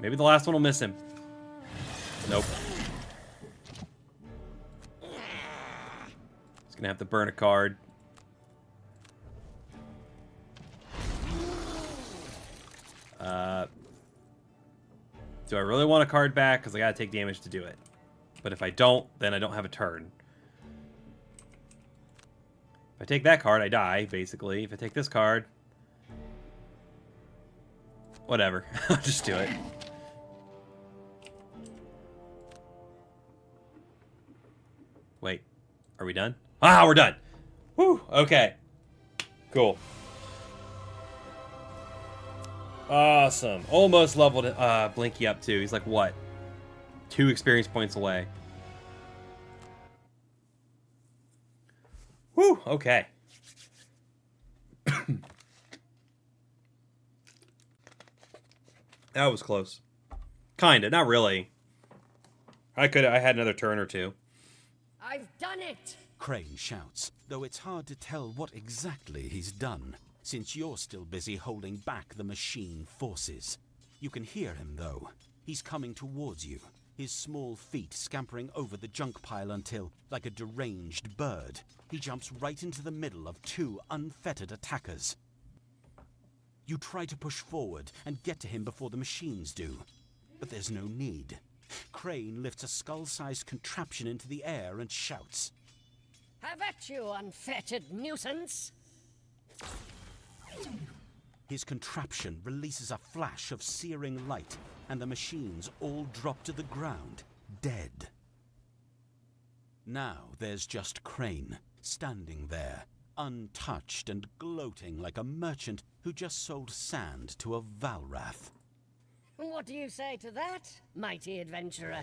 Maybe the last one will miss him. Nope. He's going to have to burn a card. Do I really want a card back? Because I gotta take damage to do it. But if I don't, then I don't have a turn. If I take that card, I die, basically. If I take this card... Whatever. I'll just do it. Wait. Are we done? Ah, we're done! Whew! Okay. Cool. Awesome. Almost leveled Blinky up too. He's like, what? 2 experience points away. Whew, okay. That was close. Kinda, not really. I had another turn or two. I've done it! Crane shouts, though it's hard to tell what exactly he's done, since you're still busy holding back the machine forces. You can hear him, though. He's coming towards you, his small feet scampering over the junk pile until, like a deranged bird, he jumps right into the middle of 2 unfettered attackers. You try to push forward and get to him before the machines do, but there's no need. Crane lifts a skull-sized contraption into the air and shouts, Have at you, unfettered nuisance! His contraption releases a flash of searing light, and the machines all drop to the ground, dead. Now there's just Crane, standing there, untouched and gloating like a merchant who just sold sand to a Valrath. What do you say to that, mighty adventurer?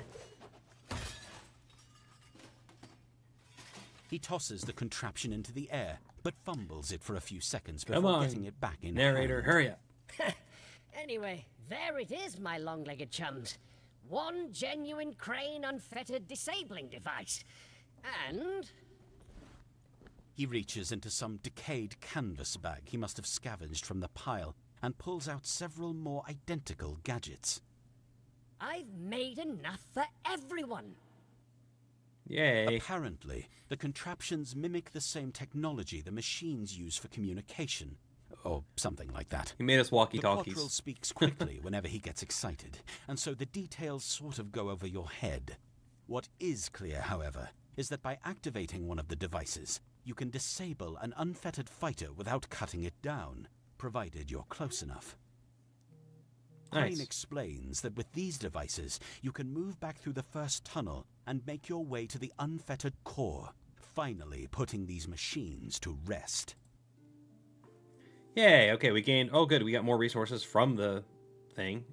He tosses the contraption into the air, but fumbles it for a few seconds Come before on, getting it back in narrator, hand. hurry up. Anyway, there it is, my long-legged chums. One genuine Crane unfettered disabling device. And... He reaches into some decayed canvas bag he must have scavenged from the pile and pulls out several more identical gadgets. I've made enough for everyone. Yay. Apparently, the contraptions mimic the same technology the machines use for communication, or something like that. He made us The walkie-talkies. Quattrel speaks quickly whenever he gets excited, and so the details sort of go over your head. What is clear, however, is that by activating one of the devices, you can disable an unfettered fighter without cutting it down, provided you're close enough. Nice. Crane explains that with these devices, you can move back through the first tunnel and make your way to the unfettered core, finally putting these machines to rest. Yay, okay, we gained... Oh, good, we got more resources from the thing.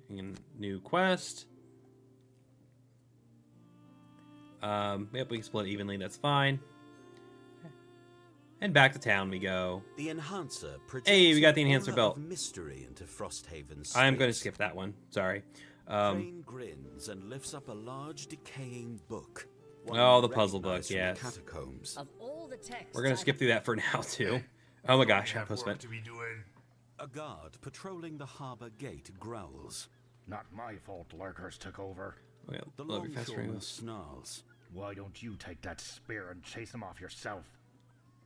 New quest. Yep, we can split evenly, that's fine. And back to town we go. The enhancer projects Hey, we got the an enhancer aura belt. of mystery into Frosthaven I'm going to space. skip that one, sorry. Crane grins and lifts up a large decaying book. one Oh, you the puzzle recognize book, from the yes. Catacombs. Of all the texts We're going to skip through that for now, too. Oh my gosh, I was spent. to be doing. A guard patrolling the harbor gate growls. Not my fault lurkers took over. The Love you fast longshoreman rings. snarls. Why don't you take that spear and chase them off yourself?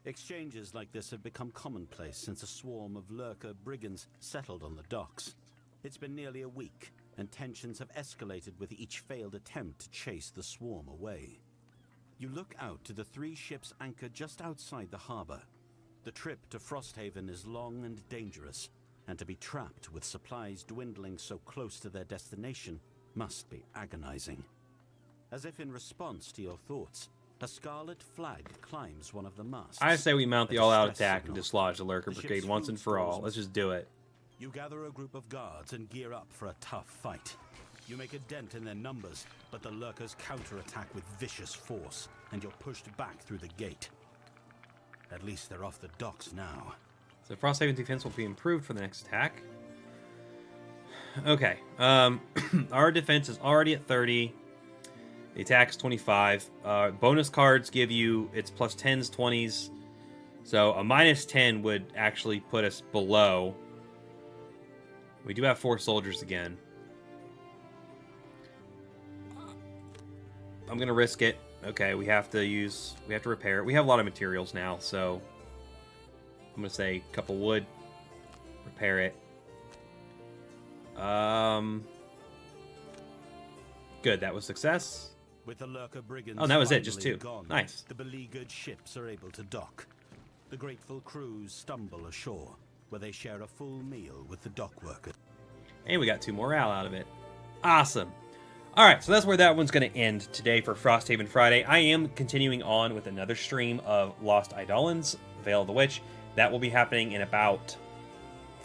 Exchanges like this have become commonplace since a swarm of lurker brigands settled on the docks. It's been nearly a week, and tensions have escalated with each failed attempt to chase the swarm away. You look out to the 3 ships anchored just outside the harbor. The trip to Frosthaven is long and dangerous, and to be trapped with supplies dwindling so close to their destination must be agonizing. As if in response to your thoughts, a scarlet flag climbs one of the masts. I say we mount the A all-out distress attack and signal. dislodge the Lurker The ship's Brigade once and food for all. stores Let's just do it. You gather a group of guards and gear up for a tough fight. You make a dent in their numbers, but the lurkers counterattack with vicious force, and you're pushed back through the gate. At least they're off the docks now. So Frosthaven defense will be improved for the next attack. Okay. Our defense is already at 30. The attack's 25. Bonus cards give you its plus 10s, 20s. So a minus 10 would actually put us below. We do have 4 soldiers again. I'm gonna risk it. Okay, we have to repair it. We have a lot of materials now, so I'm gonna say a couple wood, repair it. Good, that was success. With the lurker brigands Oh, that was it, just finally 2. gone, Nice. the beleaguered ships are able to dock. The grateful crews stumble ashore, where they share a full meal with the dock workers. And we got 2 morale out of it. Awesome. Alright, so that's where that one's going to end today for Frosthaven Friday. I am continuing on with another stream of Lost Eidolons, Veil of the Witch. That will be happening in about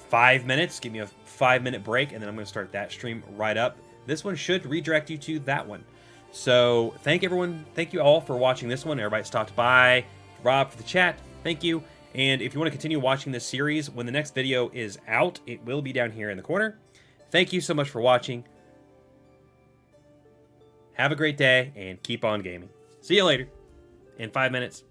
5 minutes. Give me a 5-minute break, and then I'm going to start that stream right up. This one should redirect you to that one. So thank you all for watching this one. Everybody stopped by. Rob for the chat, thank you. And if you want to continue watching this series, when the next video is out, it will be down here in the corner. Thank you so much for watching. Have a great day, and keep on gaming. See you later in 5 minutes.